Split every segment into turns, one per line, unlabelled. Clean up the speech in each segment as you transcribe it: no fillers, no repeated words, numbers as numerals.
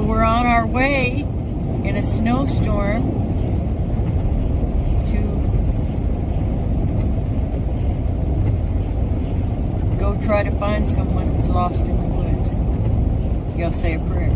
So we're on our way in a snowstorm to go try to find someone that's lost in the woods. You'll say a prayer.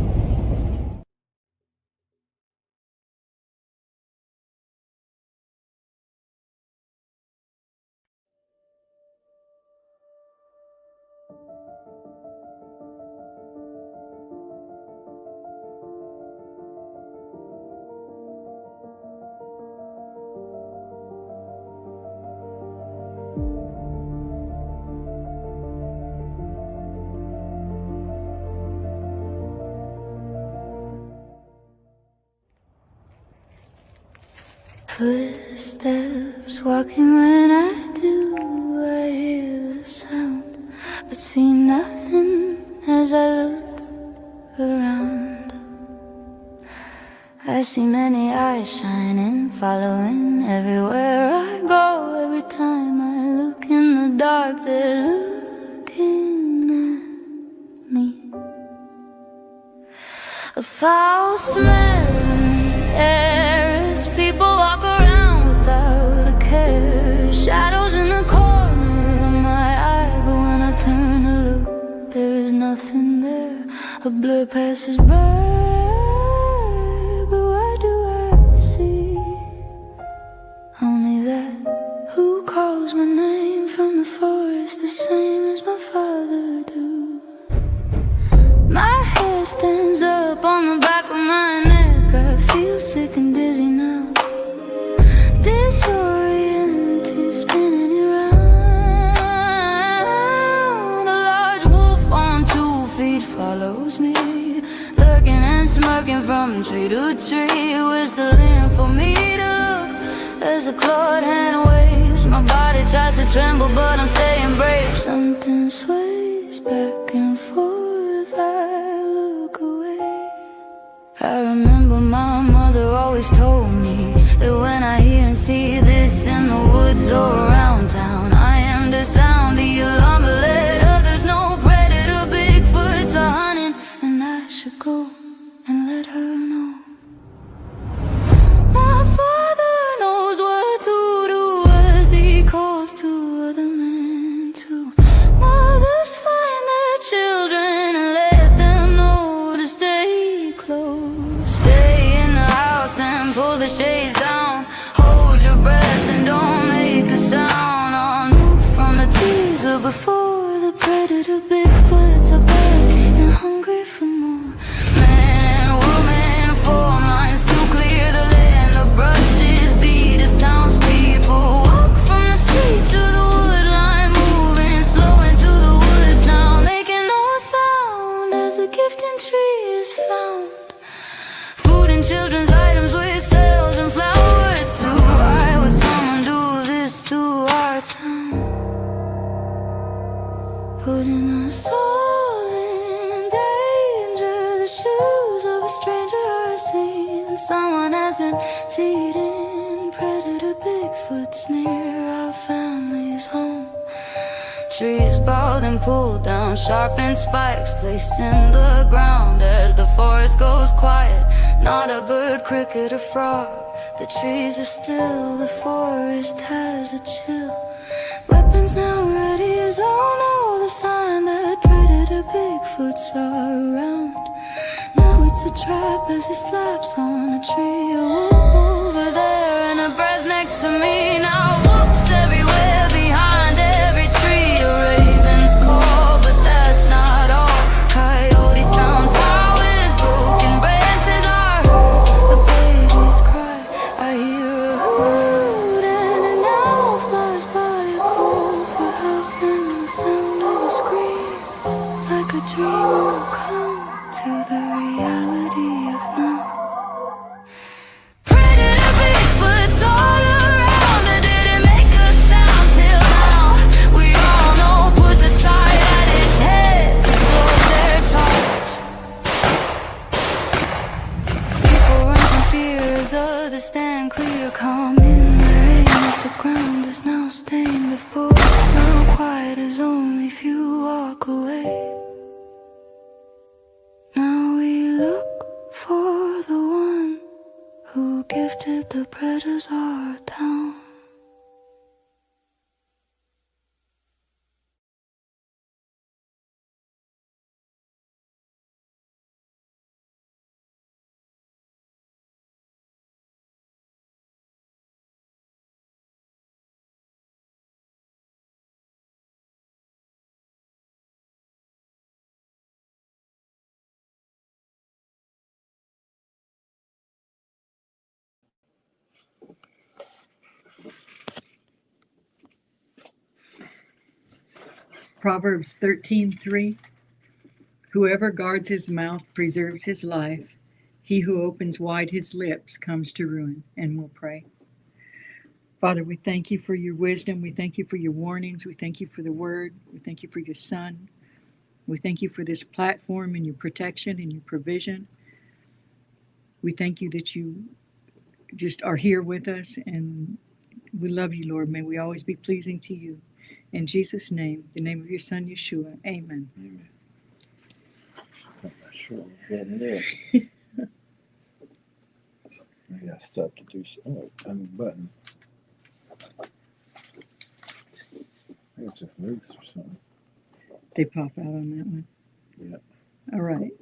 Footsteps walking when I do, I hear the sound, but see nothing as I look around. I see many eyes shining, following everywhere I go. Every time I look in the dark, they're looking at me. A foul smell in the air as people walk around without a care. Shadows in the corner of my eye, but when I turn to look, there is nothing there. A blur passes by, but what do I see? Only that who calls my name from the forest, the same as my father do. My hair stands up on the back of my neck, I feel sick and dizzy now, disoriented, spinning around. A large wolf on 2 feet follows me, lurking and smirking from tree to tree, whistling for me to look as a clawed hand waves. My body tries to tremble, but I'm staying brave. Something sways back and forth, I look away. I remember my mother always told me that when I hear and see this in the woods or around town, I am to sound the alarm, but let others know predator Bigfoots are hunting, and I should go and let her know. My father knows what to do as he calls to other men too. Mothers find their children and let them know to stay close. Stay in the house and pull the shades down. Hold your breath and don't make a sound. On from the teaser before the predator Bigfoots are back and hungry for more. Man and woman form lines to clear the land. The brushes beat as townspeople walk from the street to the wood line, moving slow into the woods now, making no sound as a gifting tree is found. Food and children's items with sales and flowers too. Why would someone do this to our town? Putting us all in danger. The shoes of a stranger are seen. Someone has been feeding predator Bigfoots near our family's home. Trees bowed and pulled down, sharpened spikes placed in the ground as the forest goes quiet. Not a bird, cricket or frog, the trees are still, the forest has a chill. Weapons now ready as all know the sign that predator Bigfoots are around. Now it's a trap as he slaps on a tree. A whoop over there and a breath next to me. Now whoops everywhere behind every tree. A raven's call, but that's not all. Coyote sounds how his broken branches are heard. A baby's cry, I hear a hoot, and an owl flies by a call for help. Then the sound of a scream, like a dream will come to the reality of now. the predators are down.
Proverbs 13:3. Whoever guards his mouth preserves his life. He who opens wide his lips comes to ruin. And we'll pray. Father, we thank you for your wisdom. We thank you for your warnings. We thank you for the word. We thank you for your son. We thank you for this platform and your protection and your provision. We thank you that you just are here with us, and we love you, Lord. May we always be pleasing to you. In Jesus' name, the name of your son, Yeshua. Amen.
Amen. I'm not sure what it is. I got stuff to do. Oh, I'm a button. I think it's just loose or something.
They pop out on that one.
Yeah.
All right.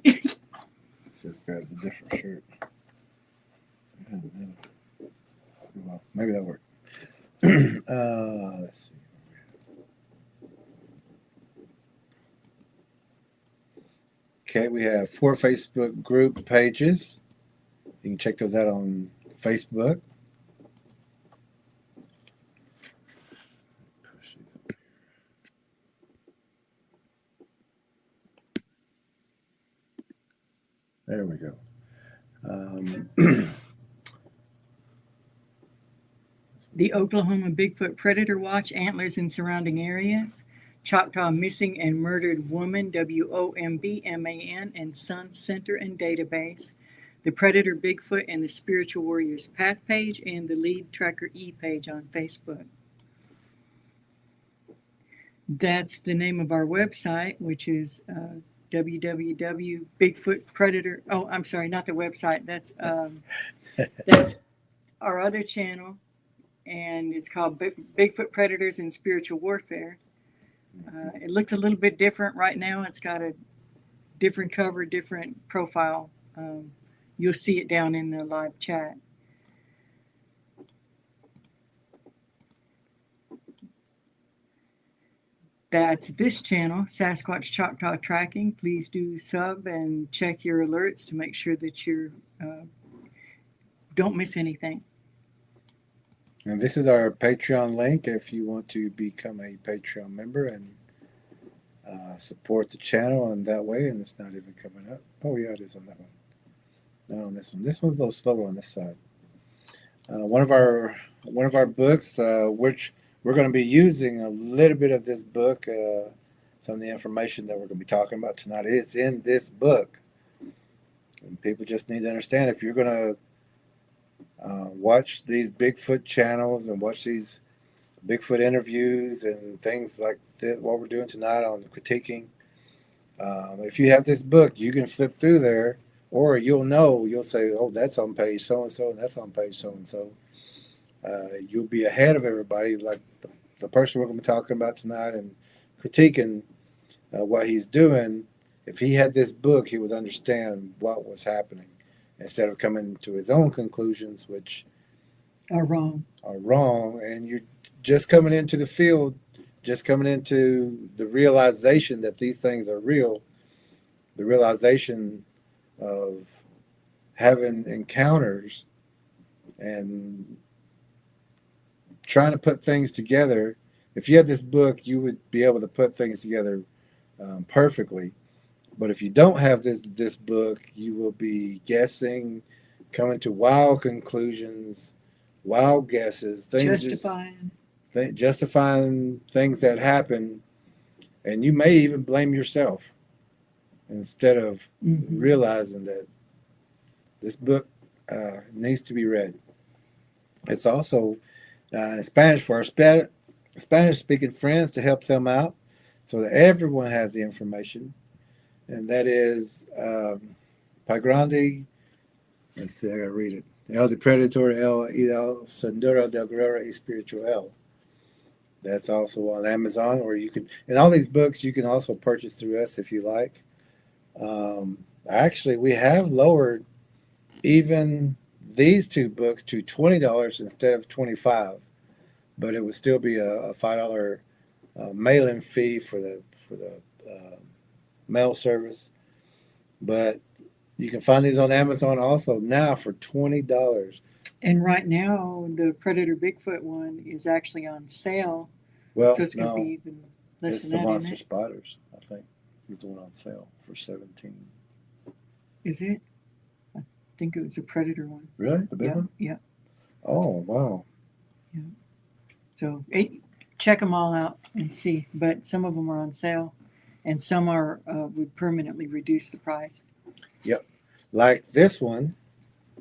Just grabbed a different shirt. Well, maybe that'll work. Let's see. Okay, we have 4 Facebook group pages. You can check those out on Facebook. There we go.
The Oklahoma Bigfoot Predator Watch, Antlers in Surrounding Areas. Choctaw Missing and Murdered Woman, WOMBMAN, and Sun Center and Database. The Predator Bigfoot and the Spiritual Warriors Path page, and the Lead Tracker E page on Facebook. That's the name of our website, which is www.bigfootpredator. Oh, I'm sorry, not the website. That's our other channel, and it's called Bigfoot Predators and Spiritual Warfare. It looks a little bit different right now. It's got a different cover, different profile. You'll see it down in the live chat. That's this channel, Sasquatch Choctaw Tracking. Please do sub and check your alerts to make sure that you don't miss anything.
And this is our Patreon link if you want to become a Patreon member and support the channel in that way. And it's not even coming up. Oh yeah, it is on that one. Not on this one. This one's a little slower on this side. One of our books, which we're going to be using a little bit of this book. Some of the information that we're going to be talking about tonight is in this book. And people just need to understand, if you're going to watch these Bigfoot channels and watch these Bigfoot interviews and things like that, what we're doing tonight on critiquing, if you have this book, you can flip through there, or you'll say, oh, that's on page so-and-so, and that's on page so-and-so. You'll be ahead of everybody, like the person we're going to be talking about tonight and critiquing what he's doing. If he had this book, he would understand what was happening instead of coming to his own conclusions, which
Are wrong.
And you're just coming into the field, just coming into the realization that these things are real, the realization of having encounters and trying to put things together. If you had this book, you would be able to put things together perfectly. But if you don't have this book, you will be guessing, coming to wild conclusions, wild guesses, things justifying things that happen, and you may even blame yourself instead of realizing that this book needs to be read. It's also in Spanish for our Spanish-speaking friends to help them out, so that everyone has the information. And that is Pai Grande. Let's see, I gotta read it. El Depredador, el Sendero del Guerrero Espiritual. That's also on Amazon, or you can, and all these books you can also purchase through us if you like. Actually, we have lowered even these two books to $20 instead of $25, but it would still be a $5 mail-in fee for the mail service. But you can find these on Amazon also now for $20.
And right now, the Predator Bigfoot one is actually on sale.
Well,
So it's going to
no,
be even less
it's
than
the
that,
Monster
isn't it?
Spiders, I think, is the one on sale for $17.
Is it? I think it was a Predator one.
Really, the big
Yeah,
one?
yeah.
Oh, wow.
So check them all out and see. But some of them are on sale, and some are would permanently reduce the price.
Like this one,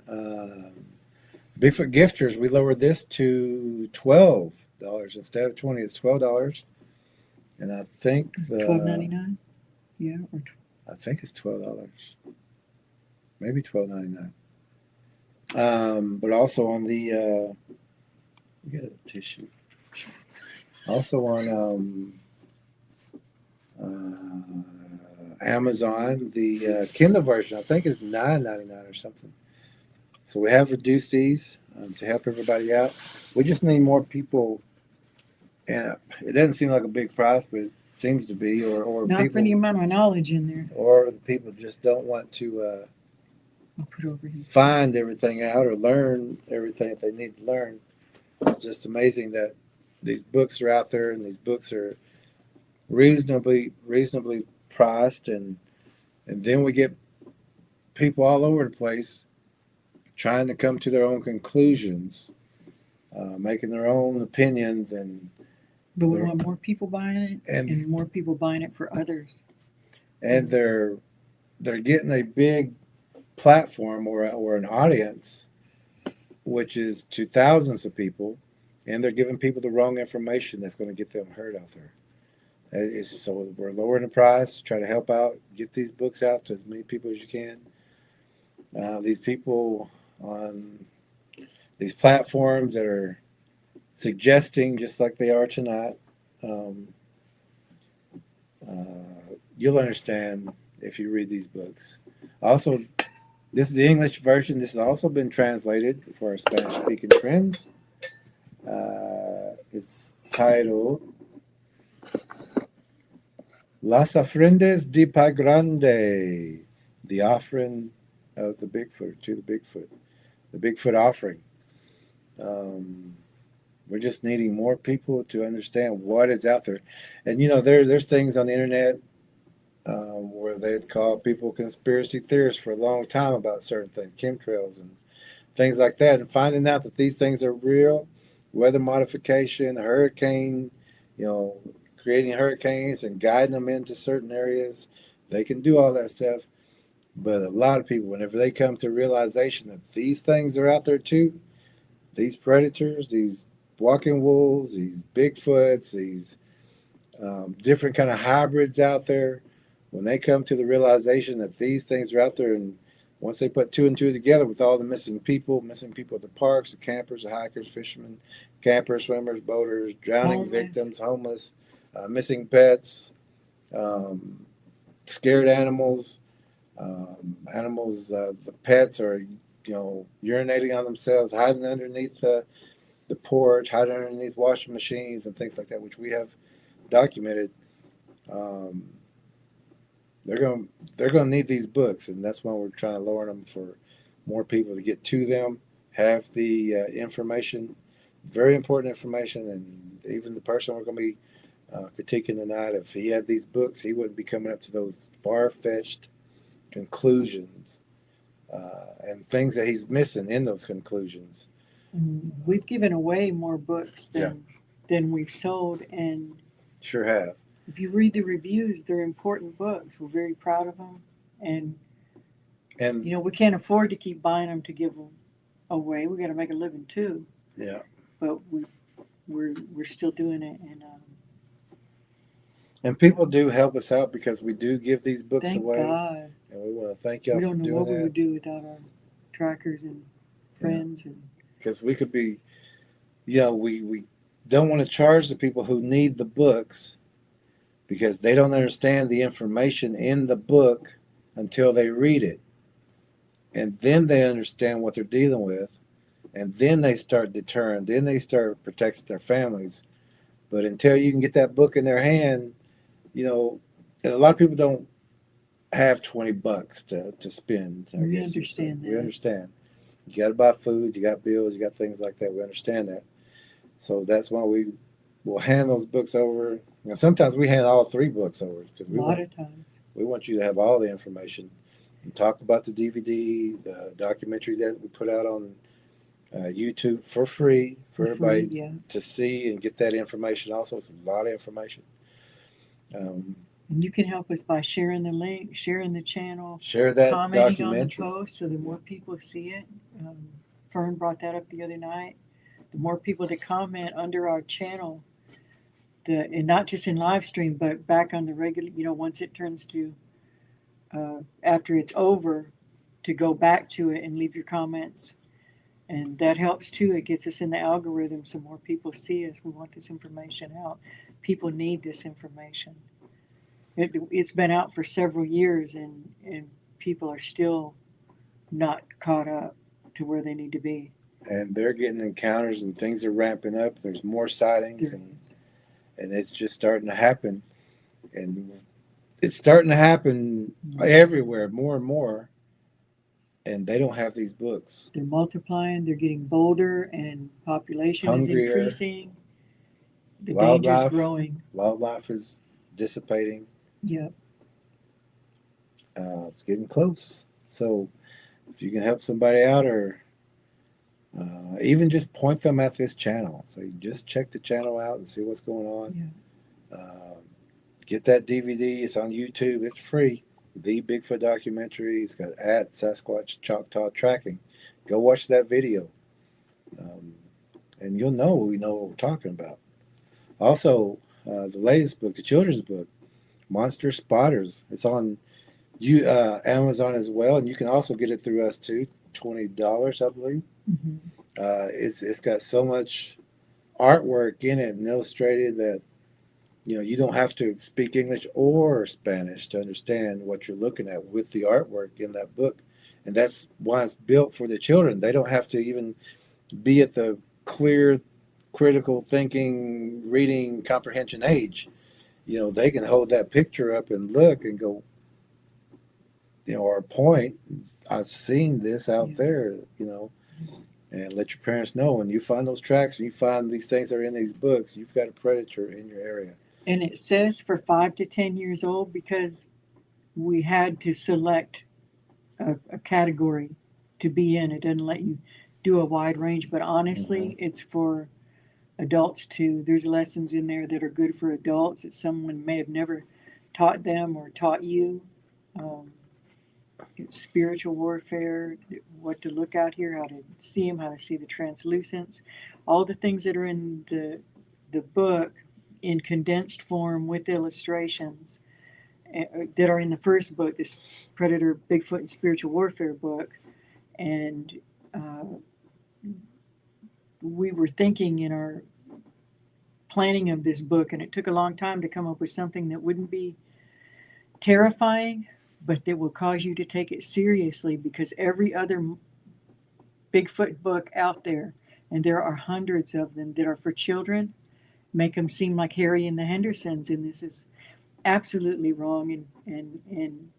Bigfoot Gifters, we lowered this to $12 instead of 20. It's $12, and I think
$12.99. Yeah, or
I think it's $12, maybe $12.99. But also on the we got a tissue. Also on Amazon, the Kindle version I think is $9.99 or something. So we have reduced these to help everybody out. We just need more people. And it doesn't seem like a big price, but it seems to be. Or
not
people,
for the amount of knowledge in there.
or the people just don't want to
I'll put it over here.
find everything out or learn everything that they need to learn. It's just amazing that these books are out there, and these books are reasonably priced, and then we get people all over the place trying to come to their own conclusions, making their own opinions,
But we want more people buying it, and more people buying it for others.
and they're getting a big platform or an audience, which is to thousands of people, and they're giving people the wrong information that's going to get them hurt out there. So we're lowering the price, try to help out, get these books out to as many people as you can. These people on these platforms that are suggesting, just like they are tonight, you'll understand if you read these books. Also, this is the English version. This has also been translated for our Spanish-speaking friends. It's titled Las Ofrendas de Pa Grande, the offering of the Bigfoot, to the Bigfoot offering. We're just needing more people to understand what is out there. And, you know, there's things on the internet where they'd call people conspiracy theorists for a long time about certain things, chemtrails and things like that. And finding out that these things are real, weather modification, hurricane, you know, creating hurricanes and guiding them into certain areas. They can do all that stuff. But a lot of people, whenever they come to realization that these things are out there too, these predators, these walking wolves, these Bigfoots, these different kind of hybrids out there, when they come to the realization that these things are out there, and once they put two and two together with all the missing people at the parks, the campers, the hikers, fishermen, campers, swimmers, boaters, drowning victims, homeless, missing pets, scared animals, the pets are, you know, urinating on themselves, hiding underneath the porch, hiding underneath washing machines and things like that, which we have documented. They're going to need these books, and that's why we're trying to lower them for more people to get to them, have the information, very important information. And even the person we're going to be critiquing tonight, if he had these books, he wouldn't be coming up to those far-fetched conclusions and things that he's missing in those conclusions.
We've given away more books than we've sold, and
sure have.
If you read the reviews, they're important books. We're very proud of them, and you know, we can't afford to keep buying them to give them away. We got to make a living too.
Yeah.
But we're still doing it,
and people do help us out because we do give these books
thank
away.
God.
And we want to thank y'all for doing that.
We don't know what we would do without our trackers and friends. And
Because we could be, we don't want to charge the people who need the books because they don't understand the information in the book until they read it. And then they understand what they're dealing with. And then they start deterring. Then they start protecting their families. But until you can get that book in their hand, and a lot of people don't have $20 to spend.
we understand
We
that.
understand. You got to buy food. You got bills. You got things like that. We understand that. So that's why we will hand those books over. And sometimes we hand all 3 books over because
A lot of times.
we want you to have all the information and talk about the DVD, the documentary that we put out on YouTube for free for everybody
Free, yeah.
to see and get that information. Also, it's a lot of information.
And you can help us by sharing the link, sharing the channel,
Share that
commenting on the
documentary.
post so the more people see it. Fern brought that up the other night. The more people that comment under our channel, and not just in live stream, but back on the regular, once it turns to, after it's over, to go back to it and leave your comments. And that helps too. It gets us in the algorithm so more people see us. We want this information out. People need this information. It's been out for several years and people are still not caught up to where they need to be.
And they're getting encounters and things are ramping up. There's more sightings
There
and
is.
it's just starting to happen. And it's starting to happen everywhere, more and more. And they don't have these books.
They're multiplying, they're getting bolder, and population
Hungrier.
is increasing. The
Wildlife.
danger's growing.
Wildlife is dissipating.
Yep.
It's getting close. So if you can help somebody out or even just point them at this channel. So you just check the channel out and see what's going on.
Yeah.
Get that DVD. It's on YouTube. It's free. The Bigfoot documentary. It's got at Sasquatch Choctaw tracking. Go watch that video. And you'll know we know what we're talking about. Also, the latest book, the children's book, Monster Spotters. It's on Amazon as well, and you can also get it through us too. $20, I believe.
Mm-hmm.
It's got so much artwork in it and illustrated that you don't have to speak English or Spanish to understand what you're looking at with the artwork in that book. And that's why it's built for the children. They don't have to even be at the clear, critical thinking, reading, comprehension age. They can hold that picture up and look and go, or point, I've seen this out there, and let your parents know when you find those tracks and you find these things that are in these books, you've got a predator in your area.
And it says for 5 to 10 years old because we had to select a category to be in. It doesn't let you do a wide range, but honestly, it's for adults too. There's lessons in there that are good for adults that someone may have never taught them or taught you. It's spiritual warfare, what to look out here, how to see them, how to see the translucence, all the things that are in the book in condensed form with illustrations that are in the first book, this Predator, Bigfoot, and Spiritual Warfare book. And we were thinking in our planning of this book, and it took a long time to come up with something that wouldn't be terrifying, but that will cause you to take it seriously, because every other Bigfoot book out there, and there are hundreds of them that are for children, make them seem like Harry and the Hendersons, and this is absolutely wrong. And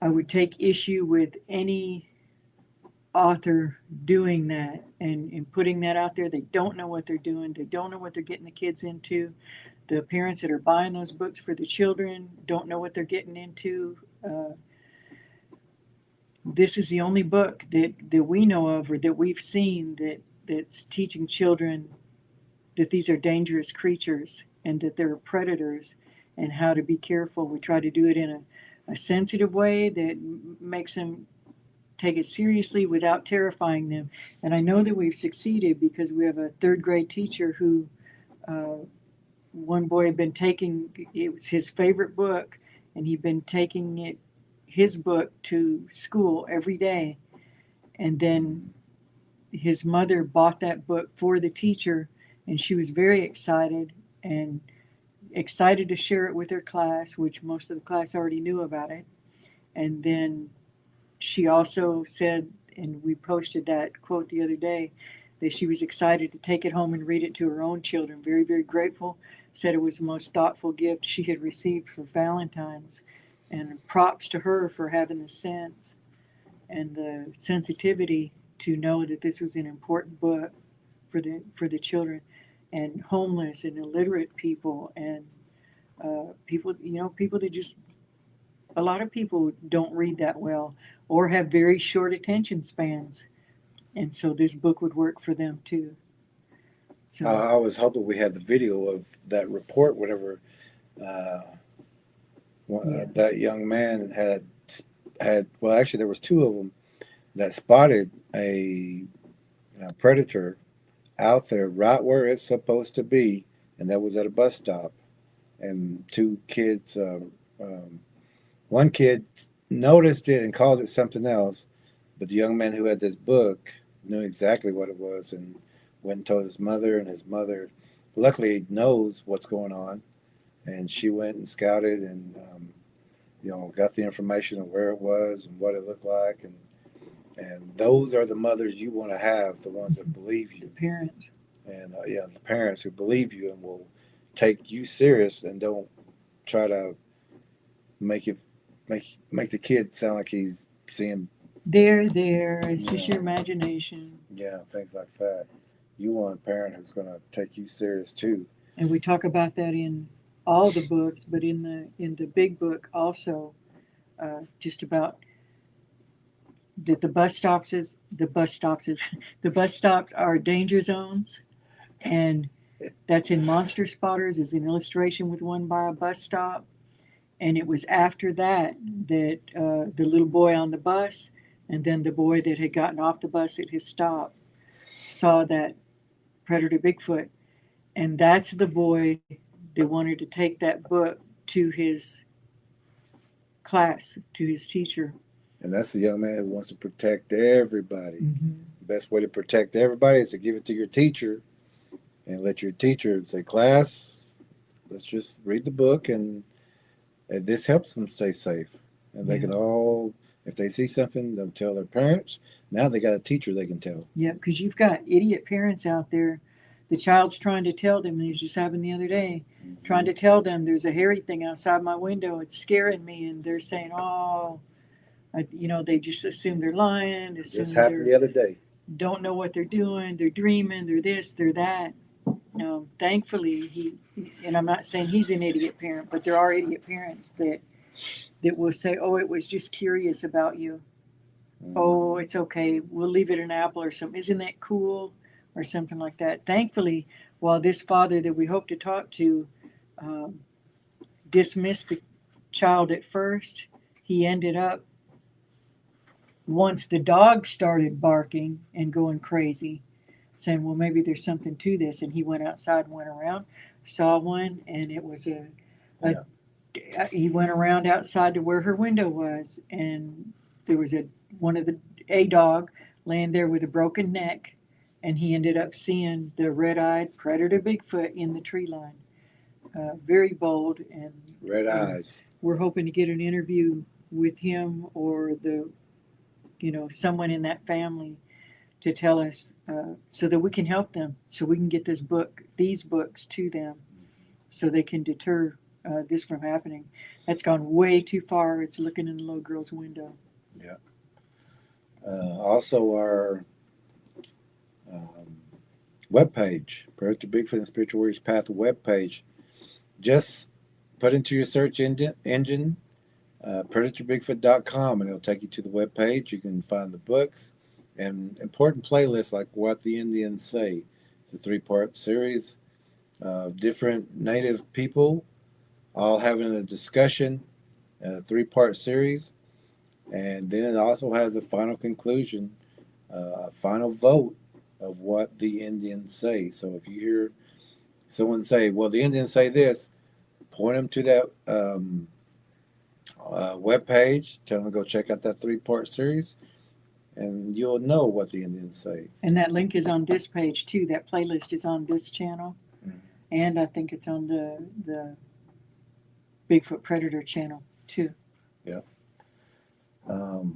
I would take issue with any author doing that and putting that out there. They don't know what they're doing. They don't know what they're getting the kids into. The parents that are buying those books for the children don't know what they're getting into. This is the only book that we know of or that we've seen that's teaching children that these are dangerous creatures and that they're predators and how to be careful. We try to do it in a sensitive way that makes them take it seriously without terrifying them. And I know that we've succeeded because we have a third grade teacher who, one boy had been taking, it was his favorite book, and he'd been taking his book to school every day. And then his mother bought that book for the teacher, and she was very excited and excited to share it with her class, which most of the class already knew about it. And then she also said, and we posted that quote the other day, that she was excited to take it home and read it to her own children. Very, very grateful. Said it was the most thoughtful gift she had received for Valentine's. And props to her for having the sense and the sensitivity to know that this was an important book for the children and homeless and illiterate people and people, people that just, a lot of people don't read that well or have very short attention spans. And so this book would work for them too. So
I was hoping we had the video of that report, whatever that young man had. Well, actually, there was two of them that spotted a predator out there right where it's supposed to be, and that was at a bus stop. And two kids, one kid noticed it and called it something else, but the young man who had this book knew exactly what it was and went and told his mother, and his mother luckily knows what's going on, and she went and scouted and got the information of where it was and what it looked like, and those are the mothers you want to have, the ones that believe you,
the parents.
And the parents who believe you and will take you serious and don't try to make the kid sound like he's seeing
It's just your imagination.
Yeah, things like that. You want a parent who's going to take you serious too.
And we talk about that in all the books, but in the big book also, just about that the bus stops are danger zones, and that's in Monster Spotters is an illustration with one by a bus stop. And it was after that the little boy on the bus and then the boy that had gotten off the bus at his stop saw that predator Bigfoot. And that's the boy that wanted to take that book to his class, to his teacher.
And that's the young man who wants to protect everybody.
Mm-hmm.
The best way to protect everybody is to give it to your teacher and let your teacher say, class, let's just read the book, and this helps them stay safe. And they can all, if they see something, they'll tell their parents. Now they got a teacher they can tell.
Yeah, because you've got idiot parents out there. The child's trying to tell them, and this just happened the other day, trying to tell them there's a hairy thing outside my window. It's scaring me. And they're saying, they just assume they're lying.
This happened the other day.
Don't know what they're doing. They're dreaming. They're this, they're that. Thankfully, and I'm not saying he's an idiot parent, but there are idiot parents that will say, oh, it was just curious about you. Oh, it's okay. We'll leave it an apple or something. Isn't that cool? Or something like that. Thankfully, while this father that we hope to talk to dismissed the child at first, he ended up, once the dog started barking and going crazy, saying, well, maybe there's something to this. And he went outside and went around, saw one, and it was he went around outside to where her window was, and there was a dog laying there with a broken neck. And he ended up seeing the red-eyed predator Bigfoot in the tree line. Very bold and
red eyes.
We're hoping to get an interview with him or someone in that family to tell us so that we can help them, so we can get these books to them, so they can deter this from happening. That's gone way too far. It's looking in the little girl's window.
Yeah. Also, our webpage, Predator Bigfoot and Spiritual Warriors Path webpage. Just put into your search engine predatorbigfoot.com, and it'll take you to the webpage. You can find the books and important playlists like What the Indians Say. It's a 3-part series of different Native people all having a discussion, a 3-part series. And then it also has a final conclusion, a final vote of what the Indians say. So if you hear someone say, well, the Indians say this, point them to that webpage, tell them to go check out that 3-part series, and you'll know what the Indians say.
And that link is on this page too. That playlist is on this channel.
Mhm.
And I think it's on the Bigfoot Predator channel too.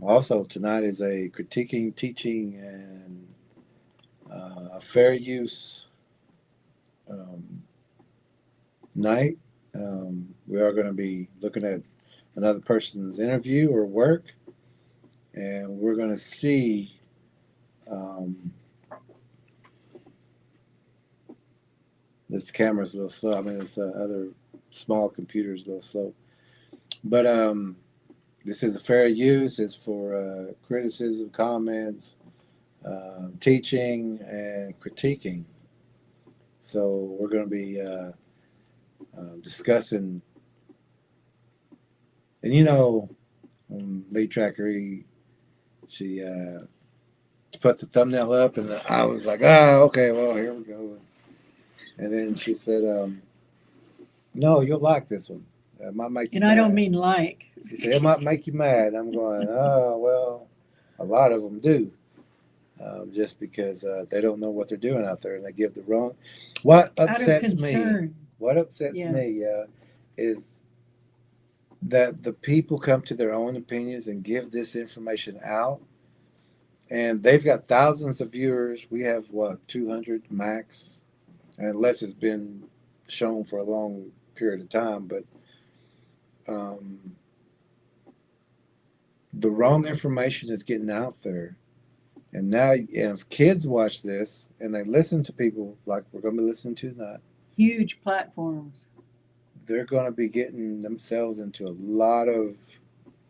Also, tonight is a critiquing, teaching, and a fair use night. We are going to be looking at another person's interview or work, and we're going to see this camera's a little slow. I mean, this other small computer's a little slow. But this is a fair use. It's for criticism, comments, teaching, and critiquing. So we're going to be discussing, and you know, Lee Tracker, she put the thumbnail up, and I was like, okay, well, here we go. And then she said, no, you'll like this one. It might make you
And
mad.
I don't mean like.
She said, it might make you mad. I'm going, oh, well, a lot of them do. Just because they don't know what they're doing out there, and they give the wrong. What upsets me? What upsets me is that the people come to their own opinions and give this information out, and they've got thousands of viewers. We have 200 max, unless it's been shown for a long period of time. But the wrong information is getting out there. And now, if kids watch this and they listen to people like we're going to be listening to tonight,
huge platforms,
they're going to be getting themselves into a lot of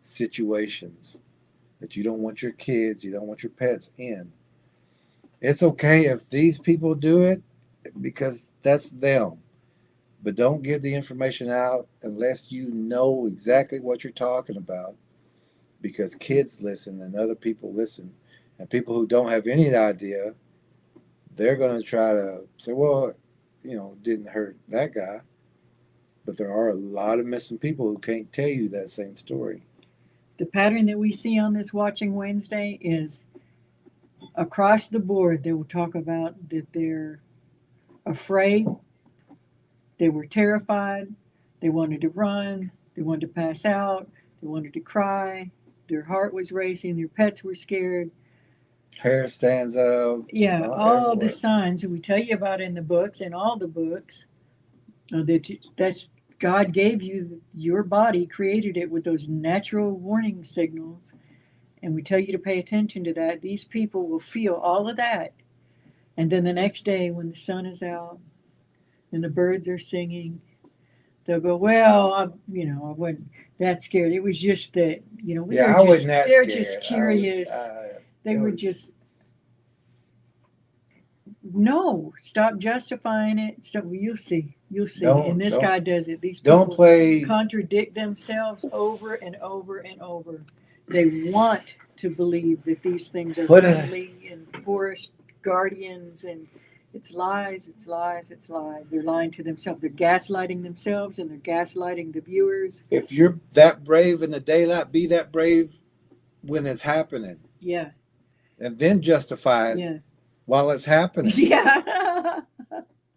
situations that you don't want your kids, you don't want your pets in. It's okay if these people do it because that's them. But don't give the information out unless you know exactly what you're talking about, because kids listen and other people listen. And people who don't have any idea, they're going to try to say, well, you know, didn't hurt that guy. But there are a lot of missing people who can't tell you that same story.
The pattern that we see on this Watching Wednesday is across the board. They will talk about that they're afraid, they were terrified, they wanted to run, they wanted to pass out, they wanted to cry, their heart was racing, their pets were scared.
Hair stands up.
Yeah, all the
everywhere.
signs that we tell you about in the books, in all the books, that's God gave you, your body created it with those natural warning signals, and we tell you to pay attention to that. These people will feel all of that, and then the next day when the sun is out and the birds are singing, they'll go, well, I wasn't that scared. It was just that,
I wasn't that
they're
scared.
just curious. They were just, no, stop justifying it. Stop. You'll see. And this guy does it. These people
don't play.
contradict themselves over and over and over. They want to believe that these things are friendly and forest guardians, and it's lies, it's lies, it's lies. They're lying to themselves. They're gaslighting themselves, and they're gaslighting the viewers.
If you're that brave in the daylight, be that brave when it's happening.
Yeah.
And then justify it while it's happening.
Yeah.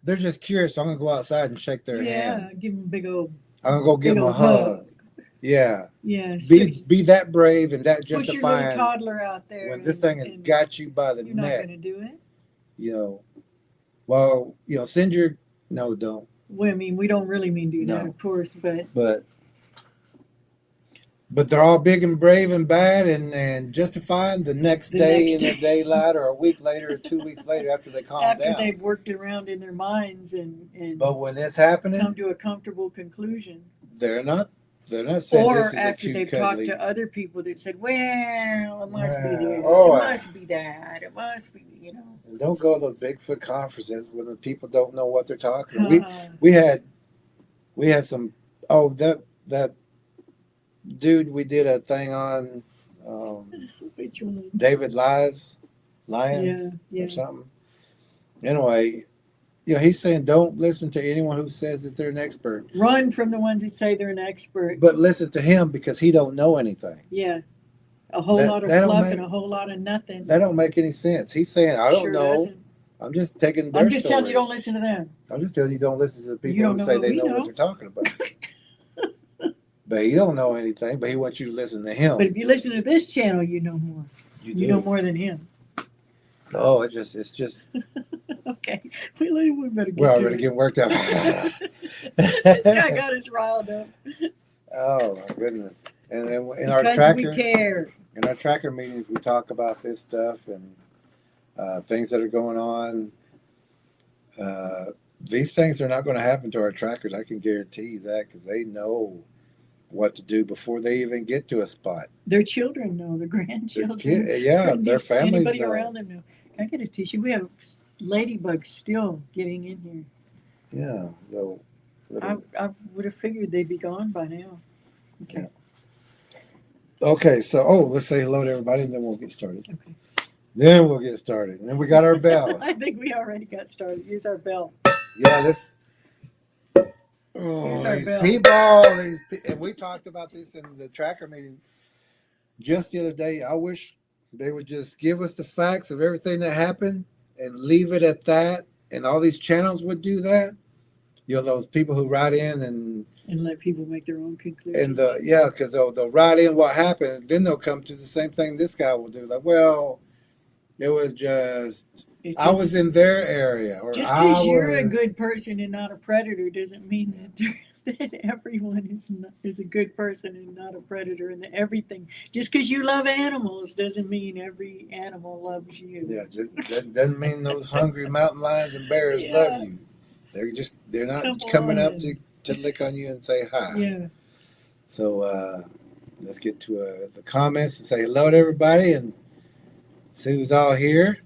They're just curious. I'm going to go outside and shake their hand.
Yeah, give them a big old.
I'm going to go give them a hug. Yeah.
Yeah.
Be that brave and that
Put your
justifying.
little toddler out there.
When this thing has got you by the
you're
neck.
You're not going to do it.
Send your. No, don't.
Well, I mean, we don't really mean do that, of course,
But they're all big and brave and bad and justifying the next day in the daylight, or a week later or 2 weeks later after they calm down.
After they've worked around in their minds and
but when it's happening,
come to a comfortable conclusion.
They're not saying
or
this is
after
a
they've
cute,
talked
cuddly.
to other people that said, well, it must be this,
Oh,
it must be that, it must be,
And don't go to those Bigfoot conferences where the people don't know what they're talking about. We had some that dude we did a thing on
Which one?
David Lyons or something. Anyway, he's saying don't listen to anyone who says that they're an expert.
Run from the ones who say they're an expert.
But listen to him because he don't know anything.
Yeah. A whole
That-
lot of
that don't
fluff
make-
and a whole lot of nothing.
That don't make any sense. He's saying, I don't
Sure
know.
doesn't.
I'm just taking their
I'm just telling you,
story.
don't listen to them.
I'm just telling you, don't listen to the
You
people
don't
who
know
say
what
they
we
know
know.
what they're talking about. But he don't know anything, but he wants you to listen to him.
But if you listen to this channel, you know more. You
do.
know more than him.
Oh, it's just,
Okay, we better get
we're
to
already
it.
getting worked up.
This guy got us riled up.
Oh my goodness! And then in our
Because we
tracker,
care.
in our tracker meetings, we talk about this stuff and things that are going on. These things are not going to happen to our trackers. I can guarantee you that, because they know what to do before they even get to a spot.
Their children know, their grandchildren.
Yeah, their families
Anybody
know.
around them know. Can I get a tissue? We have ladybugs still getting in here.
Yeah, so
I would have figured they'd be gone by now. Okay.
okay. So, let's say hello to everybody, and then we'll get started.
Okay.
Then we'll get started. And then we got our bell.
I think we already got started. Here's our bell.
Yeah, this.
Here's our
These
bell.
people, and we talked about this in the tracker meeting just the other day. I wish they would just give us the facts of everything that happened and leave it at that. And all these channels would do that. You know, those people who write in and
let people make their own conclusions.
because they'll write in what happened, then they'll come to the same thing this guy will do. Like, well, it was just I was in their area, or
just
I
because you're a
was-
good person and not a predator doesn't mean that everyone is a good person and not a predator, and that everything. Just because you love animals doesn't mean every animal loves you.
Yeah, that doesn't mean those hungry mountain lions and bears
Yeah.
love you. They're not
Come
coming up
on.
to lick on you and say hi.
Yeah.
So let's get to the comments and say hello to everybody and see who's all here.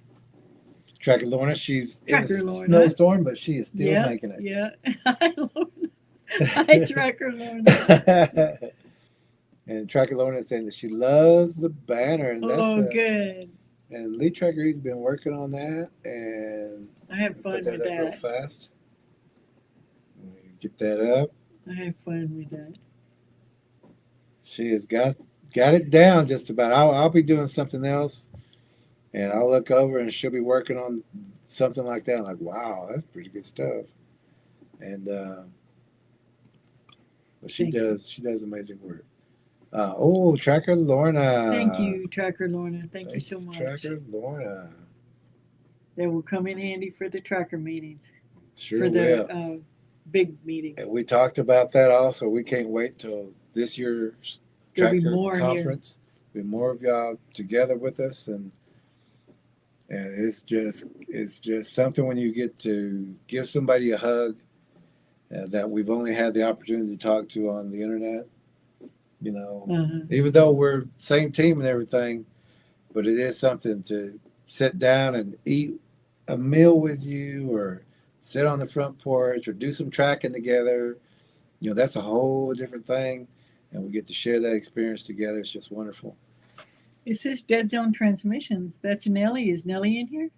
Tracker Lorna, she's
Tracker
in a
Lorna.
snowstorm, but she is still
Yeah,
making it.
Yeah. Hi, Tracker Lorna.
And Tracker Lorna is saying that she loves the banner, and
Oh, good.
And Lee Tracker, he's been working on that, and
I have fun
put that
with
up real
that.
fast. Get that up.
I have fun with that.
She has got it down just about. I'll be doing something else, and I'll look over, and she'll be working on something like that. I'm like, wow, that's pretty good stuff. And but she does amazing work. Tracker Lorna.
Thank you, Tracker Lorna. Thank you so much.
Tracker Lorna.
That will come in handy for the tracker meetings,
Sure
for
will.
the big meeting.
And we talked about that also. We can't wait till this year's
There'll be
tracker
more here.
conference. Be more of y'all together with us, and it's just something when you get to give somebody a hug that we've only had the opportunity to talk to on the internet. You know,
Uh-huh.
even though we're same team and everything, but it is something to sit down and eat a meal with you, or sit on the front porch, or do some tracking together. You know, that's a whole different thing, and we get to share that experience together. It's just wonderful.
It says Dead Zone Transmissions. That's Nellie. Is Nellie in here?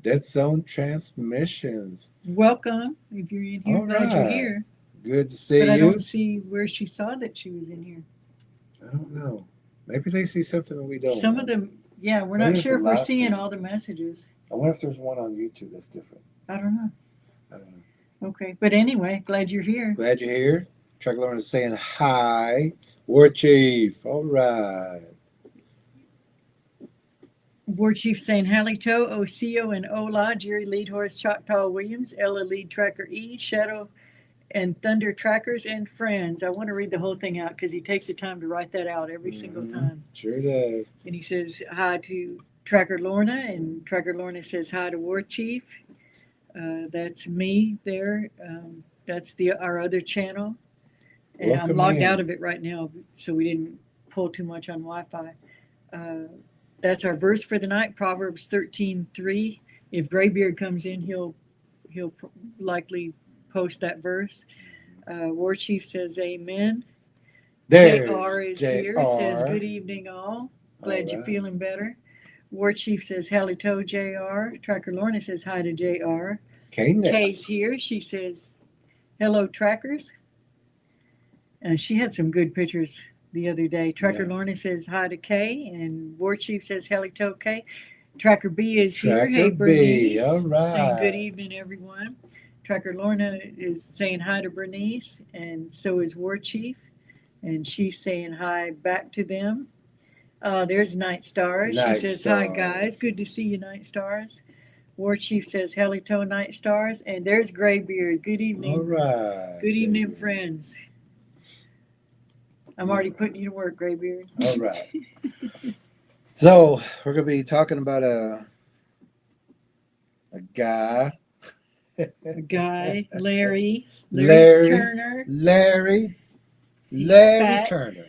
Dead Zone Transmissions.
Welcome. If you're in here,
All
glad you're
right.
here.
Good to see
But I
you.
don't see where she saw that she was in here.
I don't know. Maybe they see something that we don't.
Some of them, yeah, we're
Maybe
not
it's
sure
the
if we're
last
seeing
one.
all the messages.
I wonder if there's one on YouTube that's different.
I don't know.
I don't know.
Okay. But anyway, glad you're here.
Glad you're here. Track Lauren is saying hi. War Chief. All right.
War Chief saying Halito, Oseo, and Ola, Jerry Lead Horse, Choctaw Williams, Ella Lead Tracker E, Shadow and Thunder Trackers, and Friends. I want to read the whole thing out because he takes the time to write that out every single
Mhm.
time.
Sure does.
And he says hi to Tracker Lorna, and Tracker Lorna says hi to War Chief. That's me there. That's our other channel. And I'm
Welcome
logged
in.
out of it right now, so we didn't pull too much on Wi-Fi. That's our verse for the night, Proverbs 13:3. If Graybeard comes in, he'll likely post that verse. War Chief says amen.
There.
JR is here, says good evening all. Glad you're feeling better. War Chief says halito JR. Tracker Lorna says hi to JR. Kay's here. She says hello trackers. She had some good pictures the other day. Tracker
Yeah.
Lorna says hi to Kay, and War Chief says hello to Kay. Tracker B is here.
Tracker
Hey,
B,
Bernice.
all
Saying good
right.
evening, everyone. Tracker Lorna is saying hi to Bernice, and so is War Chief, and she's saying hi back to them. There's Night Stars. She
Night
says hi,
Stars.
guys. Good to see you, Night Stars. War Chief says hello to Night Stars, and there's Graybeard. Good evening.
All right.
Good evening,
Graybeard.
friends. I'm already putting you to work, Graybeard.
All right. So we're gonna be talking about a guy,
A guy, Larry Turner.
Larry
He's fat.
Turner.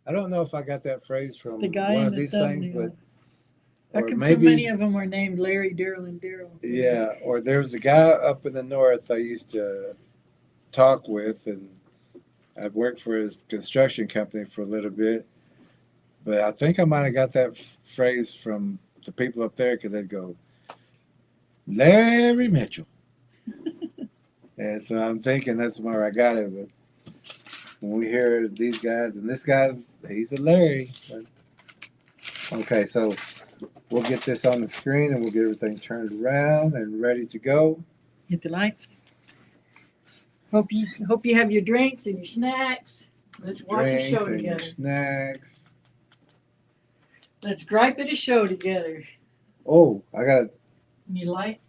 I don't know if I got that phrase from
The guy
one
in
of
the
these things,
thumbnail.
but
How
or
come so
maybe
many of them are named Larry, Daryl, and Daryl?
yeah, or there's a guy up in the north I used to talk with, and I've worked for his construction company for a little bit. But I think I might have got that phrase from the people up there because they'd go, Larry Mitchell. And so I'm thinking that's where I got it. But when we hear these guys, and this guy's, he's a Larry. But, okay, so we'll get this on the screen and we'll get everything turned around and ready to go.
Hit the lights. Hope you have your drinks and your snacks. Let's watch a show
Drinks and your
together.
snacks.
Let's gripe at a show together.
Oh, I got it
You light?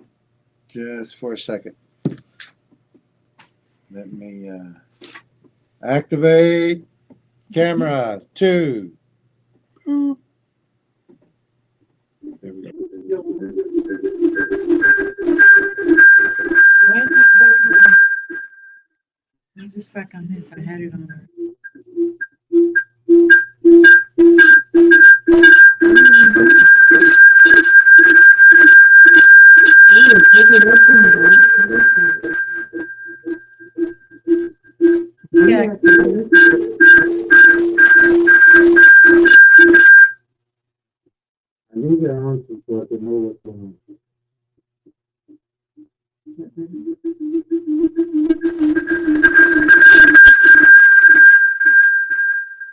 just for a second. Let me activate camera 2. Boop. There we go.
Where's this back on this? I had it on. Yeah.
I need the answer so I can know what's going on.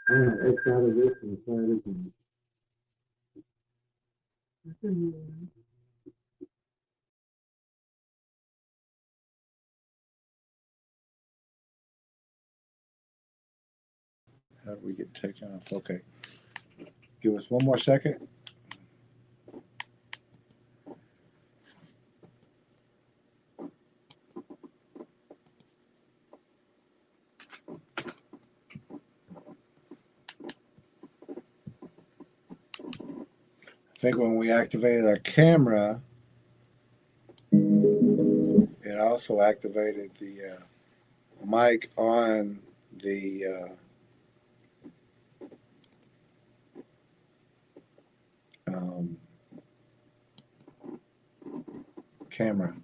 I'm going to X out of this and try it again. How do we get taken off? Okay. Give us one more second. I think when we activated our camera, it also activated the mic on the camera.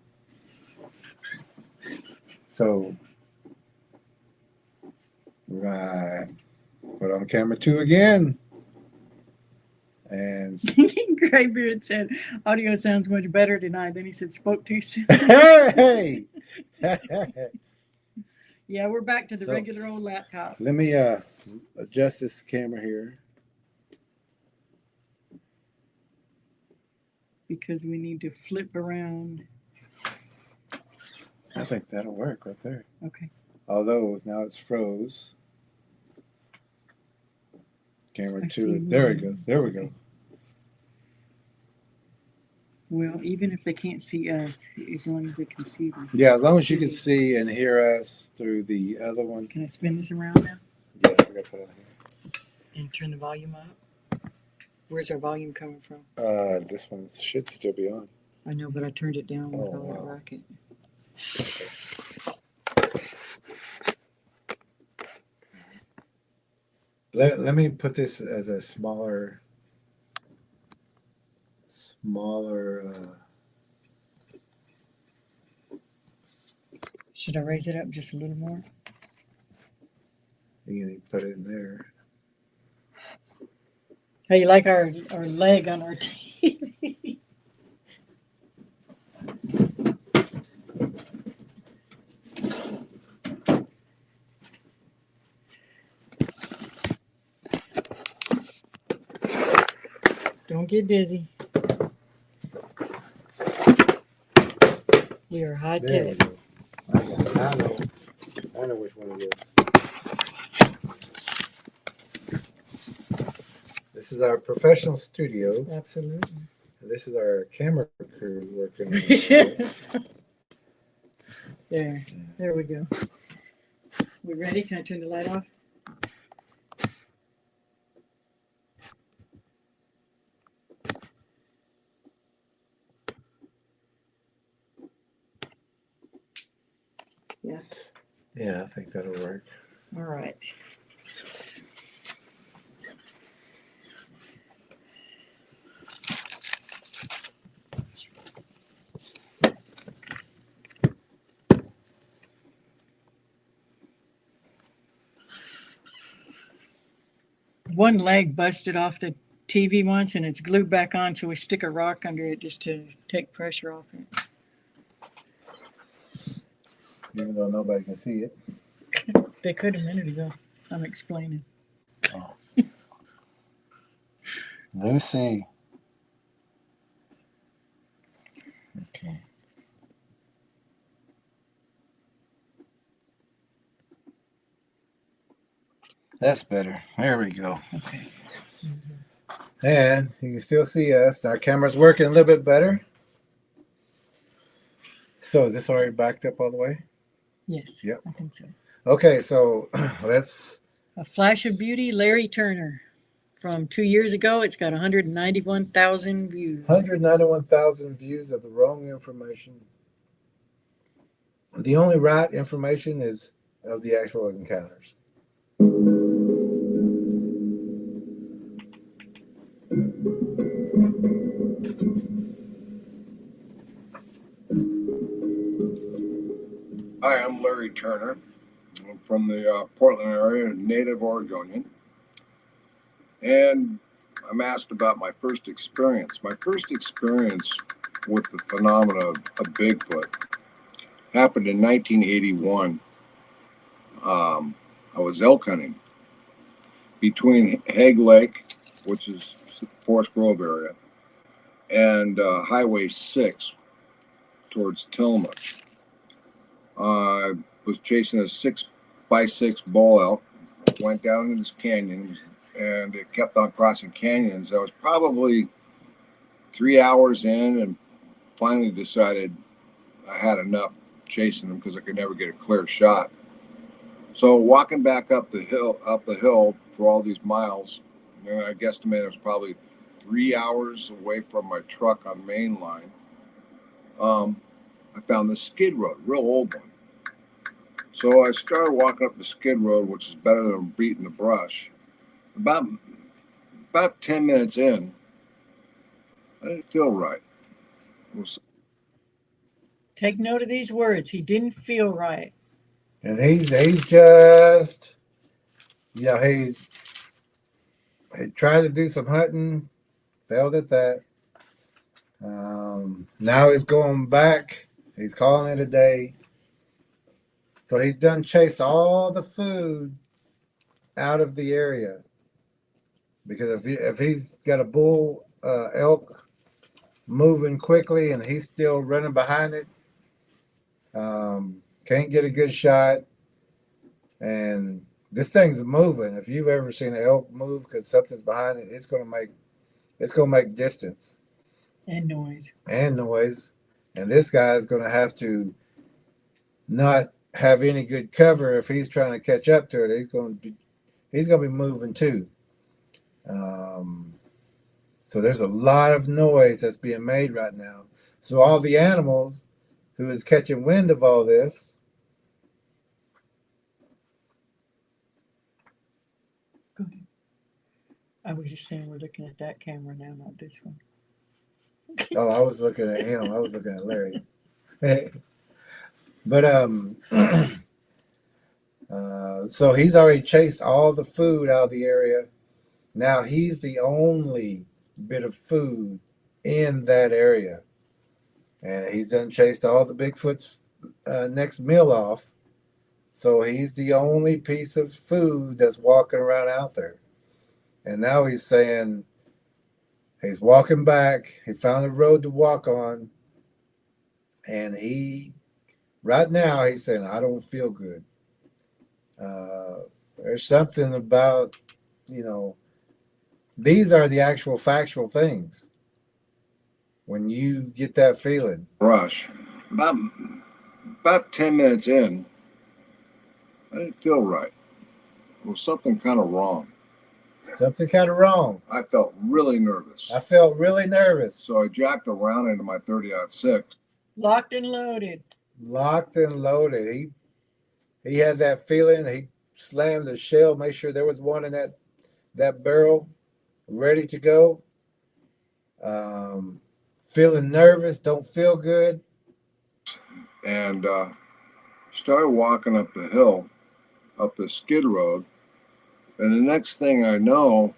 So we're gonna put on camera 2 again. And
Graybeard said, audio sounds much better tonight. Then he said, spoke too soon.
hey!
Yeah, we're back to the
So,
regular old laptop.
Let me adjust this camera here.
Because we need to flip around.
I think that'll work right there.
Okay.
Although now it's froze. Camera
I
2
see
is there. It
one.
goes. There we go.
Well, even if they can't see us, as long as they can see them.
Yeah, as long as you can see and hear us through the other one.
Can I spin this around now?
Yeah, I forgot to put it on here.
And turn the volume up? Where's our volume coming from?
This one should still be on.
I know, but I turned it down with
Oh,
all that
wow.
racket.
Okay. Let me put this as a smaller.
Should I raise it up just a little more?
You can put it in there.
How you like our leg on our TV? get dizzy. We are high
There we
tech.
go. I know which one it is. This is our professional studio.
Absolutely.
This is our camera crew working on this.
There we go. We ready? Can I turn the light off? Yeah.
Yeah, I think that'll work.
All right. One leg busted off the TV once and it's glued back on, so we stick a rock under it just to take pressure off it.
Even though nobody can see it.
They could a minute ago. I'm explaining.
Oh. Lucy. Okay. That's better. There we go.
Okay.
And you can still see us. Our camera's working a little bit better. So is this already backed up all the way?
Yes.
Yep.
I think so.
Okay, so let's.
A Flash of Beauty, Larry Turner. From 2 years ago, it's got 191,000 views.
191,000 views of the wrong information. The only right information is of the actual encounters.
Hi, I'm Larry Turner. I'm from the Portland area, native Oregonian. And I'm asked about my first experience. My first experience with the phenomena of Bigfoot happened in 1981. I was elk hunting between Hague Lake, which is Forest Grove area, and Highway 6 towards Tillamook. I was chasing a 6x6 bull elk, went down in this canyon, and it kept on crossing canyons. I was probably 3 hours in and finally decided I had enough chasing them because I could never get a clear shot. So walking back up the hill for all these miles, and I guesstimate it was probably 3 hours away from my truck on Main Line. I found the skid road, real old one. So I started walking up the skid road, which is better than beating the brush. About 10 minutes in, I didn't feel right.
Take note of these words. He didn't feel right.
And he's just, yeah, he tried to do some hunting, failed at that. Now he's going back. He's calling it a day. So he's done chased all the food out of the area. Because if he's got a bull elk moving quickly and he's still running behind it, can't get a good shot. And this thing's moving. If you've ever seen an elk move because something's behind it, it's gonna make distance
And noise.
And this guy's gonna have to not have any good cover if he's trying to catch up to it. He's gonna be moving too. So there's a lot of noise that's being made right now. So all the animals who is catching wind of all this,
Go ahead. I was just saying we're looking at that camera now, not this one.
oh, I was looking at him. I was looking at Larry. But so he's already chased all the food out of the area. Now he's the only bit of food in that area. And he's done chased all the Bigfoot's next meal off. So he's the only piece of food that's walking around out there. And now he's saying He's walking back. He found a road to walk on. And right now, he's saying, I don't feel good. There's something about, these are the actual factual things. When you get that feeling.
Rush. About 10 minutes in, I didn't feel right. There was something kind of wrong.
Something kind of wrong.
I felt really nervous.
I felt really nervous.
So I jacked around into my 30-06.
Locked and loaded.
Locked and loaded. He had that feeling. He slammed the shell, made sure there was one in that barrel, ready to go. Feeling nervous, don't feel good.
And started walking up the hill, up the skid road. And the next thing I know,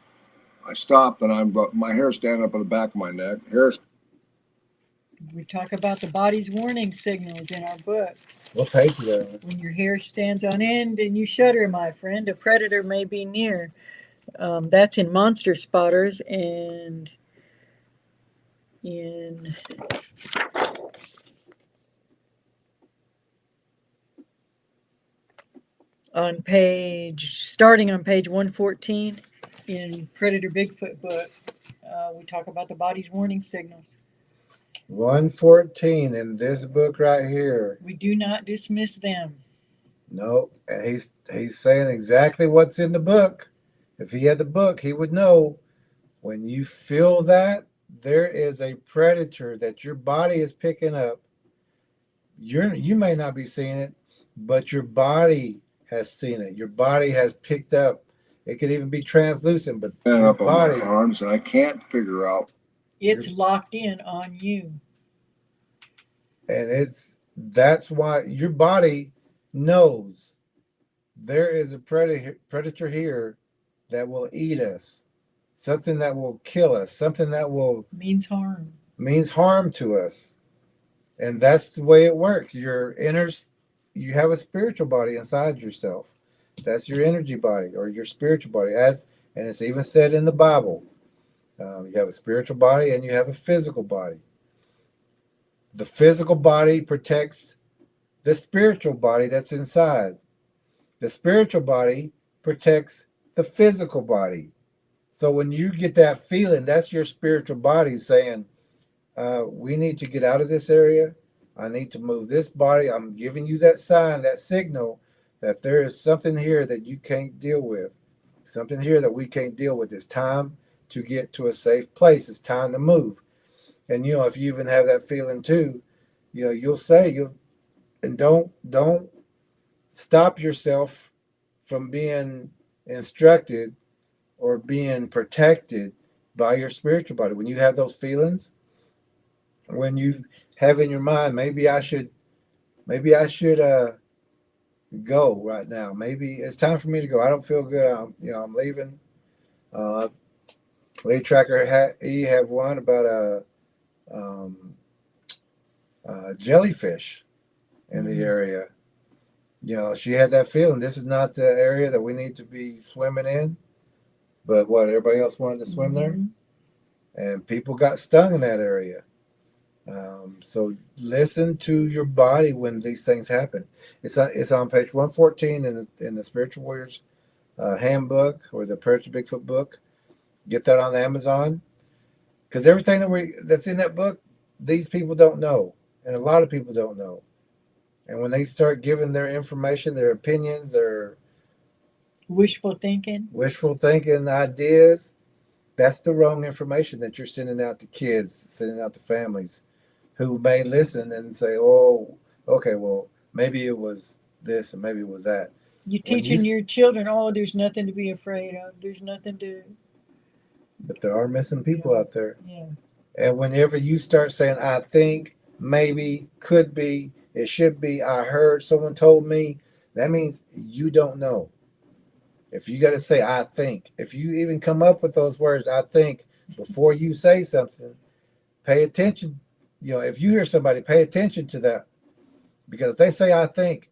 I stopped and my hair standing up on the back of my neck.
We talk about the body's warning signals in our books.
What page is that on?
When your hair stands on end and you shudder, my friend, a predator may be near. That's in Monster Spotters, and in starting on page 114 in Predator Bigfoot book, we talk about the body's warning signals.
114 in this book right here.
We do not dismiss them.
No, and he's saying exactly what's in the book. If he had the book, he would know. When you feel that, there is a predator that your body is picking up. You may not be seeing it, but your body has seen it. Your body has picked up. It could even be translucent, but
your
your
up
body,
on my arms, and I can't figure out.
It's locked in on you.
and that's why your body knows there is a predator here that will eat us, something that will kill us, something that will
Means harm
to us. And that's the way it works. You have a spiritual body inside yourself. That's your energy body or your spiritual body. And it's even said in the Bible. You have a spiritual body and you have a physical body. The physical body protects the spiritual body that's inside. The spiritual body protects the physical body. So when you get that feeling, that's your spiritual body saying, we need to get out of this area. I need to move this body. I'm giving you that sign, that signal that there is something here that you can't deal with. Something here that we can't deal with. It's time to get to a safe place. It's time to move. And, if you even have that feeling too, you'll say, and don't stop yourself from being instructed or being protected by your spiritual body. When you have those feelings, when you have in your mind, maybe I should go right now. Maybe it's time for me to go. I don't feel good. I'm leaving. Lead Tracker had one about a jellyfish in the area. She had that feeling. This is not the area that we need to be swimming in. But everybody else wanted to swim there, and people got stung in that area. So listen to your body when these things happen. It's on page 114 in the Spiritual Warriors handbook or the Predator Bigfoot book. Get that on Amazon, because everything that's in that book, these people don't know, and a lot of people don't know. And when they start giving their information, their opinions, their
wishful thinking
ideas, that's the wrong information that you're sending out to kids, sending out to families who may listen and say, oh, okay, well, maybe it was this and maybe it was that.
You're teaching your children, there's nothing to be afraid of. There's nothing to...
But there are missing people out there.
Yeah.
And whenever you start saying, I think, maybe, could be, it should be, I heard, someone told me, that means you don't know. If you got to say, I think, if you even come up with those words, I think, before you say something, pay attention. If you hear somebody, pay attention to that. Because if they say, I think,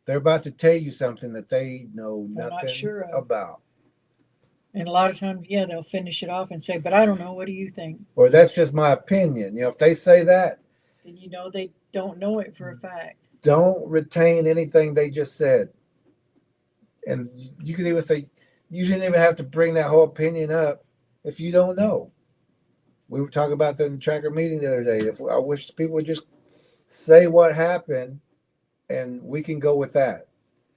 they're about to tell you something that they know nothing about.
And a lot of times, yeah, they'll finish it off and say, but I don't know. What do you think?
Or that's just my opinion. You know, if they say that,
And you know they don't know it for a fact.
don't retain anything they just said. And you can even say, you didn't even have to bring that whole opinion up if you don't know. We were talking about that in the tracker meeting the other day. If I wish people would just say what happened, and we can go with that,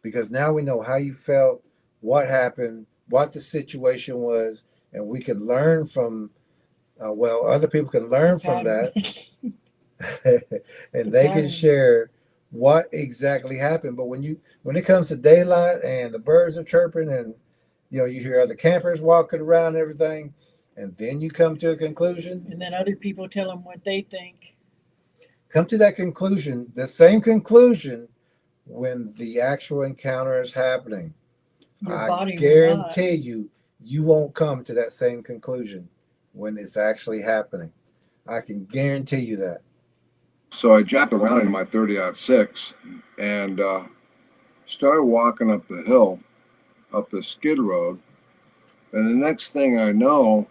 because now we know how you felt, what happened, what the situation was, and we can learn from. Other people can learn from that, and they can share what exactly happened. But when it comes to daylight and the birds are chirping, and you hear other campers walking around and everything, and then you come to a conclusion,
And then other people tell them what they think.
come to that conclusion, the same conclusion when the actual encounter is happening. I guarantee you won't come to that same conclusion when it's actually happening. I can guarantee you that.
So I jacked around in my 30-06 and started walking up the hill, up the skid road. And the next thing I know,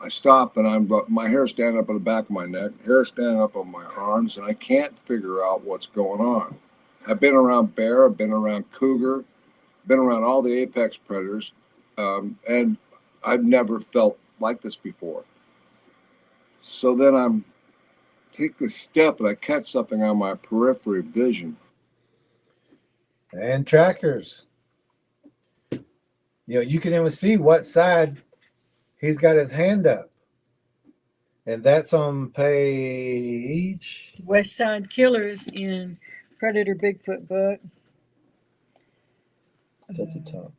I stopped and my hair standing up on the back of my neck, hair standing up on my arms, and I can't figure out what's going on. I've been around bear, I've been around cougar, been around all the apex predators, and I've never felt like this before. So then I'm take this step and I catch something on my periphery vision.
And trackers. You can even see what side he's got his hand up. And that's on page...
West Side Killers in Predator Bigfoot book.
It's at the top.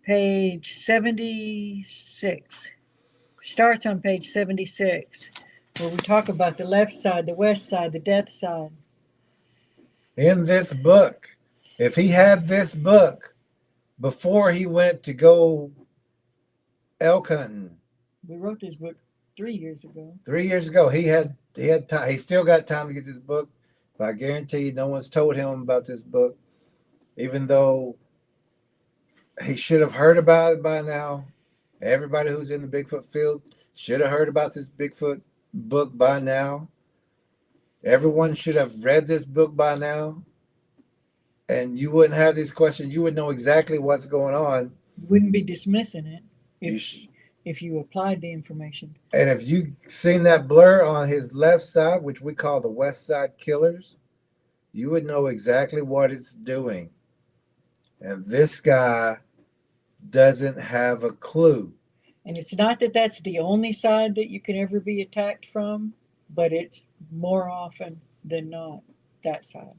Page 76. Starts on page 76, where we talk about the left side, the west side, the death side.
In this book, if he had this book before he went to go elk hunting,
We wrote this book 3 years ago.
3 years ago, he had time. He still got time to get this book, but I guarantee you, no one's told him about this book, even though he should have heard about it by now. Everybody who's in the Bigfoot field should have heard about this Bigfoot book by now. Everyone should have read this book by now. And you wouldn't have these questions. You would know exactly what's going on.
You wouldn't be dismissing it if you applied the information.
And if you seen that blur on his left side, which we call the West Side Killers, you would know exactly what it's doing. And this guy doesn't have a clue.
And it's not that that's the only side that you can ever be attacked from, but it's more often than not that side.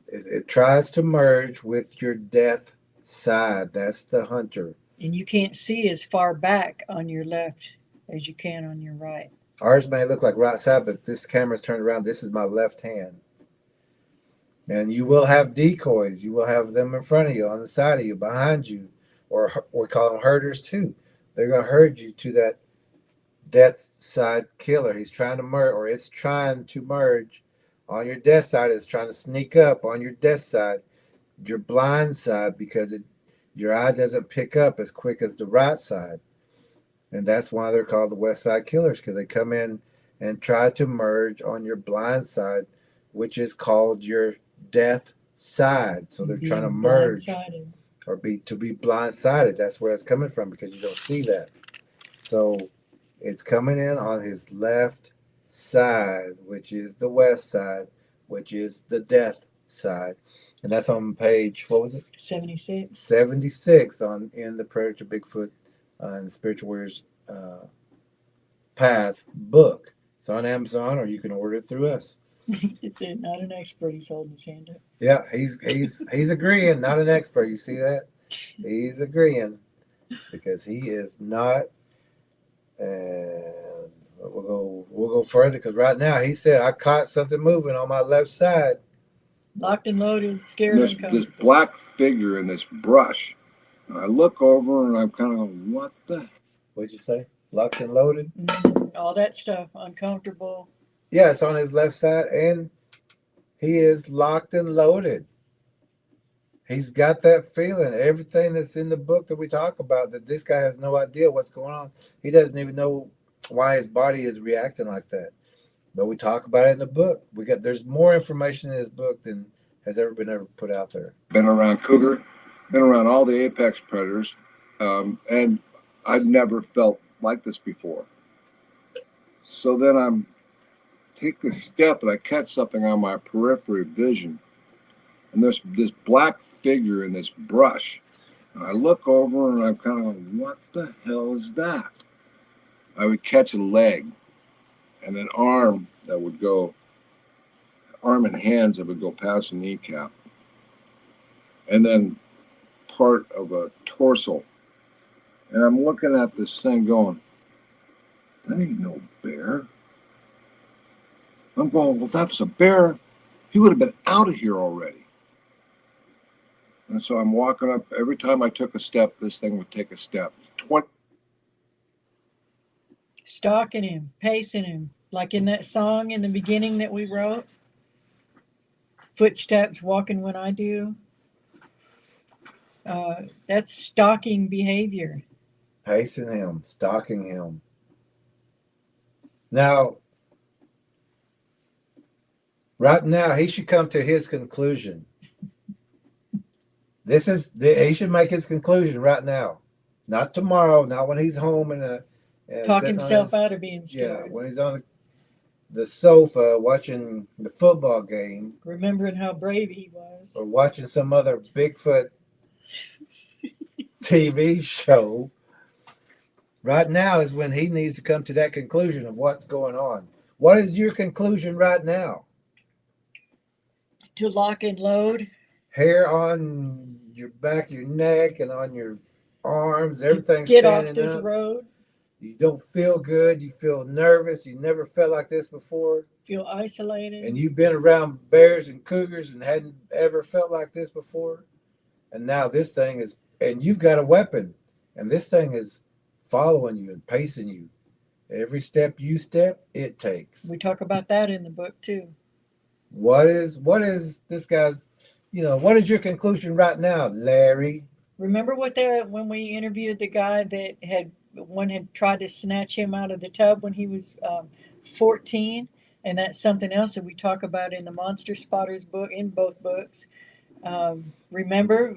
It tries to merge with your death side. That's the hunter.
And you can't see as far back on your left as you can on your right.
Ours may look like right side, but this camera's turned around. This is my left hand. And you will have decoys. You will have them in front of you, on the side of you, behind you, or we call them herders too. They're going to herd you to that death side killer. He's trying to merge, or it's trying to merge on your death side. It's trying to sneak up on your death side, your blind side, because your eye doesn't pick up as quick as the right side. And that's why they're called the West Side Killers, because they come in and try to merge on your blind side, which is called your death side. So they're trying to merge or be blindsided. That's where it's coming from, because you don't see that. So it's coming in on his left side, which is the west side, which is the death side. And that's on page, what was it?
76.
76 in the Predator Bigfoot and Spiritual Warriors Path book. It's on Amazon, or you can order it through us.
It's not an expert. He's holding his hand up.
Yeah, he's agreeing, not an expert. You see that? He's agreeing, because he is not. And we'll go further, because right now he said, I caught something moving on my left side.
Locked and loaded, scared.
This black figure in this brush. And I look over and I'm kind of, what the?
What'd you say? Locked and loaded?
All that stuff, uncomfortable.
Yeah, it's on his left side, and he is locked and loaded. He's got that feeling. Everything that's in the book that we talk about, that this guy has no idea what's going on. He doesn't even know why his body is reacting like that. But we talk about it in the book. There's more information in this book than has ever been put out there.
Been around cougar, been around all the apex predators, and I've never felt like this before. So then I'm take this step and I catch something on my peripheral vision. And there's this black figure in this brush. And I look over and I'm kind of like, what the hell is that? I would catch a leg and an arm that would go, arm and hands that would go past the kneecap. And then part of a torso. And I'm looking at this thing going, that ain't no bear. I'm going, well, if that was a bear, he would have been out of here already. And so I'm walking up. Every time I took a step, this thing would take a step. 20.
Stalking him, pacing him, like in that song in the beginning that we wrote. Footsteps walking when I do. That's stalking behavior.
Pacing him, stalking him. Now, right now, he should come to his conclusion. He should make his conclusion right now, not tomorrow, not when he's home and
Talk himself out of being scared.
Yeah, when he's on the sofa watching the football game,
remembering how brave he was,
or watching some other Bigfoot TV show. Right now is when he needs to come to that conclusion of what's going on. What is your conclusion right now?
To lock and load.
Hair on your back, your neck, and on your arms, everything's
Get off
standing
this
up.
road.
You don't feel good. You feel nervous. You never felt like this before.
Feel isolated.
And you've been around bears and cougars and hadn't ever felt like this before. And now this thing is, and you've got a weapon, and this thing is following you and pacing you. Every step you step, it takes.
We talk about that in the book too.
What is this guy's, what is your conclusion right now, Larry?
Remember when we interviewed the guy that had tried to snatch him out of the tub when he was 14? And that's something else that we talk about in the Monster Spotters book, in both books. Remember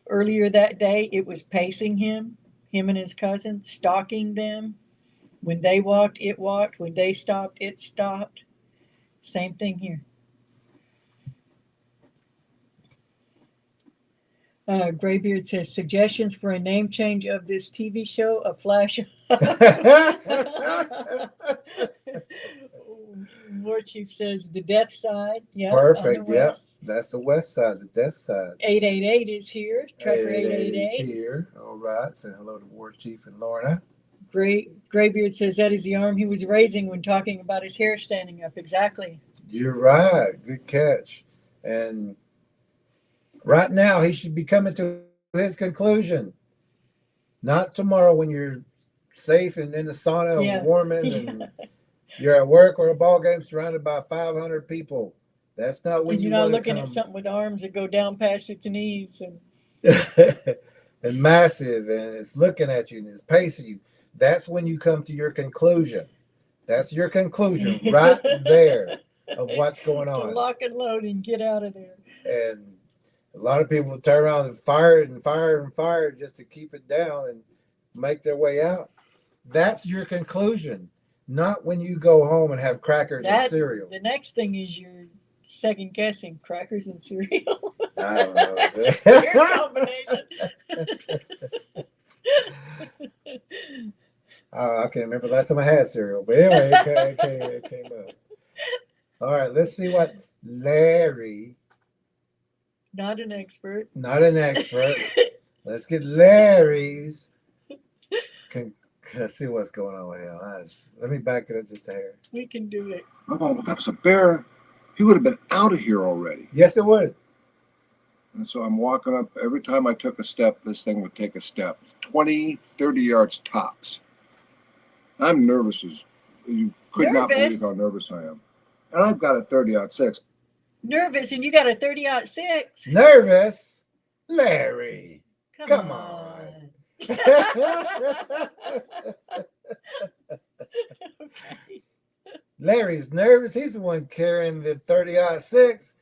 earlier that day, it was pacing him and his cousin, stalking them. When they walked, it walked. When they stopped, it stopped. Same thing here. Graybeard says, suggestions for a name change of this TV show, a flash. War Chief says, the death side. Yeah,
perfect. Yeah, that's the west side, the death side.
888 is here. Trucker 888
is here. All right. Say hello to War Chief and Lorna.
Graybeard says that is the arm he was raising when talking about his hair standing up. Exactly.
You're right. Good catch. And right now, he should be coming to his conclusion. Not tomorrow when you're safe and in the sauna and warming and you're at work or a ball game surrounded by 500 people. That's not when
you're not looking at something with arms that go down past its knees
and massive, and it's looking at you and it's pacing you. That's when you come to your conclusion. That's your conclusion right there of what's going on.
To lock and load and get out of there.
And a lot of people turn around and fire and fire and fire just to keep it down and make their way out. That's your conclusion, not when you go home and have crackers and cereal.
The next thing is you're second guessing crackers and cereal.
I don't know.
That's a weird combination.
I can't remember the last time I had cereal, but anyway, it came up. All right, let's see what Larry.
Not an expert.
Let's get Larry's. Let's see what's going on with him. Let me back it up just a hair.
We can do it.
Oh, if that was a bear, he would have been out of here already.
Yes, it would.
And so I'm walking up. Every time I took a step, this thing would take a step. 20, 30 yards tops. I'm nervous as you could not believe how nervous I am. And I've got a 30-06.
Nervous, and you got a 30-06.
Nervous? Larry, come on.
Okay.
Larry's nervous. He's the one carrying the 30-06.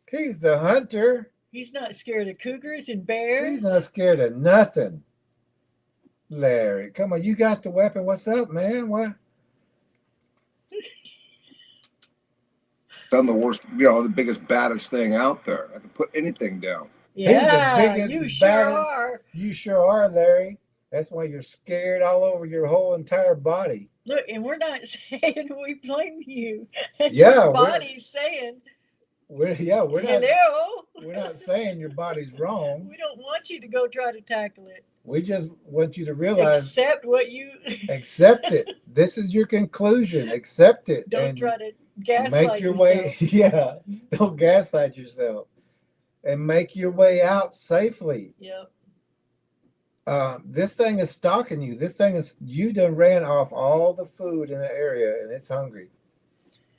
He's the hunter.
He's not scared of cougars and bears.
He's not scared of nothing. Larry, come on. You got the weapon. What's up, man? What?
I'm the worst, the biggest, baddest thing out there. I can put anything down.
Yeah,
biggest,
you sure
baddest-
are.
You sure are, Larry. That's why you're scared all over your whole entire body.
Look, and we're not saying we blame you. It's
Yeah,
your
we're-
body's saying,
We're not.
hello.
We're not saying your body's wrong.
We don't want you to go try to tackle it.
We just want you to realize,
Accept what you
accept it. This is your conclusion. Accept it.
don't
and
try to gaslight
make your
yourself.
way. Yeah, don't gaslight yourself, and make your way out safely.
Yep.
This thing is stalking you. This thing is, you done ran off all the food in the area, and it's hungry,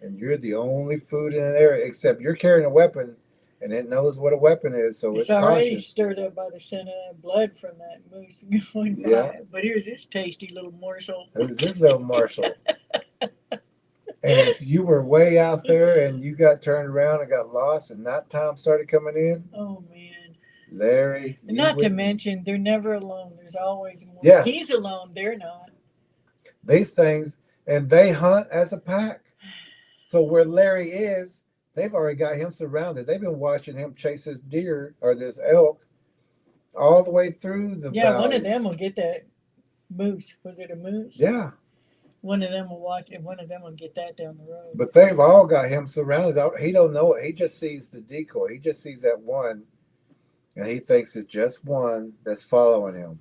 and you're the only food in the area, except you're carrying a weapon, and it knows what a weapon is, so
It's
it's
already
cautious.
stirred up by the scent of blood from that moose going by.
Yeah.
But here's this tasty little morsel.
Who's this little Marshall? And if you were way out there and you got turned around and got lost and nighttime started coming in,
Oh man.
Larry,
And
you
not to
wouldn't-
mention, they're never alone. There's always more.
Yeah.
He's alone. They're not.
these things, and they hunt as a pack. So where Larry is, they've already got him surrounded. They've been watching him chase this deer or this elk all the way through the
Yeah, one
valleys.
of them will get that moose. Was it a moose?
Yeah,
One of them will watch, and one of them will get that down the road.
but they've all got him surrounded. He don't know it. He just sees the decoy. He just sees that one, and he thinks it's just one that's following him.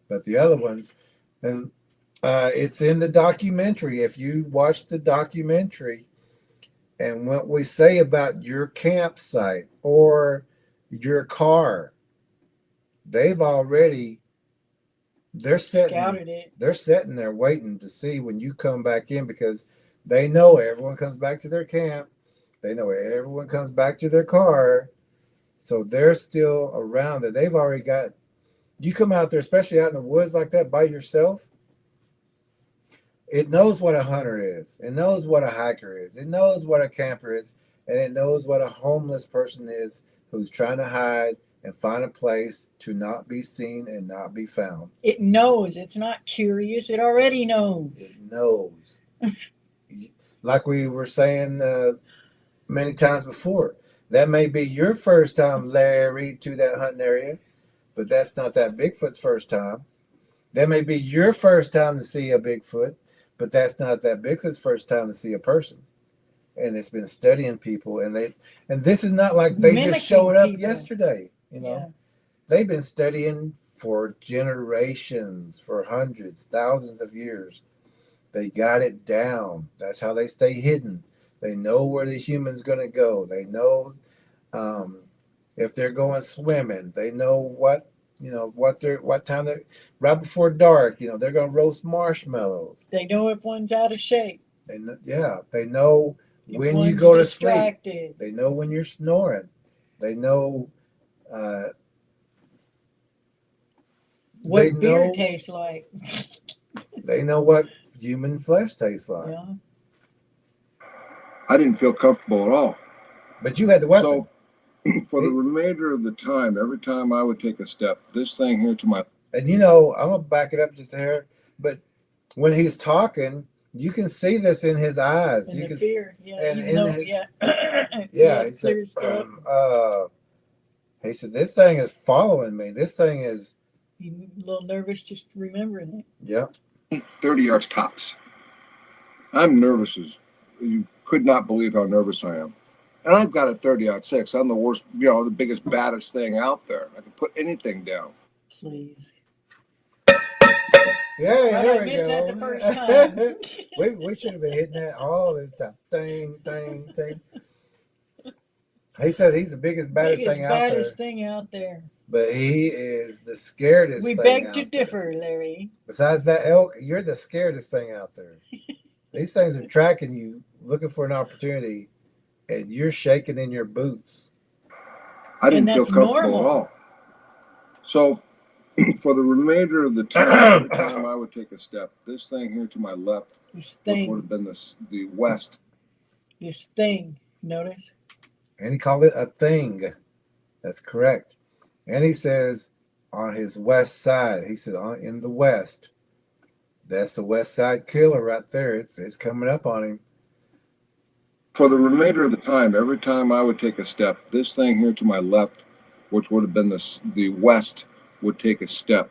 But the other ones, and it's in the documentary. If you watch the documentary, and what we say about your campsite or your car, they've already, they're
Scouted it.
sitting there waiting to see when you come back in, because they know everyone comes back to their camp. They know everyone comes back to their car. So they're still around it. They've already got, you come out there, especially out in the woods like that by yourself, it knows what a hunter is. It knows what a hiker is. It knows what a camper is. And it knows what a homeless person is who's trying to hide and find a place to not be seen and not be found.
It knows. It's not curious. It already knows.
It knows. Like we were saying many times before, that may be your first time, Larry, to that hunting area, but that's not that Bigfoot's first time. That may be your first time to see a Bigfoot, but that's not that Bigfoot's first time to see a person. And it's been studying people, and this is not like they
Mimicking
just showed up
people.
yesterday.
Yeah.
They've been studying for generations, for hundreds, thousands of years. They got it down. That's how they stay hidden. They know where the human's going to go. They know if they're going swimming. They know what time they're, right before dark. They're going to roast marshmallows.
They know if one's out of shape.
They know
If
when you
one's
go to sleep.
distracted.
They know when you're snoring. They know
What
they
beer
know-
tastes like.
they know what human flesh tastes like.
Yeah.
I didn't feel comfortable at all.
But you had the weapon.
So for the remainder of the time, every time I would take a step, this thing here to my
And I'm gonna back it up just a hair, but when he's talking, you can see this in his eyes.
And
You
the
can,
fear. Yeah.
and
Even
in
though,
his-
yeah.
he
Clear
said,
stuff.
he said, this thing is following me. This thing is,
He's a little nervous just remembering it.
yep.
30 yards tops. I'm nervous as you could not believe how nervous I am. And I've got a 30-06. I'm the worst, the biggest, baddest thing out there. I can put anything down.
Please.
Yeah,
I
there we
missed
go.
that the first time.
we should have been hitting that all this time. Ding, ding, ding. He said he's the biggest, baddest
Biggest,
thing out there.
baddest thing out there.
But he is the scaredest
We
thing
beg
out
to
there.
differ, Larry.
Besides that elk, you're the scaredest thing out there. These things are tracking you, looking for an opportunity, and you're shaking in your boots.
I didn't
And
feel
that's
comfortable
normal.
at all. So, for the remainder of the time, every time I would take a step, this thing here to my left,
This
which would
thing,
have been the west,
this thing, notice?
And he called it a thing. That's correct. And he says on his west side, he said in the west. That's the west side killer right there. It's coming up on him.
for the remainder of the time, every time I would take a step, this thing here to my left, which would have been the west, would take a step.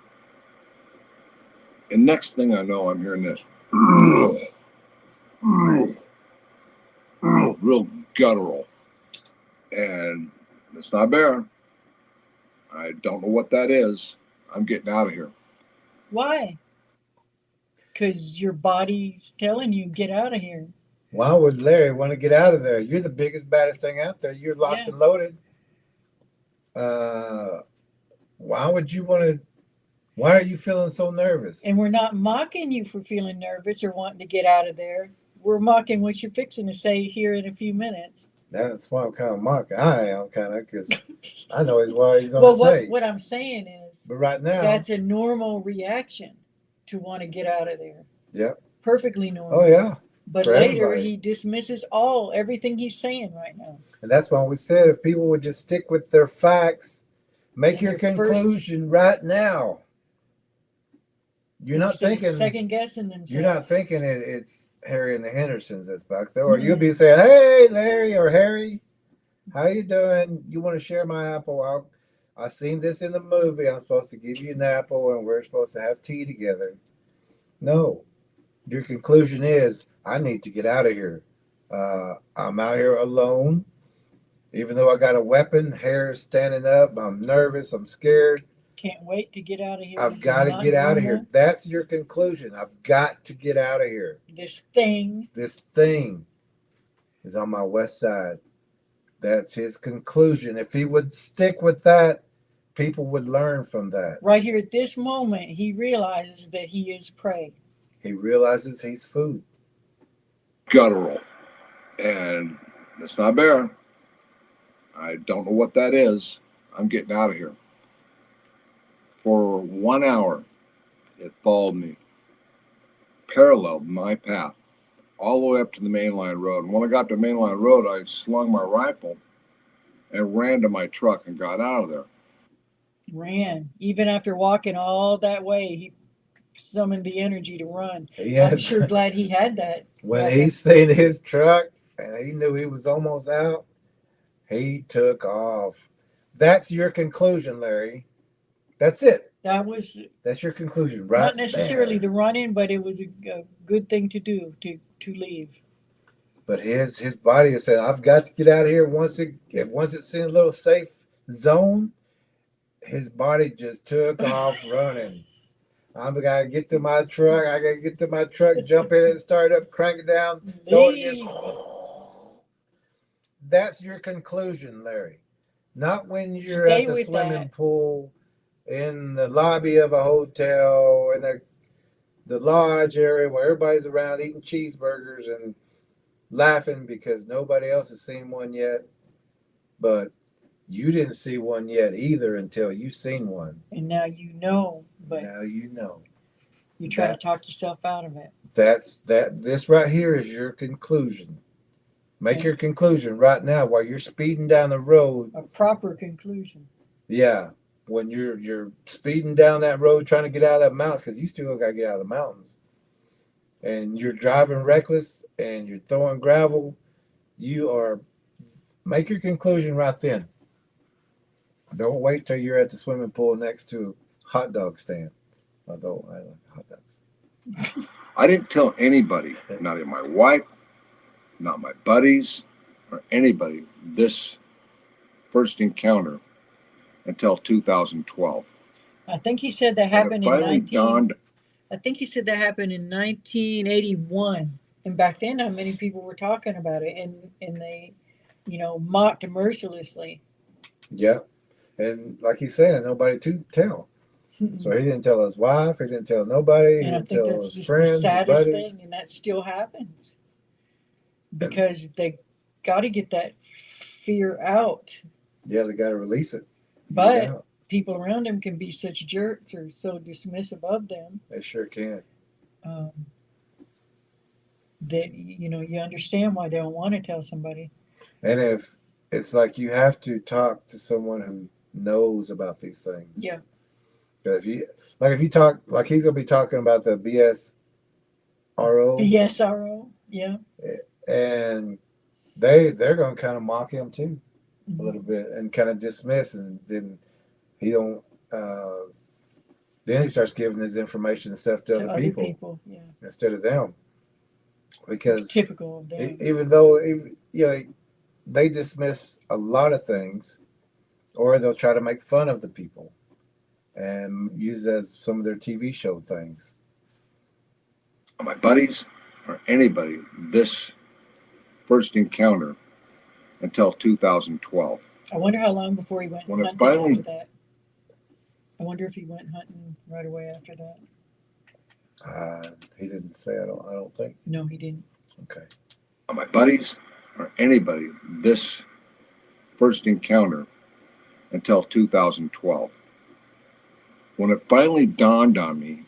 And next thing I know, I'm hearing this real guttural. And it's not bear. I don't know what that is. I'm getting out of here.
Why? Because your body's telling you, get out of here.
Why would Larry want to get out of there? You're the biggest, baddest thing out there. You're locked
Yeah.
and loaded. Why would you want to? Why are you feeling so nervous?
And we're not mocking you for feeling nervous or wanting to get out of there. We're mocking what you're fixing to say here in a few minutes.
That's why I'm kind of mocking. I am kind of, because I know what he's going
Well,
to say.
what I'm saying is
But right now,
that's a normal reaction to want to get out of there.
Yep.
Perfectly normal.
Oh yeah.
But
for
later
everybody.
he dismisses everything he's saying right now.
And that's why we said if people would just stick with their facts, make
And
your
their first-
conclusion right now. You're not
Instead of
thinking.
second guessing themselves.
You're not thinking it's Harry and the Hendersons that's back there, or you'll be saying, "Hey, Larry or Harry, how you doing? You want to share my apple? I seen this in the movie. I'm supposed to give you an apple, and we're supposed to have tea together." No, your conclusion is, I need to get out of here. I'm out here alone, even though I got a weapon. Hair's standing up. I'm nervous. I'm scared.
Can't wait to get out of here.
I've
This
got
is
to
not
get out of
normal.
here. That's your conclusion. I've got to get out of here.
This thing.
This thing is on my west side. That's his conclusion. If he would stick with that, people would learn from that.
Right here at this moment, he realizes that he is prey.
He realizes he's food.
Guttural. And it's not bear. I don't know what that is. I'm getting out of here. For 1 hour, it followed me, paralleled my path, all the way up to the mainline road. And when I got to mainline road, I slung my rifle and ran to my truck and got out of there.
Ran. Even after walking all that way, he summoned the energy to run.
Yeah.
I'm sure glad he had that.
When he seen his truck and he knew he was almost out, he took off. That's your conclusion, Larry. That's it. That's your conclusion, right?
Not necessarily
there.
the running, but it was a good thing to do to leave.
But his body is saying, I've got to get out of here. Once it's in a little safe zone, his body just took off running. I'm gotta get to my truck. I gotta get to my truck, jump in it, start up, crank it down, go again. That's your conclusion, Larry. Not when you're
Stay
at the
with
swimming
that.
pool, in the lobby of a hotel, in the lodge area where everybody's around eating cheeseburgers and laughing because nobody else has seen one yet. But you didn't see one yet either until you seen one.
And now you know, but
Now you know.
you try to talk yourself out of it.
This right here is your conclusion. Make your conclusion right now while you're speeding down the road.
A proper conclusion.
Yeah. When you're speeding down that road trying to get out of that mountains, because you still got to get out of the mountains, and you're driving reckless and you're throwing gravel, make your conclusion right then. Don't wait till you're at the swimming pool next to a hot dog stand. Although I like hot dogs.
I didn't tell anybody, not even my wife, not my buddies, or anybody, this first encounter until 2012.
I think he said that happened
And it finally
in
dawned.
I think he said that happened in 1981. And back then, not many people were talking about it, and they, mocked mercilessly.
Yeah. And like he said, nobody to tell. So he didn't tell his wife. He didn't tell nobody. He
And I
didn't
think
tell
that's
his
just
friends,
the
his
saddest
buddies.
thing, and that still happens because they got to get that fear out.
Yeah, they got to release it.
But people around him can be such jerks or so dismissive of them
They sure can.
um, that you understand why they don't want to tell somebody.
And if it's like you have to talk to someone who knows about these things.
Yeah.
But if you talk, like he's gonna be talking about the BSRO.
BSRO, yeah.
And they're gonna kind of mock him too,
Mhm.
a little bit, and kind of dismiss, and then he don't. Then he starts giving his information and stuff to other people
yeah.
instead of them, because
Typical of them.
even though they dismiss a lot of things, or they'll try to make fun of the people and use as some of their TV show things.
My buddies or anybody this first encounter until 2012.
I wonder how long before he went
When it
hunting
finally-
after that. I wonder if he went hunting right away after that.
He didn't say. I don't think.
No, he didn't.
Okay.
My buddies or anybody this first encounter until 2012. When it finally dawned on me,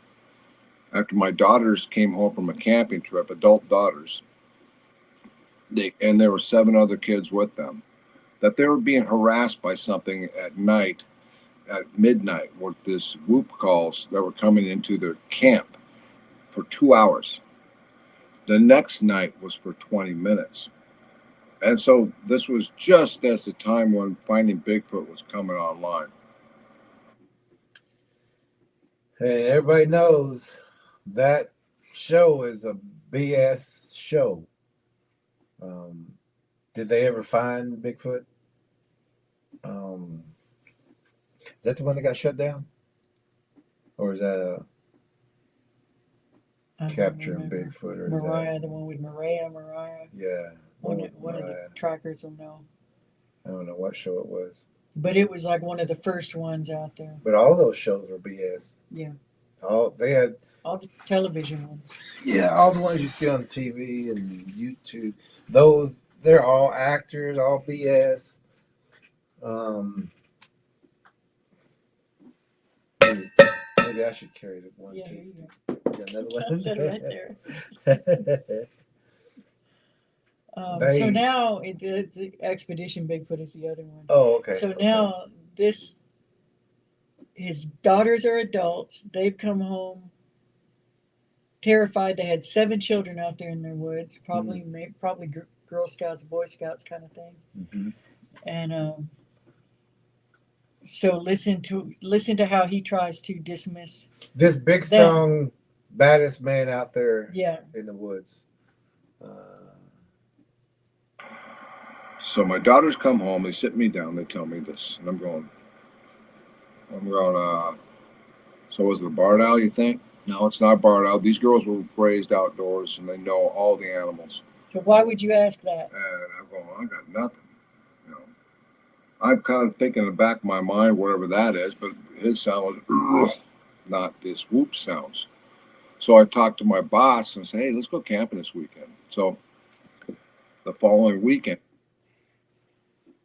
after my daughters came home from a camping trip, adult daughters, and there were 7 other kids with them, that they were being harassed by something at night, at midnight, with this whoop calls that were coming into their camp for 2 hours. The next night was for 20 minutes. And so this was just as the time when Finding Bigfoot was coming online.
Hey, everybody knows that show is a BS show. Did they ever find Bigfoot? Is that the one that got shut down? Or is that
I don't
Capturing
remember.
Bigfoot? Or is
Mariah, the one with Mariah.
that, yeah.
One
with
of
Mariah.
the trackers will know.
I don't know what show it was.
But it was like one of the first ones out there.
But all those shows were BS.
Yeah.
They had
All the television ones.
all the ones you see on TV and YouTube. Those they're all actors, all BS. Maybe I should carry the one
Yeah,
too.
here you go.
Got another one.
I'll set it right there. So now it's Expedition Bigfoot is the other one.
Oh, okay.
So
okay.
now his daughters are adults. They've come home terrified. They had 7 children out there in their woods, probably Girl Scouts, Boy Scouts kind of thing.
Mhm.
And so listen to how he tries to dismiss.
This big, strong, baddest man out there
Yeah.
in the woods.
So my daughters come home, they sit me down, they tell me this, and I'm going, so was it a barred owl, you think? No, it's not a barred owl. These girls were raised outdoors and they know all the animals.
So why would you ask that?
And I'm going, I got nothing. I'm kind of thinking in the back of my mind, whatever that is, but his sound was not this whoop sounds. So I talked to my boss and said, hey, let's go camping this weekend. So the following weekend,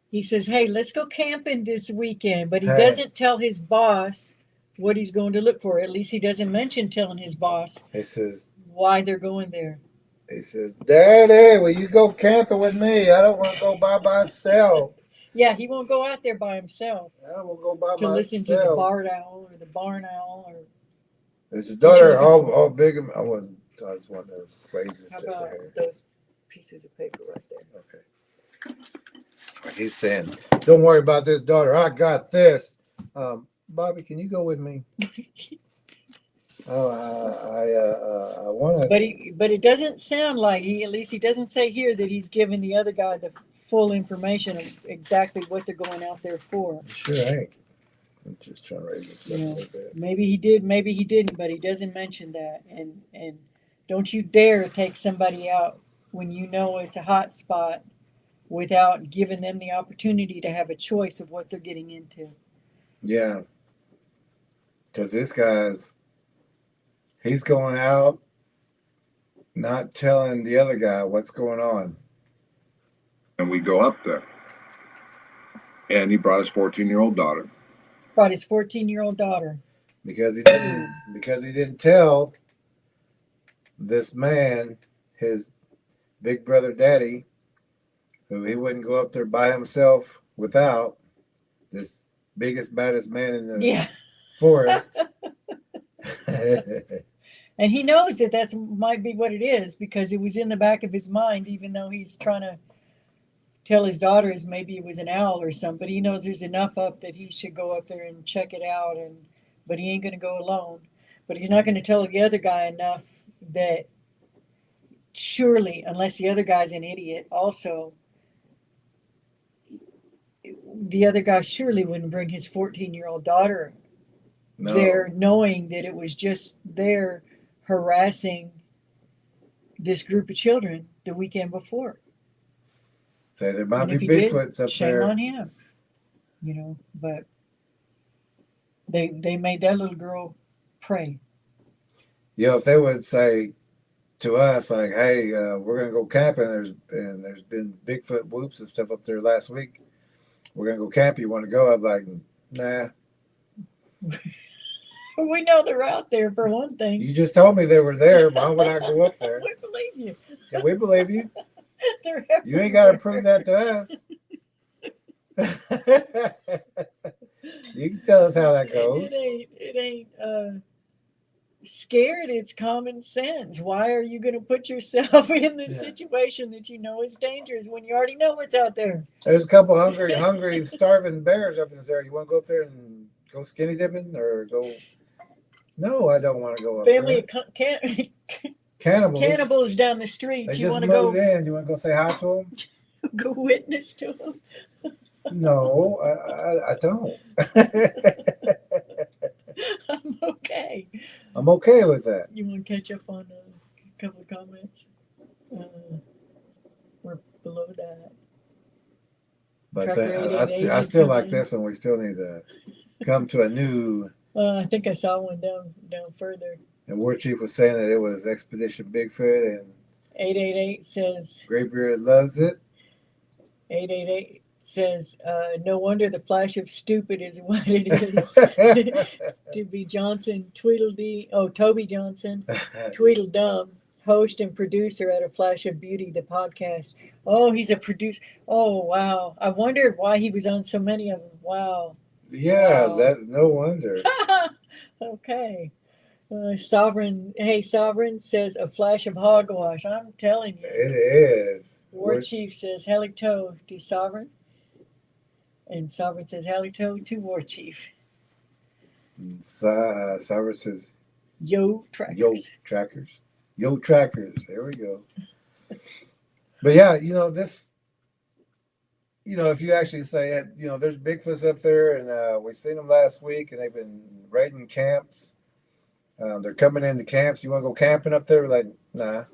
He says, hey, let's go camping this weekend, but he
Hey.
doesn't tell his boss what he's going to look for. At least he doesn't mention telling his boss
He says,
why they're going there.
Daddy, will you go camping with me? I don't want to go by myself.
Yeah, he won't go out there by himself
I don't want to go by
to
myself.
listen to the barred owl or the barn owl or
Is your daughter all big? I just want to raise this
how
just a
about
hair.
those pieces of paper right there.
Okay. He's saying, don't worry about this, daughter. I got this. Bobby, can you go with me? I want to.
But it doesn't sound like at least he doesn't say here that he's giving the other guy the full information of exactly what they're going out there for.
Sure ain't. I'm just trying to raise this up a little bit.
Maybe he did, maybe he didn't, but he doesn't mention that. And don't you dare take somebody out when you know it's a hot spot without giving them the opportunity to have a choice of what they're getting into.
Yeah. Because this he's going out, not telling the other guy what's going on.
and we go up there. And he brought his 14-year-old daughter.
Brought his 14-year-old daughter.
because he didn't tell this man, his big brother daddy, who he wouldn't go up there by himself without this biggest, baddest man in the
Yeah.
forest.
And he knows that that's might be what it is because it was in the back of his mind, even though he's trying to tell his daughters maybe it was an owl or something. But he knows there's enough up that he should go up there and check it out. But he ain't going to go alone. But he's not going to tell the other guy enough that surely, unless the other guy's an idiot, also, the other guy surely wouldn't bring his 14-year-old daughter there, knowing that it was just there harassing this group of children the weekend before.
So there might
And
be
if he did,
Bigfoots up
shame
there.
on him, but they made that little girl pray.
If they would say to us like, "Hey, we're gonna go camping," there's been Bigfoot whoops and stuff up there last week. We're gonna go camp. You want to go? I'm like, nah.
We know they're out there for one thing.
You just told me they were there. Why would I go up there?
We believe you.
Yeah, we believe you.
They're
You ain't got to prove
everywhere.
that to us. You can tell us how that goes.
It ain't scared. It's common sense. Why are you going to put yourself in this situation that you know is dangerous when you already know what's out there?
There's a couple hungry, starving bears up in this area. You want to go up there and go skinny dipping or go? No, I don't want to go up
Family
there.
of
Cannibals.
down the street.
They
You
just
want to go
moved in. You want to go say hi to them?
go witness to them?
No, I don't.
I'm okay.
I'm okay with that.
You want to catch up on a couple of comments? We're below that.
But
Trucker 8880
I still like
coming in.
this one. We still need to come to a new.
I think I saw one down further.
And War Chief was saying that it was Expedition Bigfoot, and
888 says
Graybeard loves it.
888 says no wonder the flash of stupid is what it is. To be Johnson, Tweedledee. Oh, Toby Johnson, Tweedledum, host and producer at A Flash of Beauty, the podcast. Oh, he's a producer. Oh, wow. I wondered why he was on so many of them. Wow.
Yeah,
Wow.
that's no wonder.
Okay. Sovereign says a flash of hogwash. I'm telling you.
It is.
War Chief says halito to Sovereign. And Sovereign says halito to War Chief.
Cyrus says,
Yo trackers.
Yo trackers. Yo trackers. There we go. But yeah, this, if you actually say, there's Bigfoots up there, and we seen them last week, and they've been raiding camps. They're coming into camps. You want to go camping up there? We're like, nah.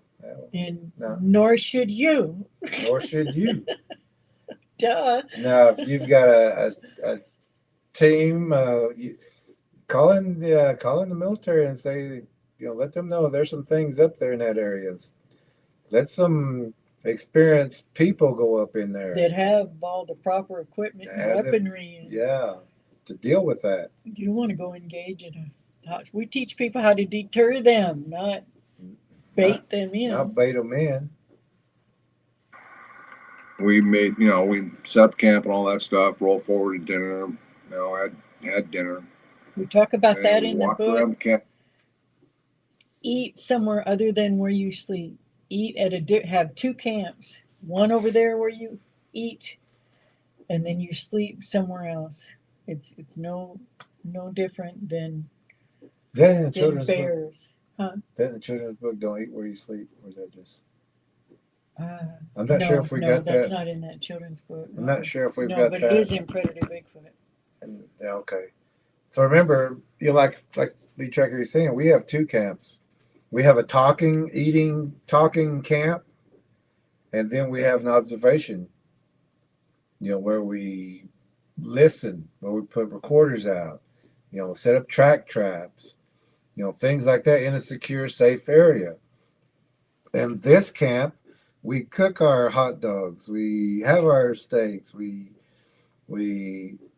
And
No.
nor should you.
Nor should you.
Duh.
Now, if you've got a team, call in the military and say, let them know there's some things up there in that area. Let some experienced people go up in there.
That have all the proper equipment and weaponry.
To deal with that.
You don't want to go engage in a house. We teach people how to deter them, not bait them in.
Not bait them in.
We made, we set up camp and all that stuff, roll forward to dinner, had dinner.
We talk about
and
that
we
in the
walked around
book.
the camp.
Eat somewhere other than where you sleep. Eat at have two camps. One over there where you eat, and then you sleep somewhere else. It's no different than
Then the children's book.
bears.
Then the children's book, don't eat where you sleep. Or is that just? I'm
No,
not sure if we
no,
got
that's
that.
not in that children's book.
I'm not sure if we've
No,
got
but
that.
it is in Predator Bigfoot.
Yeah, okay. So remember, like Lee Tracker is saying, we have two camps. We have a talking camp, and then we have an observation, where we listen, where we put recorders out, set up track traps, things like that in a secure, safe area. And this camp, we cook our hot dogs, we have our steaks, we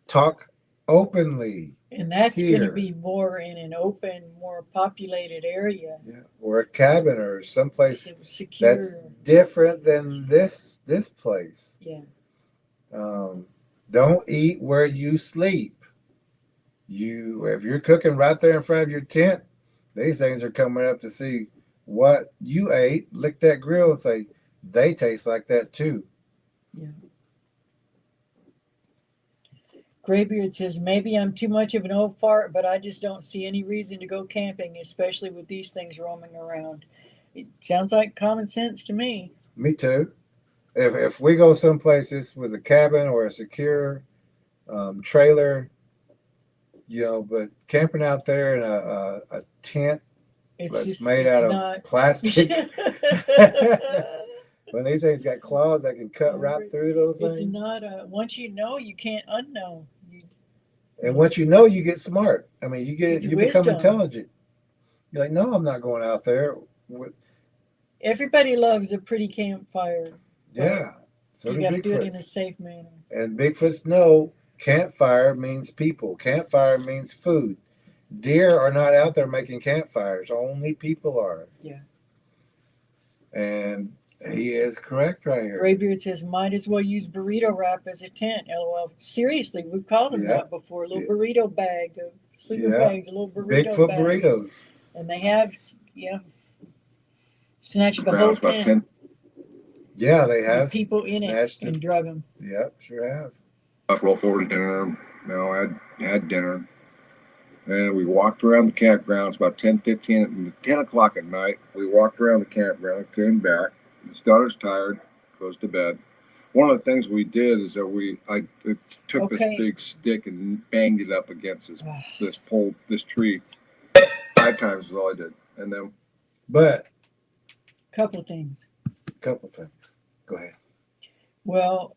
talk openly.
And that's going
Here.
to be more in an open, more populated area.
Yeah. Or a cabin or someplace
Secure.
that's different than this place.
Yeah.
Don't eat where you sleep. If you're cooking right there in front of your tent, these things are coming up to see what you ate, lick that grill and say, they taste like that too.
Yeah. Graybeard says, maybe I'm too much of an old fart, but I just don't see any reason to go camping, especially with these things roaming around. It sounds like common sense to me.
Me too. If we go some places with a cabin or a secure trailer, but camping out there in a tent that's made out of plastic. When these things got claws that can cut right through those things.
It's not once you know, you can't unknow.
And once you know, you get smart. I mean, you become
wisdom.
Intelligent. You're like, no, I'm not going out there.
Everybody loves a pretty campfire.
Yeah. So
you got to do it in a safe manner.
And Bigfoots know campfire means people. Campfire means food. Deer are not out there making campfires. Only people are.
Yeah.
And he is correct right here.
Graybeard says, might as well use burrito wrap as a tent. LOL. Seriously, we've called them that before. A little burrito bag, sleeper bags, a little burrito
Bigfoot
bag.
burritos.
And they have, snatched the whole tent.
Yeah, they have.
The people in it and drug them.
Yep, sure have.
Up roll forward to dinner. I had dinner. And we walked around the campground. It's about 10 o'clock at night. We walked around the campground, came back. His daughter's tired, goes to bed. One of the things we did is that I took this big stick and banged it up against this tree 5 times is all I did. And then.
But.
Couple things.
Go ahead.
Well,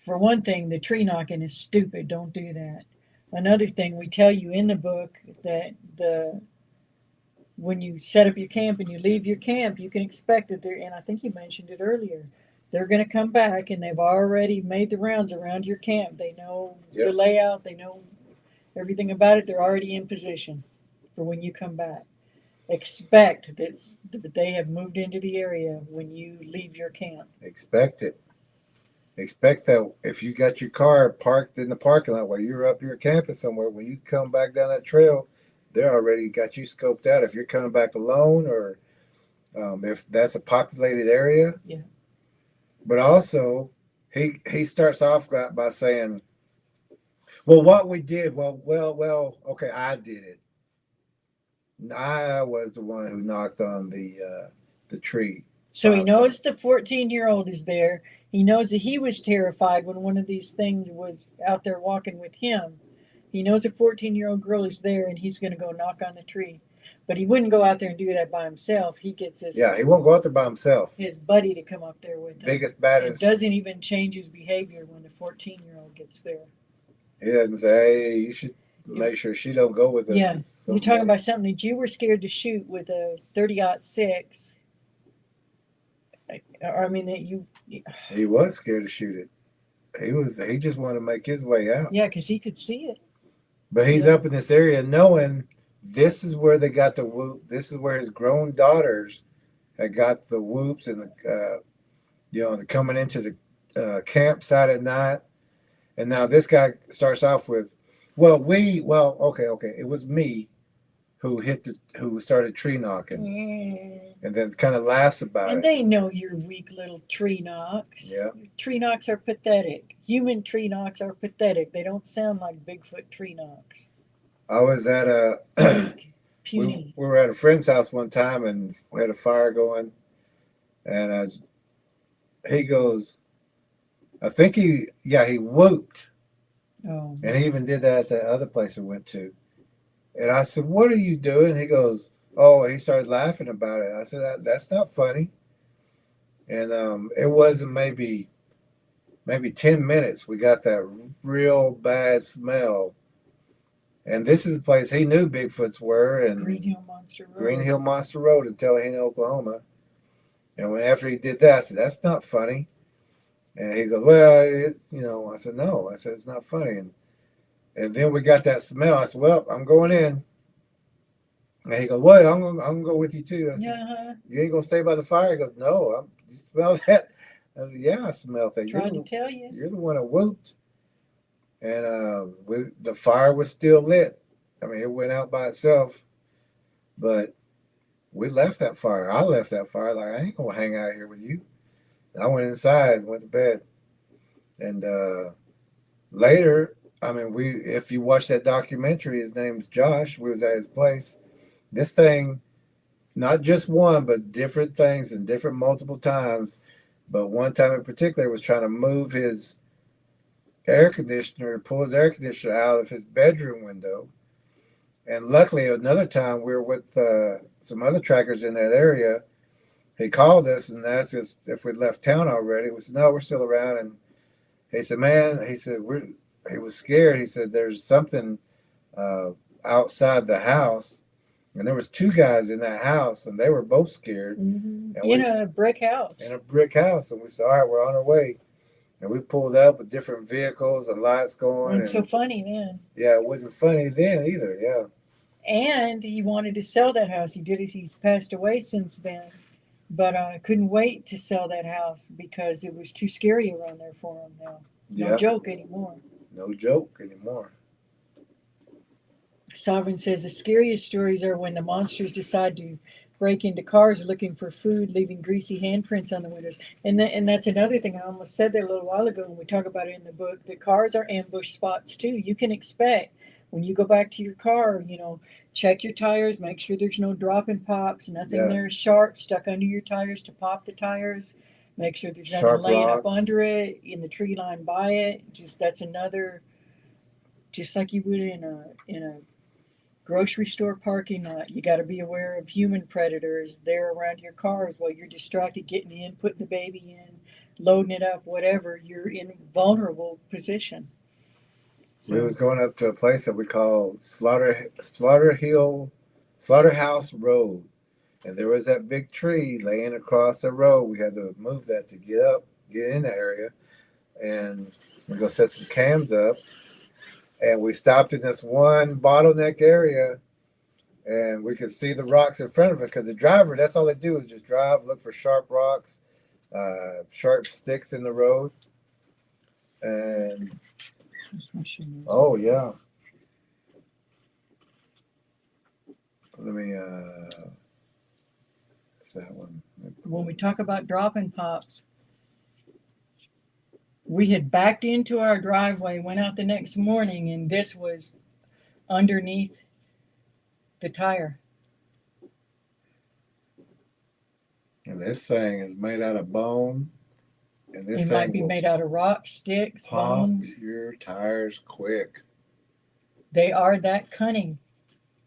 for one thing, the tree knocking is stupid. Don't do that. Another thing, we tell you in the book that when you set up your camp and you leave your camp, you can expect that and I think you mentioned it earlier, they're going to come back and they've already made the rounds around your camp. They know the layout. They know everything about it. They're already in position for when you come back. Expect that they have moved into the area when you leave your camp.
Expect it. Expect that if you got your car parked in the parking lot while you're up here camping somewhere, when you come back down that trail, they're already got you scoped out. If you're coming back alone or if that's a populated area.
Yeah.
But also, he starts off by saying, well, what we did, okay, I did it. I was the one who knocked on the tree.
So he knows the 14-year-old is there. He knows that he was terrified when one of these things was out there walking with him. He knows a 14-year-old girl is there and he's going to go knock on the tree. But he wouldn't go out there and do that by himself. He gets his
he won't go out there by himself.
His buddy to come up there with him.
Biggest, baddest.
It doesn't even change his behavior when the 14-year-old gets there.
He doesn't say, hey, you should make sure she don't go with us.
Yeah, you're talking about something that you were scared to shoot with a 30-06. I mean that you.
He was scared to shoot it. He just wanted to make his way out.
Yeah, because he could see it.
But he's up in this area knowing this is where they got the whoop. This is where his grown daughters had got the whoops and the coming into the campsite at night. And now this guy starts off with, okay, it was me who started tree knocking. And then kind of laughs about it.
And they know you're weak little tree knocks.
Yeah.
Tree knocks are pathetic. Human tree knocks are pathetic. They don't sound like Bigfoot tree knocks.
I was at we were at a friend's house one time and we had a fire going. And he goes, I think he whooped.
Oh.
And he even did that at the other place we went to. And I said, what are you doing? He goes, oh, he started laughing about it. I said, that's not funny. And it wasn't maybe 10 minutes. We got that real bad smell. And this is the place he knew Bigfoots were. And
Green Hill Monster
Road in Tallahassee, Oklahoma. And after he did that, I said, that's not funny. And he goes, well, I said, no. I said, it's not funny. And then we got that smell. I said, well, I'm going in. And he goes, well, I'm gonna go with you too. I said,
Yeah.
you ain't gonna stay by the fire? He goes, no, you smell that? I said, yeah, I smell that.
Tried to tell you.
You're the one that whooped. And the fire was still lit. I mean, it went out by itself, but we left that fire. I left that fire. Like, I ain't gonna hang out here with you. And I went inside, went to bed. And later, I mean, if you watch that documentary, his name's Josh. We was at his place. This thing, not just one, but different things and different multiple times. But one time in particular, was trying to move his air conditioner, pull his air conditioner out of his bedroom window. And luckily, another time we were with some other trackers in that area. He called us and asked us if we'd left town already. We said, no, we're still around. And he said, man, he said, he was scared. He said, there's something outside the house. And there was two guys in that house, and they were both scared.
Mm-hmm.
And
In a brick house.
In a brick house. And we said, all right, we're on our way. And we pulled up with different vehicles and lights going.
Wasn't so funny then.
Yeah, it wasn't funny then either, yeah.
And he wanted to sell that house. He did it. He's passed away since then. But I couldn't wait to sell that house because it was too scary around there for him now. No joke anymore.
No joke anymore.
Sovereign says the scariest stories are when the monsters decide to break into cars looking for food, leaving greasy handprints on the windows. And that's another thing. I almost said that a little while ago when we talk about it in the book. The cars are ambush spots too. You can expect when you go back to your car, check your tires, make sure there's no dropping pops, nothing there sharp stuck under your tires to pop the tires. Make sure there's nothing laying up under it, in the tree line by it. That's another, just like you would in a grocery store parking lot. You got to be aware of human predators there around your cars while you're distracted getting in, putting the baby in, loading it up, whatever. You're in a vulnerable position. So,
we was going up to a place that we call Slaughterhouse Road. And there was that big tree laying across the road. We had to move that to get in the area. And we go set some cams up. And we stopped in this one bottleneck area. And we could see the rocks in front of us. Because the driver, that's all they do is just drive, look for sharp rocks, sharp sticks in the road. And oh, yeah. Let me, that one.
When we talk about dropping pops, we had backed into our driveway, went out the next morning, and this was underneath the tire.
And this thing is made out of bone. And this
it might be made out of rocks, sticks, bones.
Your tires quick.
They are that cunning.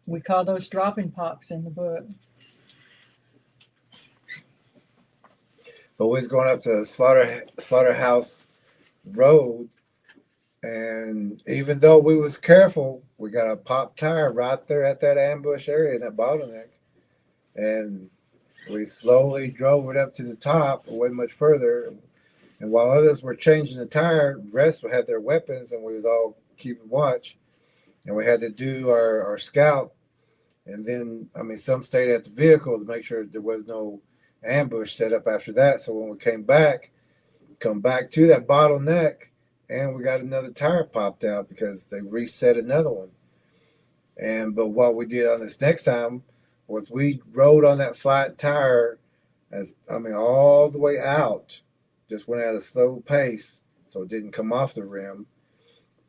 We call those dropping pops in the book.
But we was going up to Slaughterhouse Road, and even though we was careful, we got a pop tire right there at that ambush area, that bottleneck, and we slowly drove it up to the top, way much further. And while others were changing the tire, the rest had their weapons, and we was all keeping watch. And we had to do our scout, and then some stayed at the vehicle to make sure there was no ambush set up after that. So when we come back to that bottleneck, and we got another tire popped out because they reset another one. But what we did on this next time was we rode on that flat tire all the way out, just went at a slow pace so it didn't come off the rim,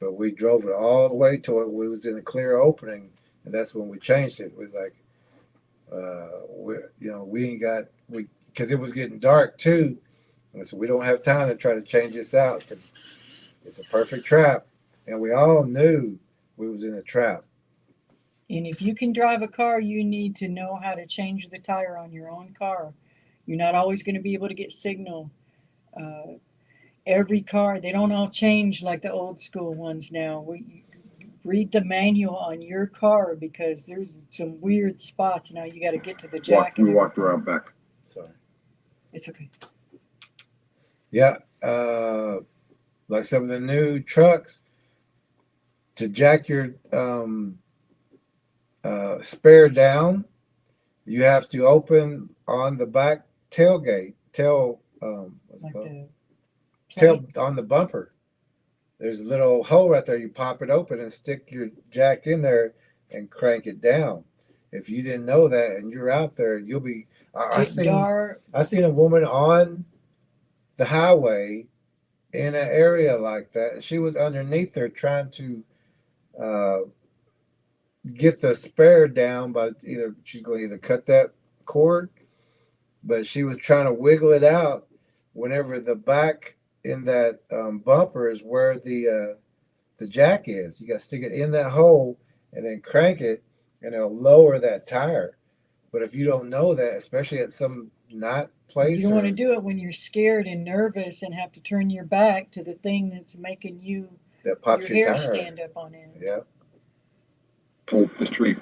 but we drove it all the way till we was in a clear opening, and that's when we changed it. It was like because it was getting dark too, and so we don't have time to try to change this out because it's a perfect trap, and we all knew we was in a trap.
And if you can drive a car, you need to know how to change the tire on your own car. You're not always going to be able to get signal. Every car, they don't all change like the old school ones now. Read the manual on your car because there's some weird spots. Now you got to get to the jack.
We walked around back.
Sorry.
It's okay.
Yeah. Like some of the new trucks, to jack your spare down, you have to open on the back tailgate, what's it
Like
called?
the
Tail
plate.
on the bumper. There's a little hole right there. You pop it open and stick your jack in there and crank it down. If you didn't know that and you're out there, you'll be. I
Get
seen
dark.
a woman on the highway in an area like that, and she was underneath there trying to uh, get the spare down, but she's going to either cut that cord, but she was trying to wiggle it out whenever the back in that bumper is where the jack is. You got to stick it in that hole and then crank it, and it'll lower that tire. But if you don't know that, especially at some night place,
You don't want to do it when you're scared and nervous and have to turn your back to the thing that's making you
that pops
your
your
hair
tire.
stand up on end.
Yeah.
Pulled the street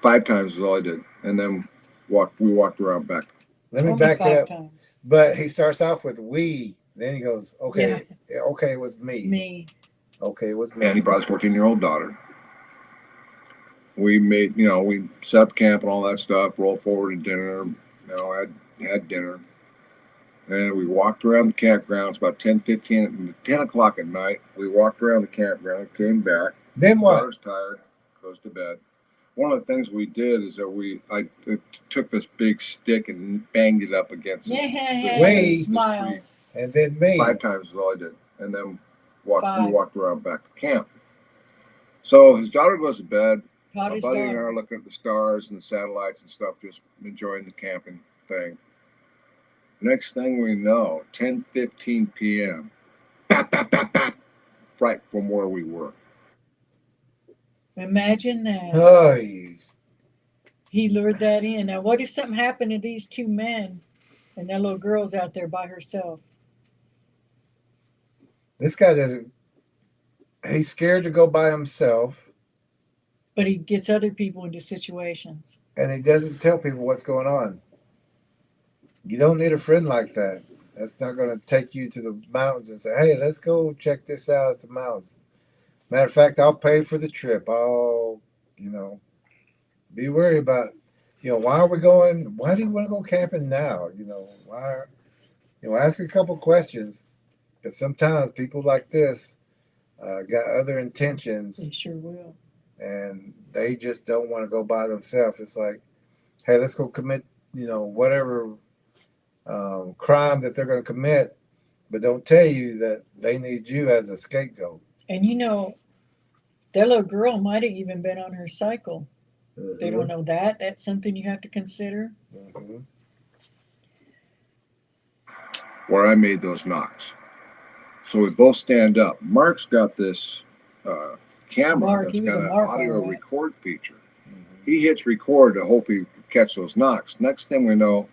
5 times is all I did, and then we walked around back.
Let me
Only
back it
5
up.
times.
But he starts off with we. Then he goes, okay, okay, it was me.
Me.
Okay, it was me.
And he brought his 14-year-old daughter. We made, we set up camp and all that stuff, rolled forward to dinner, had dinner. And we walked around the campground. It's about 10 o'clock at night. We walked around the campground, came back.
Then what?
Daughter's tired, goes to bed. One of the things we did is that I took this big stick and banged it up against
Way.
Smiles.
And then me.
5 times is all I did. And then we
5.
walked around back to camp. So his daughter goes to bed.
Taught
My
his
buddy and I
daughter.
are looking at the stars and the satellites and stuff, just enjoying the camping thing. Next thing we know, 10:15 p.m. Bap, bap, bap, bap, right from where we were.
Imagine that.
Oh,
He lured that in. Now, what if something happened to these 2 men and that little girl's out there by herself?
this guy doesn't. He's scared to go by himself,
But he gets other people into situations.
and he doesn't tell people what's going on. You don't need a friend like that. That's not going to take you to the mountains and say, hey, let's go check this out at the mountains. Matter of fact, I'll pay for the trip. I'll, be worried about, why are we going? Why do you want to go camping now? Why? Ask a couple questions, because sometimes people like this got other intentions,
They sure will.
and they just don't want to go by themselves. It's like, hey, let's go commit, whatever crime that they're going to commit, but don't tell you that they need you as a scapegoat.
And that little girl might have even been on her cycle. They don't know that. That's something you have to consider.
Mm-hmm.
Where I made those knocks. So we both stand up. Mark's got this camera that's got an audio record feature.
Mm-hmm.
He hits record to hope he can catch those knocks. Next thing we know,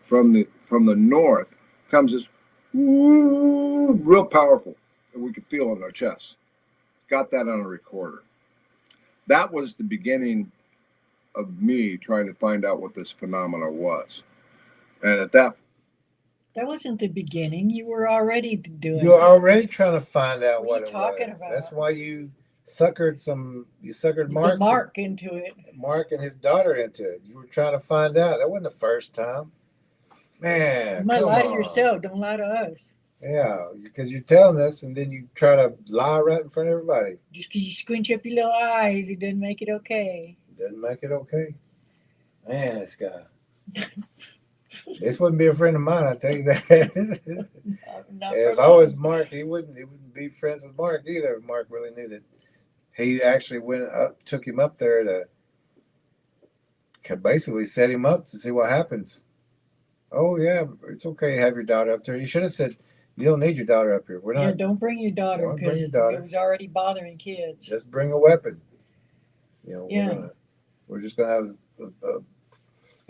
from the north comes this woo, real powerful, and we could feel it in our chest. Got that on a recorder. That was the beginning of me trying to find out what this phenomena was. And at that
wasn't the beginning. You were already doing
You're
it.
already trying to find out
What are
what
you
it
talking
was.
about?
That's why you suckered
Mark into it.
Mark and his daughter into it. You were trying to find out. That wasn't the first time. Man,
You might
come
lie to
on.
yourself. Don't lie to us.
Yeah, because you're telling us, and then you try to lie right in front of everybody.
Just because you squint up your little eyes, it doesn't make it okay.
Doesn't make it okay. Man, this guy. This wouldn't be a friend of mine, I tell you that.
Not for
If I
long.
was Mark, he wouldn't be friends with Mark either. If Mark really knew that he actually took him up there to basically set him up to see what happens. Oh yeah, it's okay to have your daughter up there. You should have said, you don't need your daughter up here. We're not.
Yeah, don't bring your daughter
Don't bring
because
your daughter.
it was already bothering kids.
Just bring a weapon.
Yeah.
We're just gonna have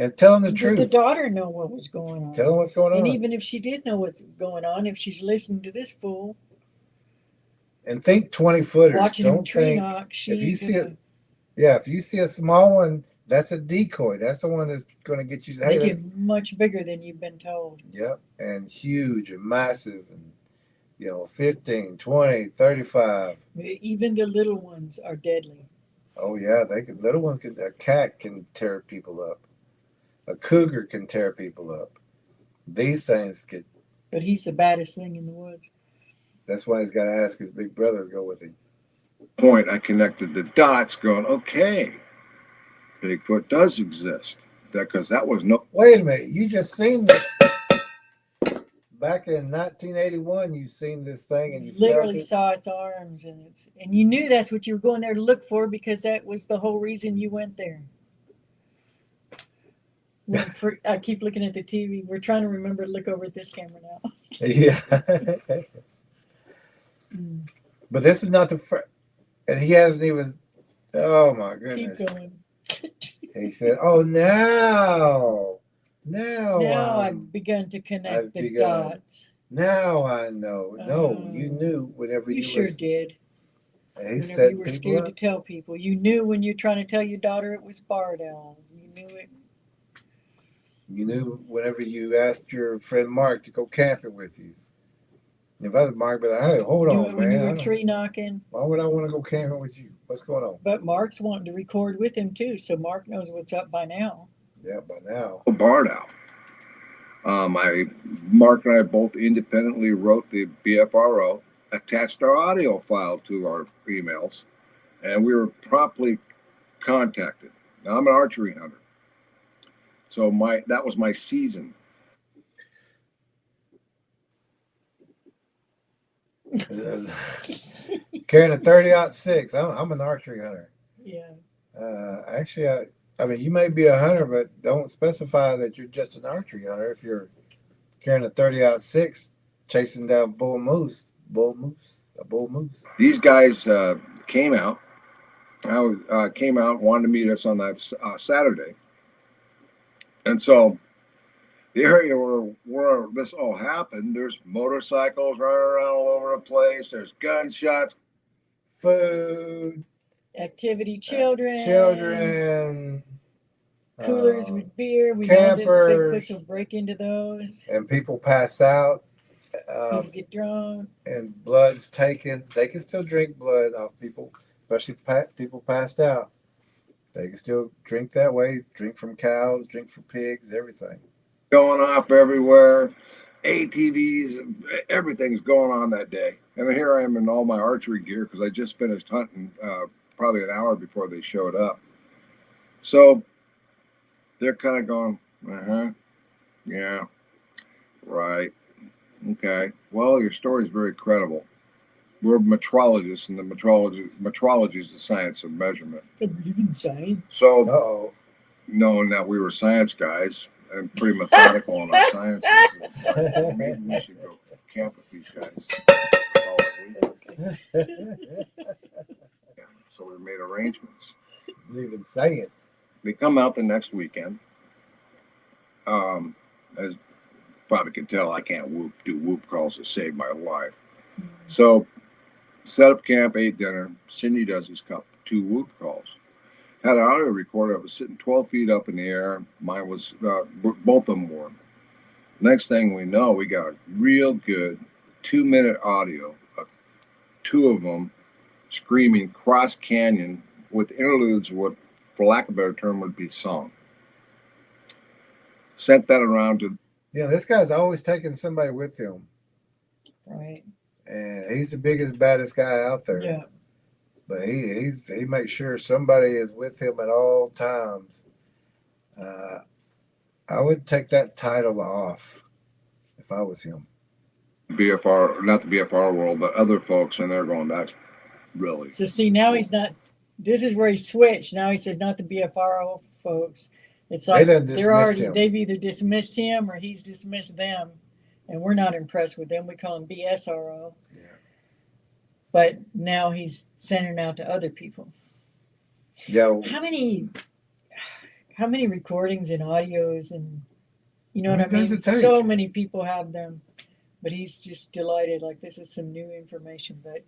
and tell them the
Did
truth.
the daughter know what was going on?
Tell them what's going on.
And even if she did know what's going on, if she's listening to this fool,
And think 20-footers.
watching him
Don't
tree
think
knock, she
if you
ain't
see
gonna
it. Yeah, if you see a small one, that's a decoy. That's the one that's going to get you. Hey,
make
let's.
it much bigger than you've been told.
Yep, and huge and massive, and 15, 20, 35.
Even the little ones are deadly.
Oh yeah, little ones a cat can tear people up. A cougar can tear people up. These things get.
But he's the baddest thing in the woods.
That's why he's got to ask his big brother to go with him.
Point, I connected the dots going, okay, Bigfoot does exist. Because that was no.
Wait a minute, you just seen this. Back in 1981, you seen this thing and you
literally
felt it?
saw its arms, and you knew that's what you were going there to look for, because that was the whole reason you went there. I keep looking at the TV. We're trying to remember to look over at this camera now.
Yeah. But this is not the first, and he hasn't even. Oh my goodness!
Keep going.
He said, "Oh, now
I've begun to connect the dots.
Now I know. No, you knew whenever
you sure did.
And he
whenever
said
you were scared to tell people, you knew when you're trying to tell your daughter it was barred owls. You knew it.
You knew whenever you asked your friend Mark to go camping with you. If I was Mark, but hey, hold on, man.
When you were tree knocking.
Why would I want to go camping with you? What's going on?
But Mark's wanting to record with him too, so Mark knows what's up by now.
Yeah, by now.
Barred owl. Mark and I both independently wrote the BFRO, attached our audio file to our emails, and we were promptly contacted. Now, I'm an archery hunter, so that was my season.
Carrying a 30-06. I'm an archery hunter.
Yeah.
Actually, I mean, you may be a hunter, but don't specify that you're just an archery hunter. If you're carrying a 30-06, chasing down a bull moose.
These guys came out. Wanted to meet us on that Saturday, and so the area where this all happened, there's motorcycles running around all over the place. There's gunshots,
food,
activity, children, coolers with beer. We
campers,
know that Bigfoots will break into those,
and people pass out.
People get drunk,
and blood's taken. They can still drink blood off people, especially people passed out. They can still drink that way. Drink from cows, drink from pigs, everything.
Going off everywhere, ATVs, everything's going on that day. And here I am in all my archery gear because I just finished hunting probably an hour before they showed up. So they're kind of going, yeah, right, okay. Well, your story is very credible. We're metrologists, and the metrology is the science of measurement.
Science.
So, knowing that we were science guys, and pretty methodical on our sciences. Like, maybe we should go camp with these guys. Yeah, so we made arrangements.
Even science.
They come out the next weekend. As probably can tell, I can't do whoop calls to save my life. So set up camp, ate dinner. Cindy does his 2 whoop calls. Had an audio recorder. I was sitting 12 feet up in the air. Mine was, both of them were. Next thing we know, we got a real good 2-minute audio of 2 of them screaming cross canyon with interludes, what, for lack of a better term, would be song. Sent that around to.
Yeah, this guy's always taking somebody with him.
Right.
And he's the biggest, baddest guy out there.
Yeah.
But he makes sure somebody is with him at all times. I would take that title off if I was him.
BFR, not the BFR world, but other folks, and they're going, that's really.
So see, now he's not. This is where he switched. Now he said, not the BFR folks. It's like they've either dismissed him or he's dismissed them, and we're not impressed with them. We call him BSRO.
Yeah.
But now he's sending out to other people.
Yeah.
How many recordings and audios, and you know what I mean? So many people have them, but he's just delighted. Like, this is some new information, but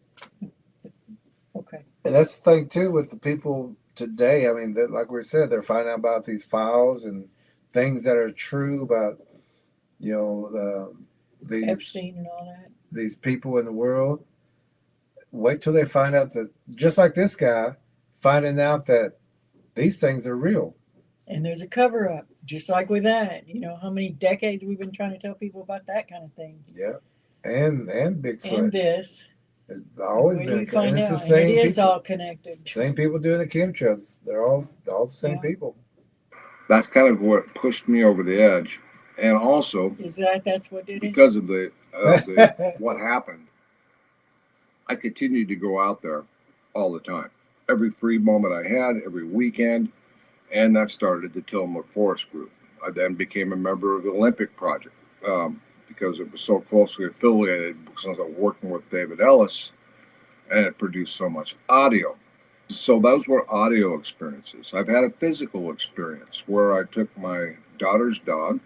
okay.
And that's the thing too with the people today. I mean, like we said, they're finding out about these files and things that are true about, these
Epstein and all that.
these people in the world, wait till they find out that, just like this guy, finding out that these things are real.
And there's a cover up, just like with that. You know, how many decades we've been trying to tell people about that kind of thing.
Yeah. And Bigfoot.
And this.
It's always
Where
been.
do you find
and it's
out?
the same
And it is
people.
all connected.
Same people doing the chemtrails. They're all the same
Yeah.
people.
That's kind of what pushed me over the edge. And also,
Is that's what did it?
because of the what happened, I continued to go out there all the time. Every free moment I had, every weekend, and that started the Tillamook Forest Group. I then became a member of the Olympic Project because it was so closely affiliated because I was working with David Ellis, and it produced so much audio. So those were audio experiences. I've had a physical experience where I took my daughter's dog.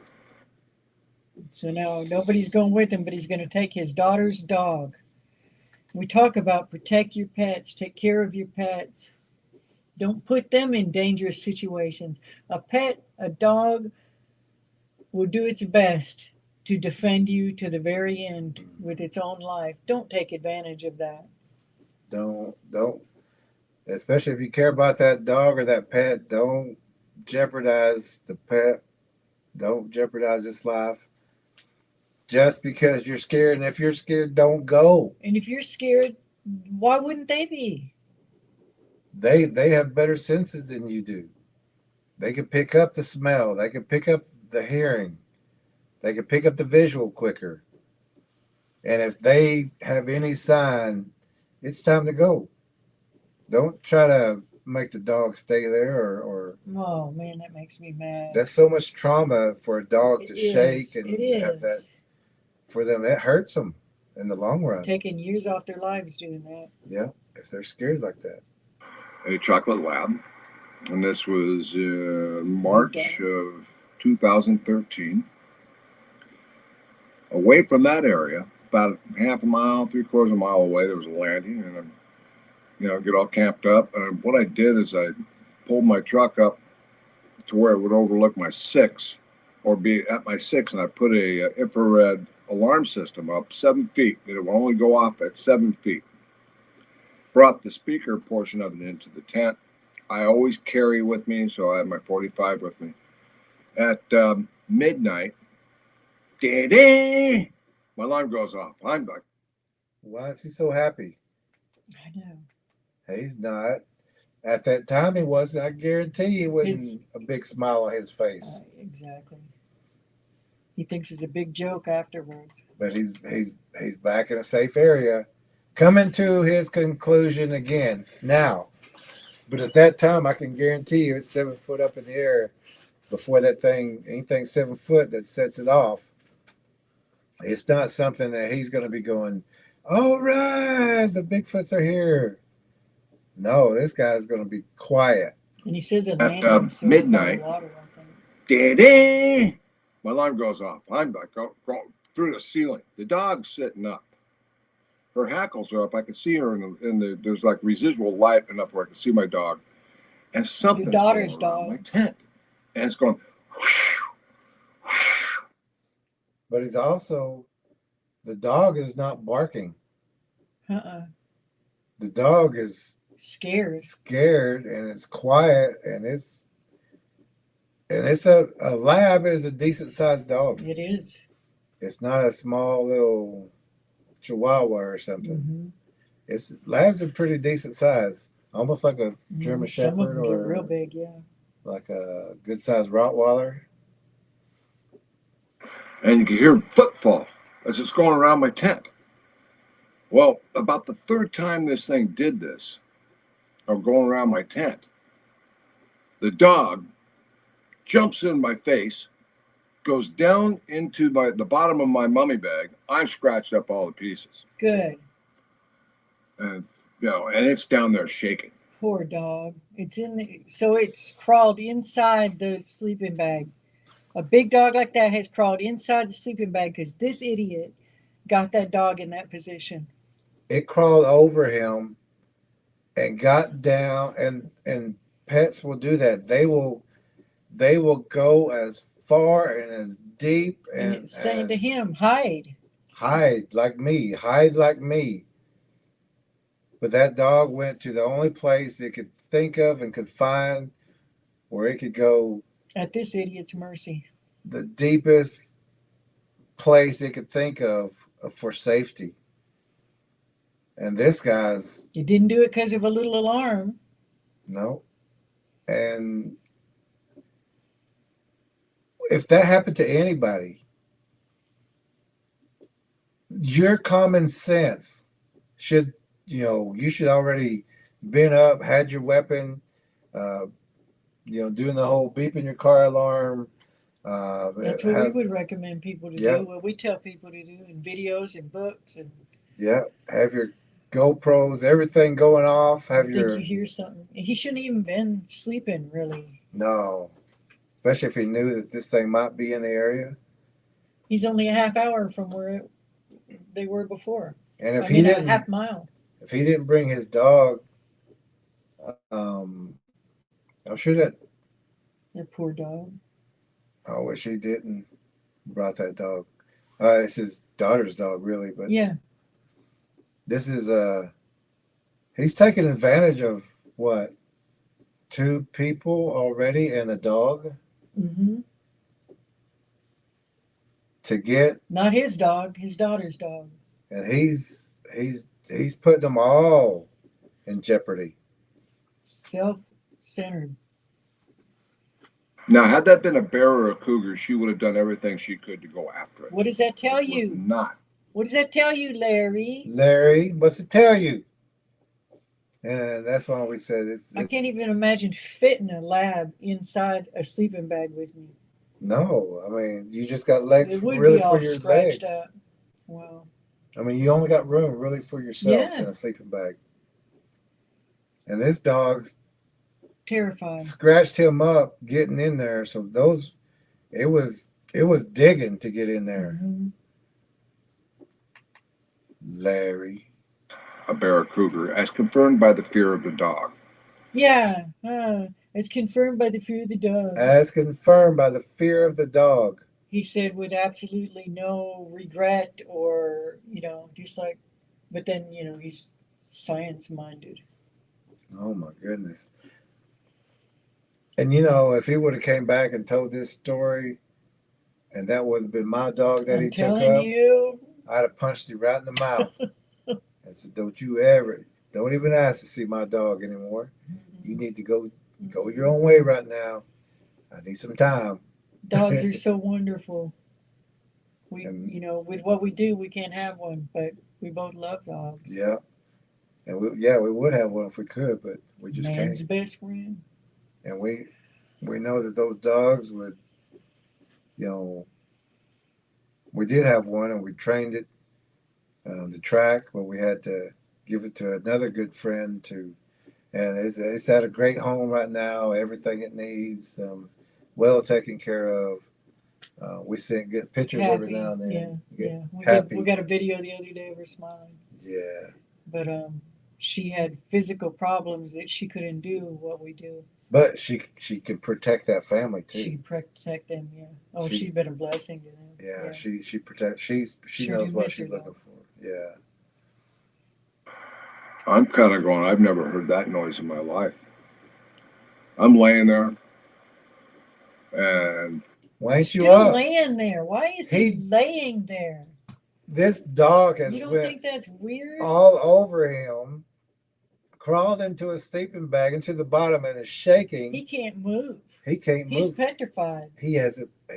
So now nobody's going with him, but he's going to take his daughter's dog. We talk about protect your pets, take care of your pets. Don't put them in dangerous situations. A pet, a dog, will do its best to defend you to the very end with its own life. Don't take advantage of that.
Don't. Especially if you care about that dog or that pet, don't jeopardize the pet. Don't jeopardize its life just because you're scared. And if you're scared, don't go.
And if you're scared, why wouldn't they be?
They have better senses than you do. They can pick up the smell. They can pick up the hearing. They can pick up the visual quicker. And if they have any sign, it's time to go. Don't try to make the dog stay there or
Oh man, that makes me mad.
that's so much trauma for a dog to
It
shake
is.
and
It
have that
is.
for them. That hurts them in the long run.
Taking years off their lives doing that.
Yeah, if they're scared like that.
A chocolate lab, and this was March of 2013. Away from that area, about half a mile, 3/4 of a mile away, there was a landing, and I, get all camped up. And what I did is I pulled my truck up to where it would overlook my 6, or be at my 6, and I put a infrared alarm system up 7 feet. It would only go off at 7 feet. Brought the speaker portion of it into the tent. I always carry with me, so I have my 45 with me. At midnight, my alarm goes off. I'm like,
Why is he so happy?
I know.
He's not. At that time, he wasn't. I guarantee you, wasn't a big smile on his face.
Exactly. He thinks it's a big joke afterwards.
But he's back in a safe area, coming to his conclusion again now. But at that time, I can guarantee you, it's 7 foot up in the air. Before that thing, anything 7 foot that sets it off, it's not something that he's going to be going, all right, the Bigfoots are here. No, this guy's going to be quiet.
And he says it
at midnight, my alarm goes off. I'm like, go through the ceiling. The dog's sitting up. Her hackles are up. I can see her in the there's like residual light enough where I can see my dog. And something's
Your daughter's
going around
dog.
my tent. And it's going.
But he's also, the dog is not barking. The dog is
scared
and it's quiet and it's a lab is a decent sized dog.
It is.
It's not a small little Chihuahua or something. Labs are pretty decent size, almost like a German
Some of
Shepherd
them get
or
real big, yeah.
like a good sized Rottweiler.
And you can hear footfall as it's going around my tent. Well, about the 3rd time this thing did this, or going around my tent, the dog jumps in my face, goes down into the bottom of my mummy bag. I'm scratched up all the pieces.
Good.
And and it's down there shaking.
Poor dog. So it's crawled inside the sleeping bag. A big dog like that has crawled inside the sleeping bag because this idiot got that dog in that position.
It crawled over him and got down, and pets will do that. They will go as far and as deep
And it's saying to him, hide.
hide like me, hide like me. But that dog went to the only place it could think of and could find where it could go,
At this idiot's mercy.
the deepest place it could think of for safety. And this guy's,
You didn't do it because of a little alarm.
no. And if that happened to anybody, your common sense should, you should already been up, had your weapon, doing the whole beeping your car alarm.
That's what we would recommend people to
Yep.
do. What we tell people to do in videos and books. And
Yeah, have your GoPros, everything going off.
I
Have
think
your
you hear something. He shouldn't even been sleeping, really.
no, especially if he knew that this thing might be in the area.
He's only a half hour from where they were before.
And if
I
he
mean,
didn't,
a half mile.
if he didn't bring his dog, I'm sure that.
That poor dog.
I wish he didn't brought that dog. It's his daughter's dog, really, but
Yeah.
this is he's taking advantage of what, 2 people already and a dog
Mm-hmm.
to get,
Not his dog, his daughter's dog.
and he's putting them all in jeopardy.
Self-centered.
Now, had that been a bear or a cougar, she would have done everything she could to go after it.
What does that tell
This was
you?
not.
What does that tell you, Larry?
Larry, what's it tell you? And that's why we said it's
I can't even imagine fitting a lab inside a sleeping bag with me.
no. I mean, you just got legs
It would
really
be all
for your
scratched
legs.
up. Wow.
I mean, you only got room really for yourself
Yeah.
in a sleeping bag. And this dog
Terrifying.
scratched him up getting in there. So it was digging to get in there.
Mhm.
Larry.
A bear or cougar, as confirmed by the fear of the dog.
Yeah. It's confirmed by the fear of the dog.
As confirmed by the fear of the dog.
He said with absolutely no regret or, just like, but then, he's science minded.
Oh my goodness. And if he would have came back and told this story, and that would have been my dog that
I'm
he took
telling
up,
you.
I'd have punched him right in the mouth. And said, don't even ask to see my dog anymore. You need to go your own way right now. I need some time.
Dogs are so wonderful. We,
And-
with what we do, we can't have one, but we both love dogs.
Yeah. And we would have one if we could, but we just
Man's
can't.
best friend.
And we know that those dogs would, we did have one and we trained it on the track, but we had to give it to another good friend and it's at a great home right now, everything it needs, well taken care of. We get pictures every now and then.
Yeah.
Happy.
We got a video the other day of her smiling.
Yeah.
But she had physical problems that she couldn't do what we do.
But she can protect that family too.
She protect them, yeah. Oh, she's been a blessing to them.
Yeah, she protects. She
Sure
knows
do
what
miss
she's
her,
looking for. Yeah.
I'm kind of going, I've never heard that noise in my life. I'm laying there and
Why ain't you
Still
up?
laying there. Why is he laying there?
This dog has
You don't
went
think that's weird?
all over him, crawled into a sleeping bag into the bottom, and is shaking.
He can't move.
He can't
He's
move.
petrified.
He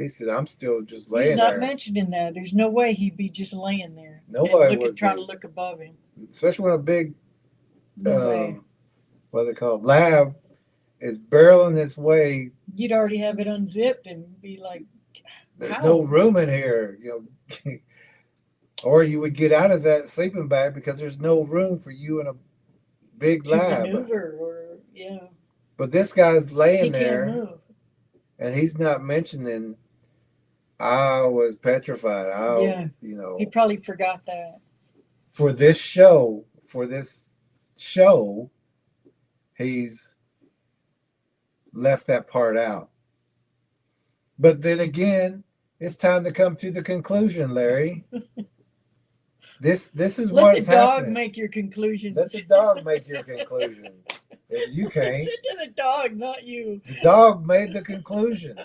said, "I'm still just laying
He's not
there."
mentioning that. There's no way he'd be just laying there.
Nobody
and
would
trying
be.
to look above him.
Especially when a big,
No way.
what they call lab, is barreling its way.
You'd already have it unzipped and be like,
There's
how?
no room in here, or you would get out of that sleeping bag because there's no room for you in a big
to
lab.
maneuver or, yeah.
But this guy's laying
He
there,
can't move.
and he's not mentioning. I was petrified.
Yeah. He probably forgot that.
For this show, he's left that part out. But then again, it's time to come to the conclusion, Larry. This is
Let
what's
the dog
happening.
make your conclusions.
Let the dog make your conclusion. If you can't,
Listen to the dog, not you.
the dog made the conclusion.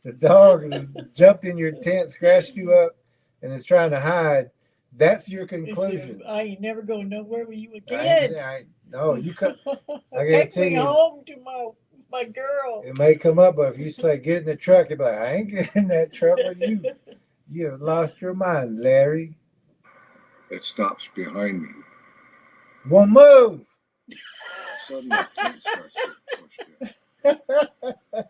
The dog jumped in your tent, scratched you up, and is trying to hide. That's your conclusion.
I ain't never going nowhere with you again.
No, you can. I
Take
guarantee
me
you,
home to my girl.
it may come up, but if you say get in the truck, you'll be like, I ain't getting in that truck with you. You have lost your mind, Larry.
It stops behind me.
Won't move.
Suddenly, the tent starts getting pushed in.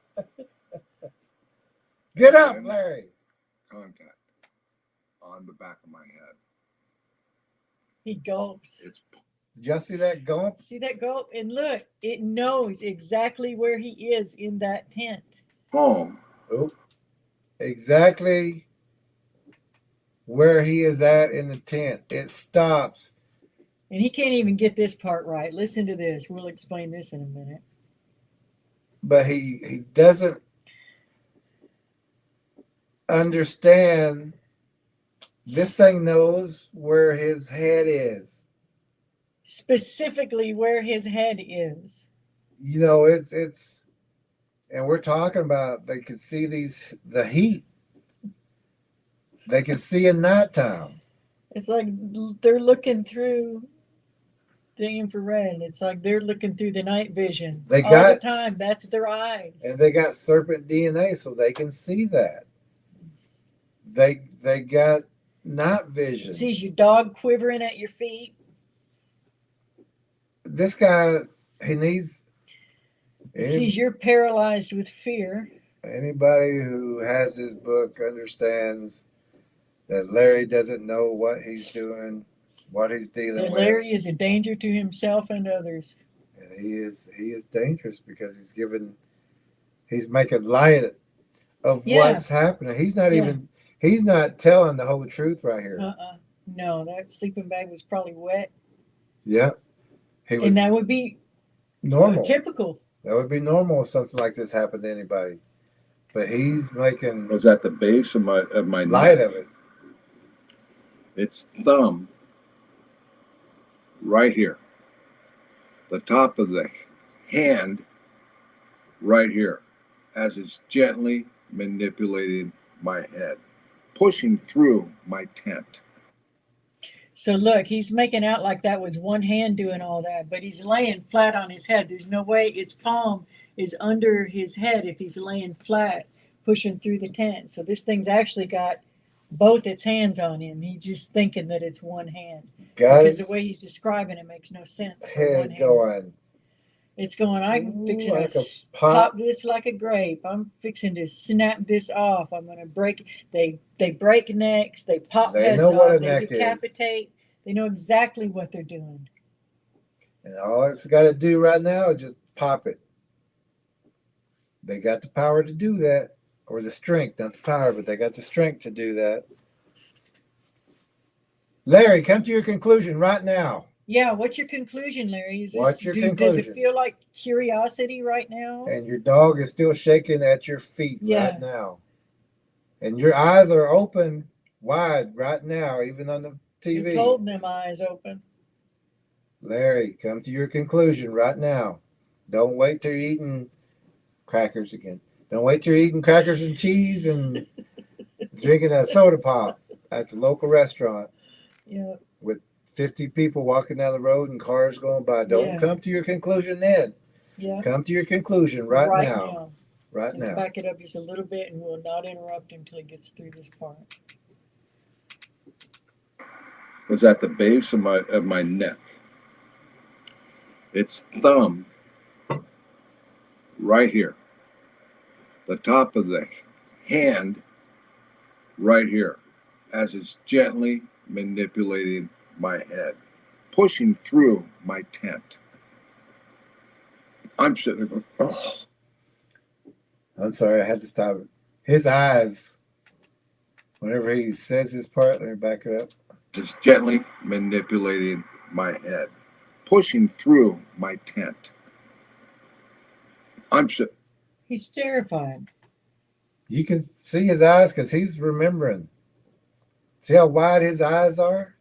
Get up, Larry.
Contact on the back of my head.
He gulps.
It's
Did y'all see that gulp?
See that gulp? And look, it knows exactly where he is in that tent.
home.
Oh, exactly where he is at in the tent. It stops.
And he can't even get this part right. Listen to this. We'll explain this in a minute.
But he doesn't understand. This thing knows where his head is.
Specifically where his head is.
You know, it's and we're talking about they can see the heat. They can see in nighttime.
It's like they're looking through the infrared. It's like they're looking through the night vision.
They
all
got-
the time. That's their eyes.
And they got serpent DNA, so they can see that. They got night vision.
It sees your dog quivering at your feet.
This guy, he needs
It sees you're paralyzed with fear.
anybody who has his book understands that Larry doesn't know what he's doing, what he's dealing
That
with.
Larry is a danger to himself and others.
And he is dangerous because he's making light of
Yeah.
what's happening. He's not
Yeah.
he's not telling the whole truth right here.
No, that sleeping bag was probably wet.
Yep. He was
And that would be
normal.
typical.
That would be normal if something like this happened to anybody. But he's making
was at the base of my
light
neck.
of it.
Its thumb right here. The top of the hand right here, as it's gently manipulating my head, pushing through my tent.
So look, he's making out like that was one hand doing all that, but he's laying flat on his head. There's no way its palm is under his head if he's laying flat, pushing through the tent. So this thing's actually got both its hands on him. He's just thinking that it's one hand.
Got
Because
his
the way he's describing it makes no sense. For
head
one hand.
going.
It's going, I'm fixing
like
to
a
pop
pop.
this like a grape. I'm fixing to snap this off. I'm going to break. They break necks. They pop
They
heads
know what
off.
a
They
neck is.
decapitate. They know exactly what they're doing.
And all it's got to do right now is just pop it. They got the power to do that, or the strength, not the power, but they got the strength to do that. Larry, come to your conclusion right now.
Yeah, what's your conclusion, Larry?
What's your
Does
conclusion?
it feel like curiosity right now?
And your dog is still shaking at your feet
Yeah.
right now. And your eyes are open wide right now, even on the TV.
It's holding them eyes open.
Larry, come to your conclusion right now. Don't wait till you're eating crackers again. Don't wait till you're eating crackers and cheese and drinking a soda pop at the local restaurant
Yeah.
with 50 people walking down the road and cars going by. Don't
Yeah.
come to your conclusion then.
Yeah.
Come to your conclusion right now.
now.
Right
Let's
now.
back it up just a little bit and we'll not interrupt him until he gets through this part.
Was at the base of my neck. Its thumb right here. The top of the hand right here, as it's gently manipulating my head, pushing through my tent. I'm sitting there going, oh.
I'm sorry, I had to stop it. His eyes, whenever he says his part, let me back it up.
It's gently manipulating my head, pushing through my tent. I'm sitting.
He's terrified.
You can see his eyes because he's remembering. See how wide his eyes are?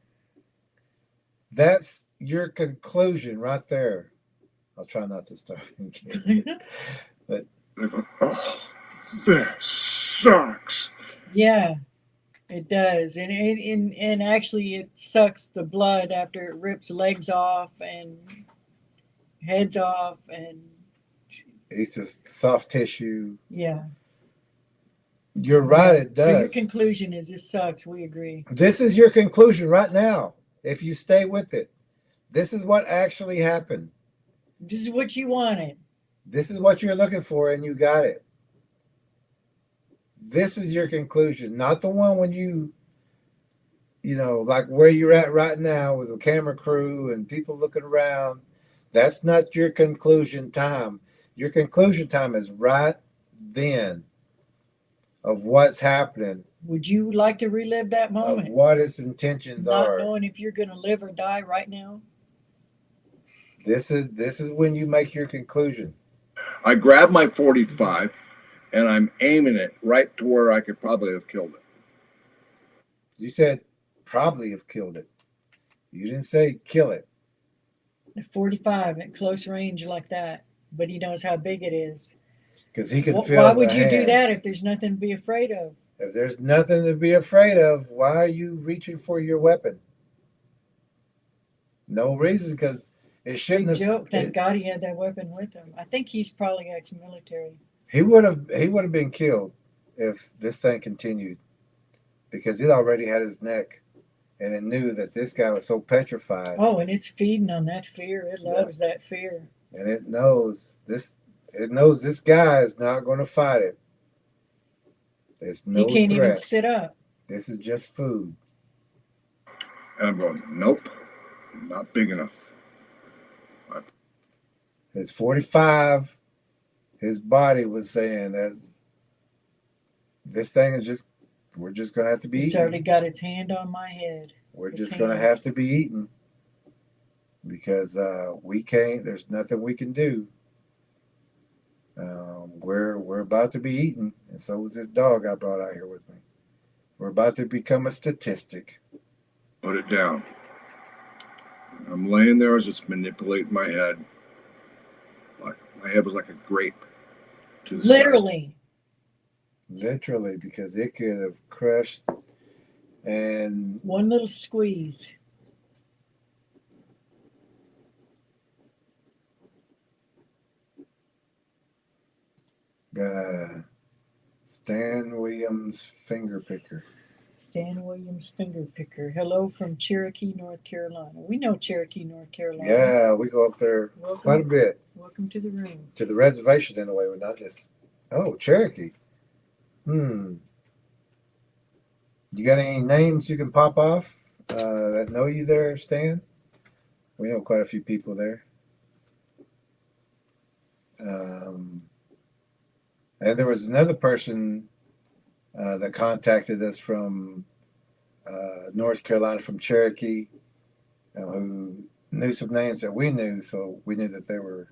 That's your conclusion right there. I'll try not to start again. But
Oh, this sucks.
Yeah, it does. And actually it sucks the blood after it rips legs off and heads off and
it's just soft tissue.
yeah.
You're right, it does.
So your conclusion is this sucks. We agree.
This is your conclusion right now. If you stay with it, this is what actually happened.
This is what you wanted.
This is what you're looking for, and you got it. This is your conclusion, not the one when you know, like where you're at right now with a camera crew and people looking around. That's not your conclusion time. Your conclusion time is right then of what's happening.
Would you like to relive that moment?
Of what its intentions
Not
are.
knowing if you're going to live or die right now?
This is when you make your conclusion.
I grab my 45 and I'm aiming it right to where I could probably have killed it.
You said probably have killed it. You didn't say kill it.
At 45 at close range like that, but he knows how big it is.
Because he can feel
Why would
the
you do
hands.
that if there's nothing to be afraid of?
If there's nothing to be afraid of, why are you reaching for your weapon? No reason, because it shouldn't
Big
have.
joke. Thank God he had that weapon with him. I think he's probably ex-military.
He would have been killed if this thing continued, because it already had his neck, and it knew that this guy was so petrified.
Oh, and it's feeding on that fear. It loves that fear.
And it knows this. It knows this guy is not going to fight it. There's no
He can't
threat.
even sit up.
This is just food.
And I'm going, nope, not big enough.
His 45, his body was saying that this thing is just, we're just going to have to be
It's
eaten.
already got its hand on my head.
We're
its
just going to
hands.
have to be eaten because we can't, there's nothing we can do. We're about to be eaten, and so was this dog I brought out here with me. We're about to become a statistic.
Put it down. I'm laying there as it's manipulating my head. Like my head was like a grape. To the side.
Literally, because it could have crushed and
One little squeeze.
got a Stan Williams finger picker.
Stan Williams finger picker. Hello from Cherokee, North Carolina. We know Cherokee, North Carolina.
Yeah, we go up there quite a bit.
Welcome to the room.
To the reservation in a way, we're not just, oh, Cherokee. You got any names you can pop off that know you there, Stan? We know quite a few people there. And there was another person that contacted us from North Carolina, from Cherokee, who knew some names that we knew, so we knew that they were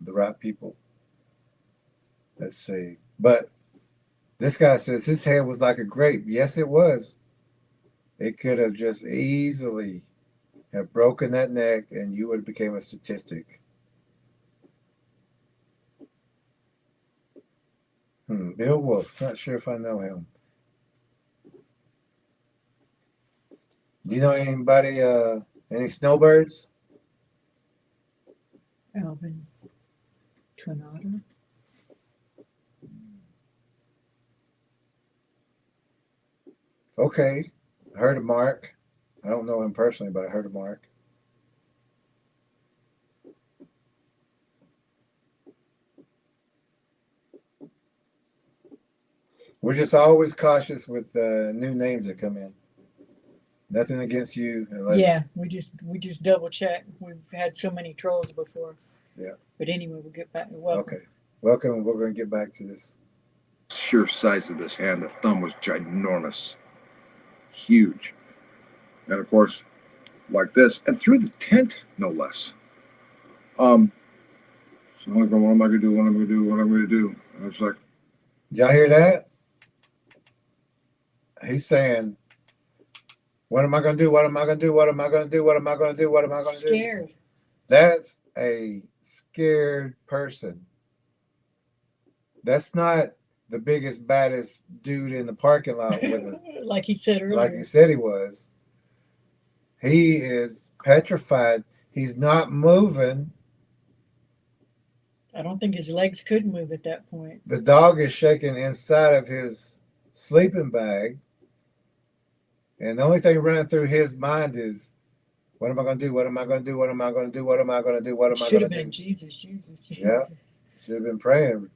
the right people. Let's see. But this guy says his head was like a grape. Yes, it was. It could have just easily have broken that neck, and you would have became a statistic. Bill Wolf. Not sure if I know him. Do you know anybody, any snowbirds?
Alvin Tornado.
Okay. I heard of Mark. I don't know him personally, but I heard of Mark. We're just always cautious with new names that come in. Nothing against you, unless
Yeah, we just double check. We've had so many trolls before.
Yeah.
But anyway, we'll get back. Welcome.
Okay. Welcome. We're going to get back to this.
Sheer size of this hand, the thumb was ginormous, huge, and of course, like this, and through the tent, no less. So I'm like, what am I gonna do? What am I gonna do? What am I gonna do? And I was like,
Did y'all hear that? He's saying, what am I going to do? What am I going to do? What am I going to do? What am I going to do? What am I going to do?
Scared.
That's a scared person. That's not the biggest, baddest dude in the parking lot with it,
Like he said earlier.
like he said he was. He is petrified. He's not moving.
I don't think his legs could move at that point.
The dog is shaking inside of his sleeping bag. And the only thing running through his mind is, what am I going to do? What am I going to do? What am I going to do? What am I going to do? What am I
Should
going
have
to do?
been Jesus, Jesus, Jesus.
Yeah. Should have been praying.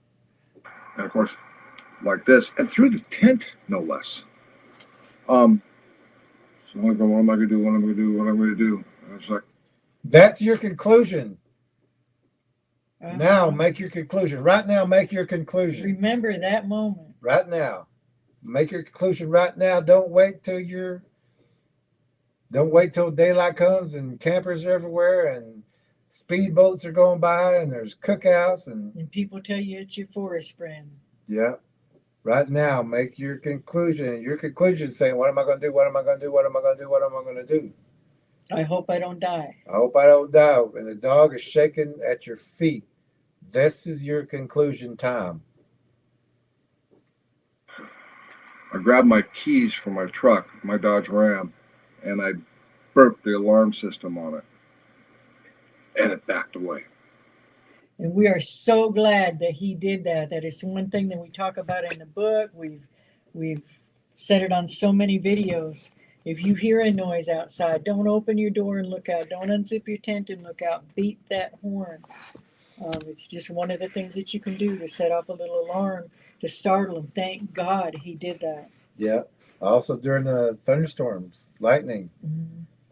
And of course, like this, and through the tent, no less. So I'm going, what am I going to do? What am I going to do? What am I going to do? And it's like,
That's your conclusion.
Uh-huh.
Now make your conclusion. Right now, make your conclusion.
Remember that moment.
Right now. Make your conclusion right now. Don't wait till daylight comes and campers are everywhere and speedboats are going by and there's cookouts
And people tell you it's your forest friend.
yeah. Right now, make your conclusion. Your conclusion is saying, what am I going to do? What am I going to do? What am I going to do? What am I going to do?
I hope I don't die.
I hope I don't die. And the dog is shaking at your feet. This is your conclusion time.
I grabbed my keys from my truck, my Dodge Ram, and I burped the alarm system on it. And it backed away.
And we are so glad that he did that. That is one thing that we talk about in the book. We've said it on so many videos. If you hear a noise outside, don't open your door and look out. Don't unzip your tent and look out. Beat that horn. It's just one of the things that you can do to set off a little alarm to startle him. Thank God he did that.
Yeah. Also during the thunderstorms, lightning,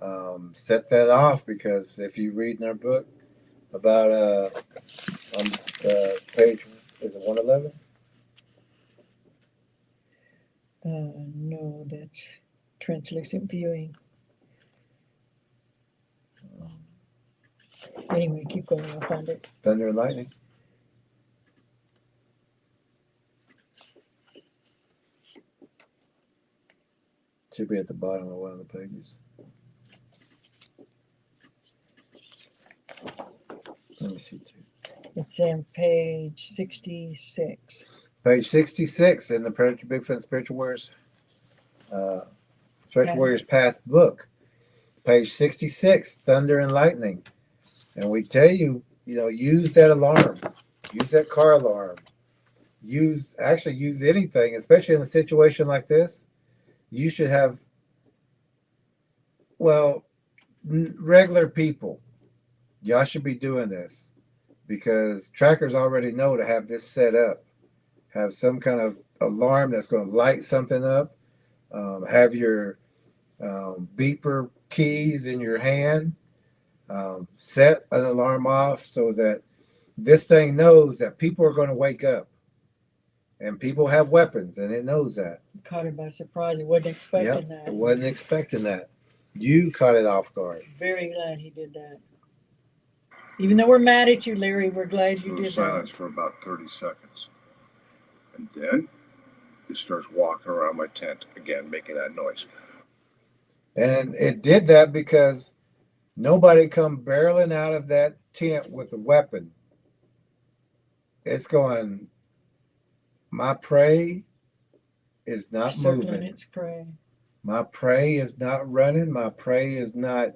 Mm-hmm.
set that off, because if you read in our book about on page, is it 111?
No, that's translucent viewing. Anyway, keep going. I'll find it.
Thunder and lightning. Should be at the bottom of one of the pages. Let me see too.
It's on page 66.
Page 66 in the Predator Bigfoot and Spiritual Warriors Path book. Page 66, Thunder and Lightning. And we tell you, use that alarm. Use that car alarm. Use anything, especially in a situation like this. You should have, regular people. Y'all should be doing this, because trackers already know to have this set up. Have some kind of alarm that's going to light something up. Have your beeper keys in your hand. Set an alarm off so that this thing knows that people are going to wake up. And people have weapons, and it knows that.
Caught it by surprise. It wasn't expecting that.
It wasn't expecting that. You caught it off guard.
Very glad he did that. Even though we're mad at you, Larry, we're glad you
There
did
was silence for about 30 seconds. And then it starts walking around my tent again, making that noise.
And it did that because nobody come barreling out of that tent with a weapon. It's going, my prey is not
circling
moving.
its prey.
My prey is not running. My prey is not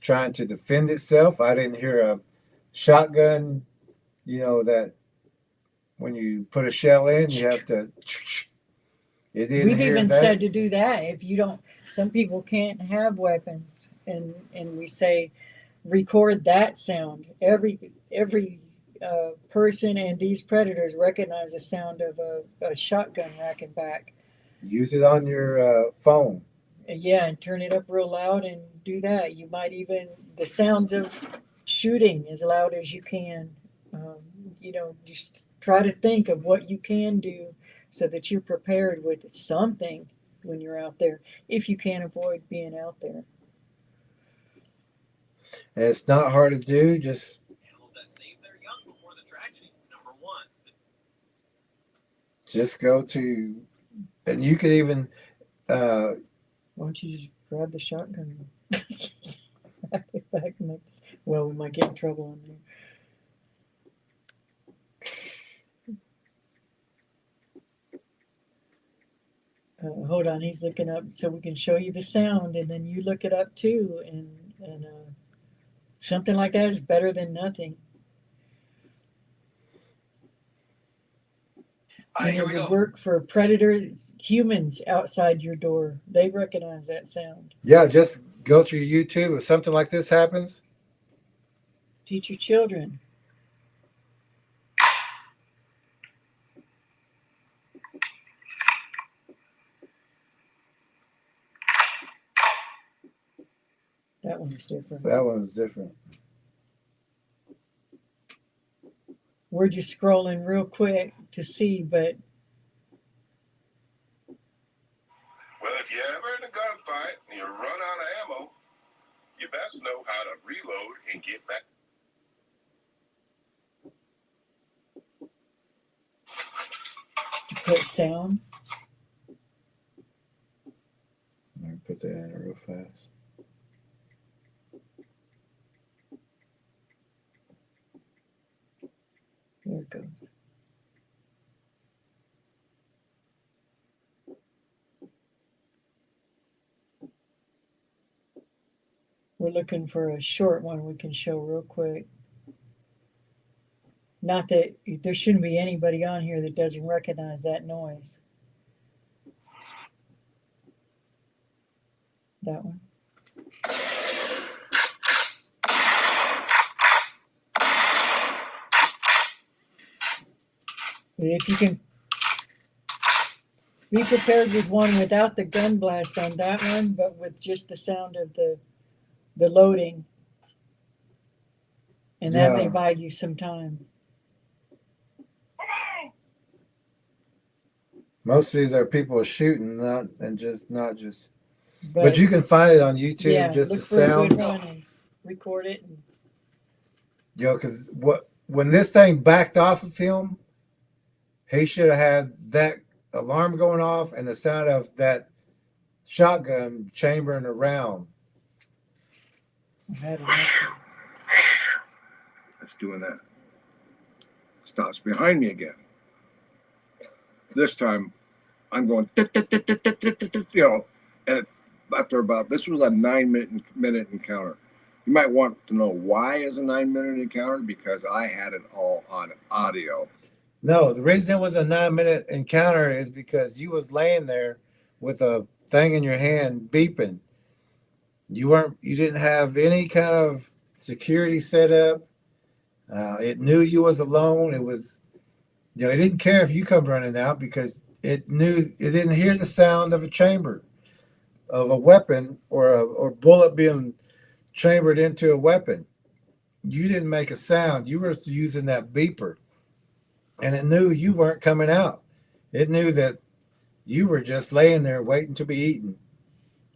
trying to defend itself. I didn't hear a shotgun, that when you put a shell in, you have to. It didn't
We've
hear
even
that.
said to do that. If you don't, some people can't have weapons, and we say record that sound. Every person and these predators recognize the sound of a shotgun racking back.
Use it on your phone.
Yeah, and turn it up real loud and do that. You might even, the sounds of shooting as loud as you can. Just try to think of what you can do so that you're prepared with something when you're out there, if you can't avoid being out there.
And it's not hard to do. Just go to, and you can even,
Why don't you just grab the shotgun and back it back and make this? Well, we might get in trouble on there. Hold on, he's looking up so we can show you the sound, and then you look it up too. And something like that is better than nothing. And it would work for predators, humans outside your door. They recognize that sound.
yeah, just go to your YouTube. If something like this happens,
Teach your children. That one's different.
that one's different.
We're just scrolling real quick to see, but
Well, if you're ever in a gunfight and you run out of ammo, you best know how to reload and get back.
to put sound.
Let me put that in real fast.
There it goes. We're looking for a short one we can show real quick. Not that there shouldn't be anybody on here that doesn't recognize that noise. That one. If you can be prepared with one without the gun blast on that one, but with just the sound of the loading, and that may
Yeah.
buy you some time.
Most of these are people shooting, not just. But you can find it on YouTube.
yeah,
Just
look
the
for a
sound.
good one and record it. And
You know, because when this thing backed off of him, he should have had that alarm going off and the sound of that shotgun chambering around.
I had enough.
It's doing that. Stops behind me again. This time, I'm going, you know, and after about, this was a 9-minute encounter. You might want to know why is a 9-minute encounter, because I had it all on audio.
No, the reason it was a 9-minute encounter is because you was laying there with a thing in your hand beeping. You didn't have any kind of security set up. It knew you was alone. It was, you know, it didn't care if you come running out because it knew it didn't hear the sound of a chamber, of a weapon or bullet being chambered into a weapon. You didn't make a sound. You were using that beeper. And it knew you weren't coming out. It knew that you were just laying there waiting to be eaten.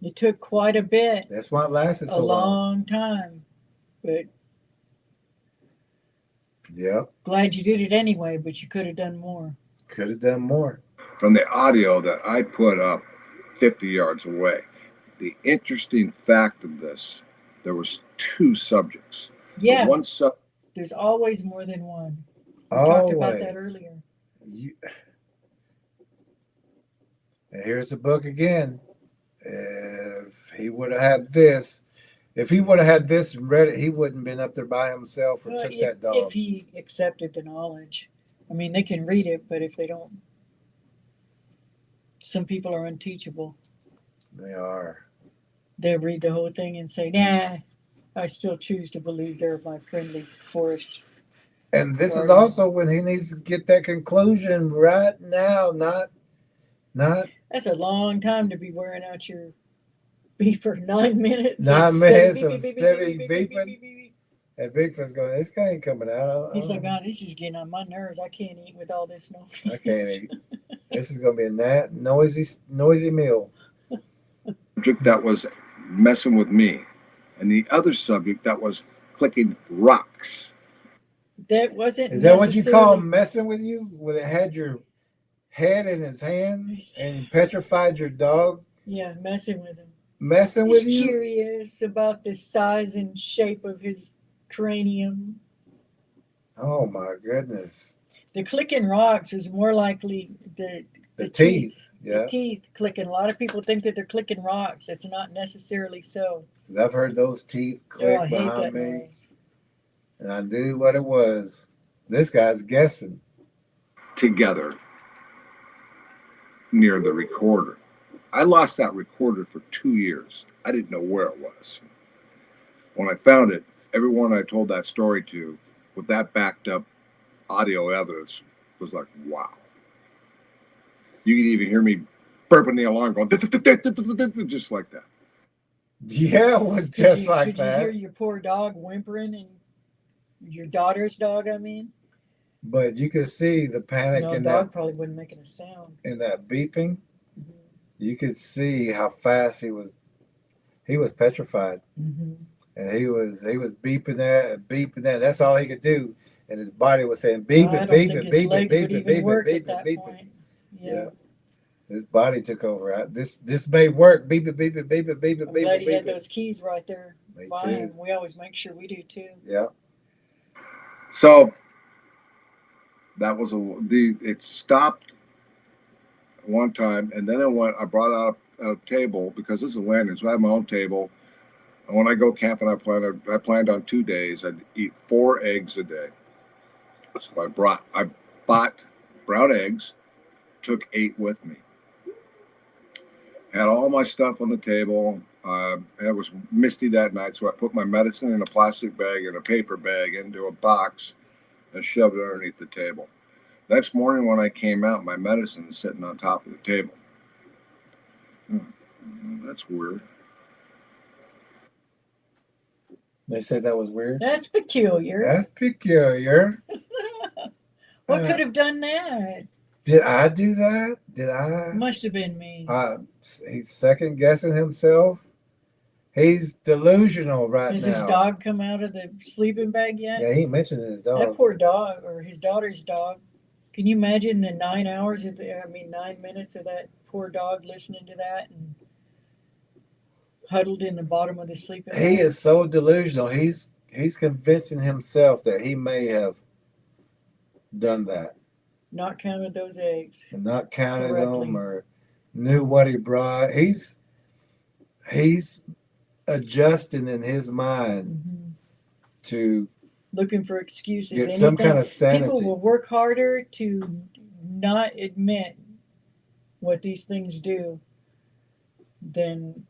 It took quite a bit,
That's why it lasted
a
so long.
long time, but
Yep.
glad you did it anyway, but you could have done more.
Could have done more.
From the audio that I put up 50 yards away, the interesting fact of this, there was 2 subjects.
Yeah,
The one
there's always more than one. We talked about that
Always.
earlier.
And here's the book again. If he would have had this and read it, he wouldn't been up there by himself or
Well,
took
if,
that dog.
if he accepted the knowledge. I mean, they can read it, but if they don't, some people are unteachable.
They are.
They read the whole thing and say, nah, I still choose to believe they're my friendly forest.
And this is
Or-
also when he needs to get that conclusion right now, not
That's a long time to be wearing out your beeper. 9 minutes.
9 minutes of
beep,
steady
beep, beep, beep,
beeping.
beep, beep.
and Bigfoot's going, this guy ain't coming out.
He's like, God, this is getting on my nerves. I can't eat with all this noise.
I can't eat. This is gonna be a noisy meal.
subject that was messing with me, and the other subject that was clicking rocks.
That wasn't
Is that what you call
necessarily-
messing with you? When it head in his hands and petrified your dog,
Yeah, messing with him.
messing
He's
with you?
curious about the size and shape of his cranium.
Oh my goodness.
The clicking rocks was more likely
The teeth.
The
Yeah.
teeth clicking. A lot of people think that they're clicking rocks. It's not necessarily so.
I've heard those teeth
Oh,
click
I hate
behind
that
me.
noise.
And I knew what it was. This guy's guessing.
Together near the recorder. I lost that recorder for 2 years. I didn't know where it was. When I found it, everyone I told that story to, with that backed up audio evidence, was like, wow. You could even hear me burping the alarm going, just like that.
Yeah, it was
Could
just
you,
like
could you hear
that.
your poor dog whimpering, and your daughter's dog, I mean?
But you could see the panic
No,
in
dog
that
probably wasn't making a sound.
in that beeping.
Mhm.
You could see how fast he was. He was petrified,
Mhm.
and he was beeping that and beeping that. That's all he could do, and his body was saying beep
I
it,
don't
beep
think
it,
his
beep it,
legs
beep
would
it,
even
beep it,
work at
beep it,
that
beep it.
point.
Yeah. His body took over. This may work. Beep it, beep it, beep it, beep it,
I'm
beep
glad
it,
he
beep
had
it.
those keys right there
Me
by
too.
him. We always make sure we do too.
Yeah.
So that was it stopped one time, and then I brought out a table, because this is a landing, so I have my own table. And when I go camping, I planned on 2 days. I'd eat 4 eggs a day. So I bought brown eggs, took 8 with me. Had all my stuff on the table. It was misty that night, so I put my medicine in a plastic bag and a paper bag into a box and shoved it underneath the table. Next morning when I came out, my medicine is sitting on top of the table. That's weird.
They said that was weird.
That's peculiar.
That's peculiar.
What could have done that?
Did I do that? Did I?
Must have been me.
He's second guessing himself. He's delusional right
Has
now.
his dog come out of the sleeping bag yet?
Yeah, he mentioned his dog.
That poor dog, or his daughter's dog. Can you imagine the 9 hours of 9 minutes of that poor dog listening to that and huddled in the bottom of the sleeping bag?
He is so delusional. He's convincing himself that he may have done that.
Not counted those eggs.
And not counted
correctly.
them or knew what he brought. He's adjusting in his mind
Mm-hmm.
to
Looking for excuses.
get some kind of sanity.
People will work harder to not admit what these things do than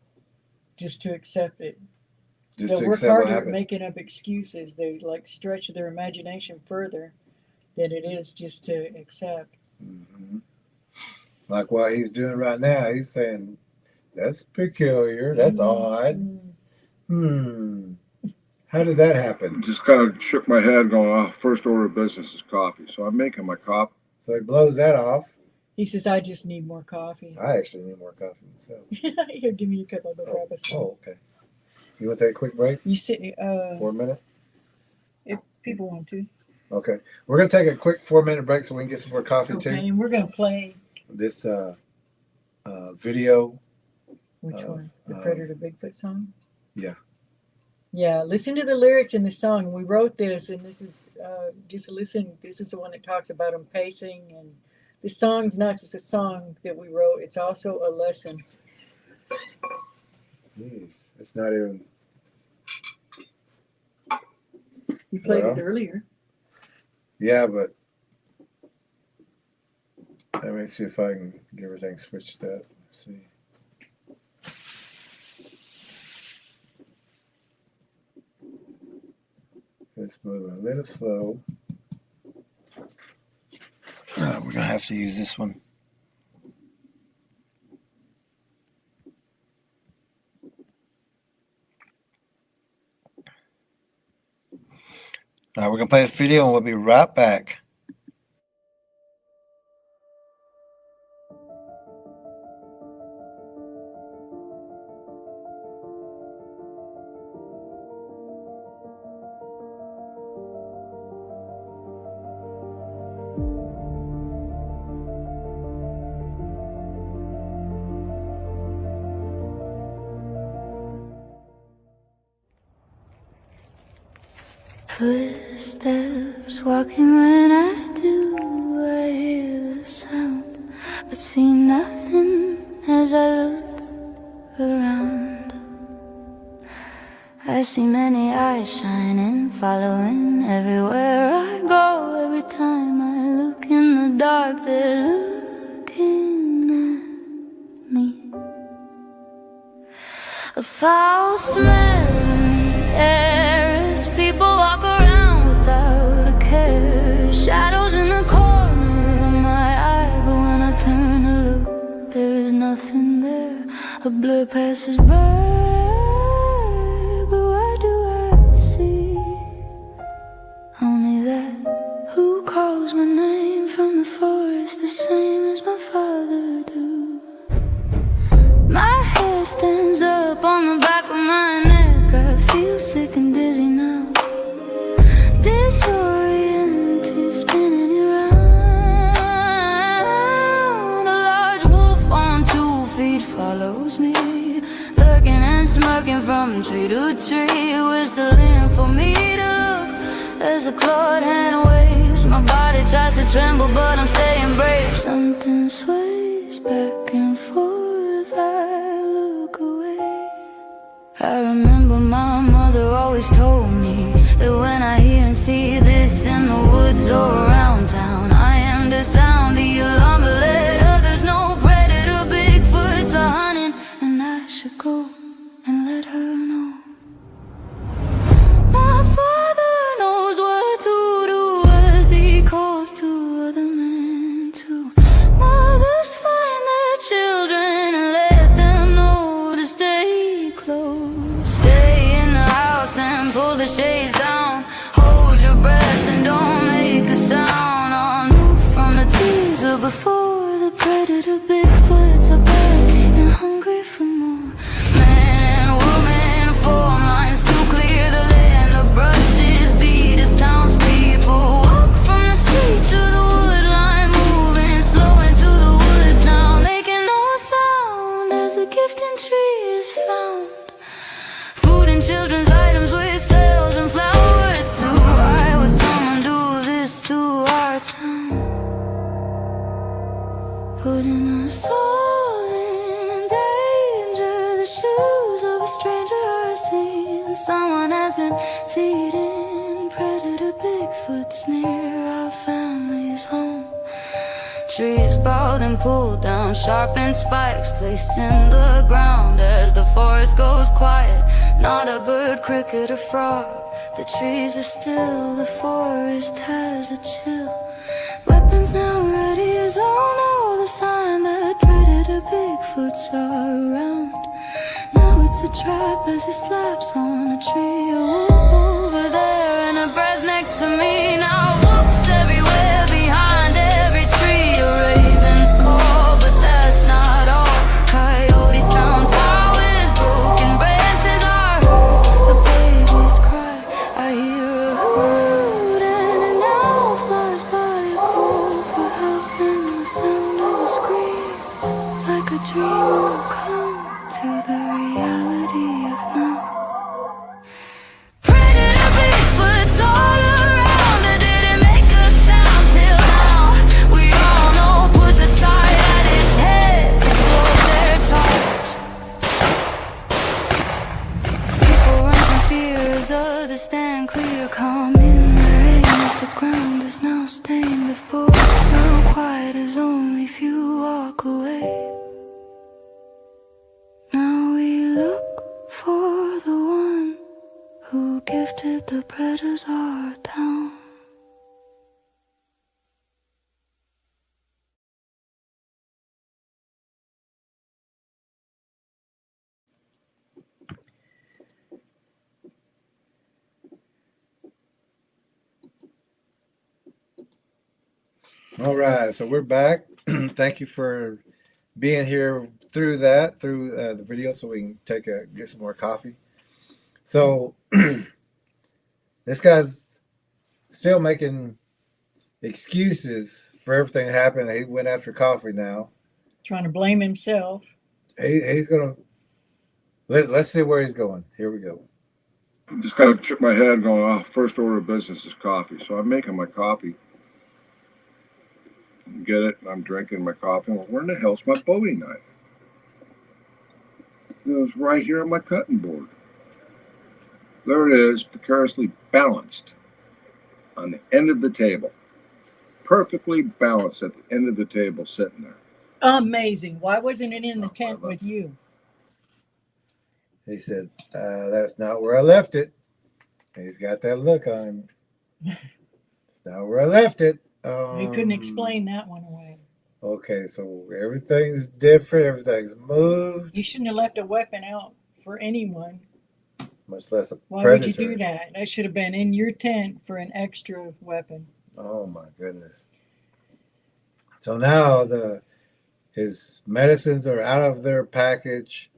just to accept it.
Just
They'll
to
work
accept what
harder at
happened.
making up excuses. They like stretch their imagination further than it is just to accept.
Mhm. Like what he's doing right now. He's saying, that's peculiar. That's odd. How did that happen?
Just kind of shook my head going, oh, first order of business is coffee. So I'm making my coffee.
So he blows that off.
He says, I just need more coffee.
I actually need more coffee myself.
Here, give me a cup. I'll go grab us some.
Oh, okay. You want to take a quick break?
You sit,
4 minutes?
if people want to.
Okay. We're going to take a quick 4-minute break so we can get some more coffee
Okay,
too.
and we're going to play,
This video.
which one? The Predator Bigfoot song?
Yeah.
Yeah, listen to the lyrics in the song. We wrote this, and this is, just listen, this is the one that talks about them pacing. And the song's not just a song that we wrote, it's also a lesson.
Jeez, it's not even.
You played
Well.
it earlier.
Yeah, but let me see if I can get everything switched up. Let's see. It's moving a little slow. We're going to have to use this one. All right, we're going to play this video and we'll be right back.
Footsteps walking when I do, I hear the sound, but see nothing as I look around. I see many eyes shining, following everywhere I go. Every time I look in the dark, they're looking at me. A foul smell in the air as people walk around without a care. Shadows in the corner of my eye, but when I turn to look, there is nothing there. A blur passes by. Only that, who calls my name from the forest the same as my father do? My hair stands up on the back of my neck, I feel sick and dizzy now, disoriented, spinning around. A large wolf on 2 feet follows me, lurking and smirking from tree to tree, whistling for me to look. As a clawed hand waves, my body tries to tremble, but I'm staying brave. Something sways back and forth, I look away. I remember my mother always told me that when I hear and see this in the woods or around town, I am to sound the alarm, but let others know predator Bigfoots are hunting, and I should go and let her know. My father knows what to do as he calls to other men too. Mothers find their children and let them know to stay close. Stay in the house and pull the shades down. Hold your breath and don't make a sound. On from the teaser before the predator Bigfoots are back and hungry for more. Man and woman form lines to clear the land. The brushes beat as townspeople walk from the street to the wood line, moving slow into the woods now, making no sound as a gifting tree is found. Food and children's items with sales and flowers too. Why would someone do this to our town? Putting us all in danger. The shoes of a stranger are seen. Someone has been feeding predator Bigfoots near our family's home. Trees bowed and pulled down, sharpened spikes placed in the ground. As the forest goes quiet, not a bird, cricket or frog. The trees are still, the forest has a chill. Weapons now ready as all know the sign that predator Bigfoots are around. Now it's a trap as he slaps on a tree. A whoop over there and a breath next to me. Now whoops everywhere behind every tree. A raven's call, but that's not all. Coyote sounds, how his broken branches are heard. The babies cry, I hear a hoot, and an owl flies by a call for help. Then the sound of a scream, like a dream will come to the reality of now. Predator Bigfoots all around. It didn't make a sound till now. We all know, put the sight at its head to slow their charge. People run from fear as others stand clear, calm in their aim as the ground is now stained. The forest now quiet as only few walk away. Now we look for the one who gifted the predators our town.
All right, so we're back. Thank you for being here through the video, so we can get some more coffee. So this guy's still making excuses for everything that happened. He went after coffee now.
Trying to blame himself.
He's gonna let's see where he's going. Here we go.
Just kind of shook my head going, oh, first order of business is coffee. So I'm making my coffee. Get it? And I'm drinking my coffee. Well, where in the hell's my Bowie knife? It was right here on my cutting board. There it is, precariously balanced on the end of the table. Perfectly balanced at the end of the table, sitting there.
Amazing. Why wasn't it in the tent with you?
He said, that's not where I left it. And he's got that look on him. It's not where I left it.
You couldn't explain that one away.
Okay, so everything's different. Everything's moved.
You shouldn't have left a weapon out for anyone.
Much less a
Why
predator.
would you do that? That should have been in your tent for an extra weapon.
Oh my goodness. So now his medicines are out of their package.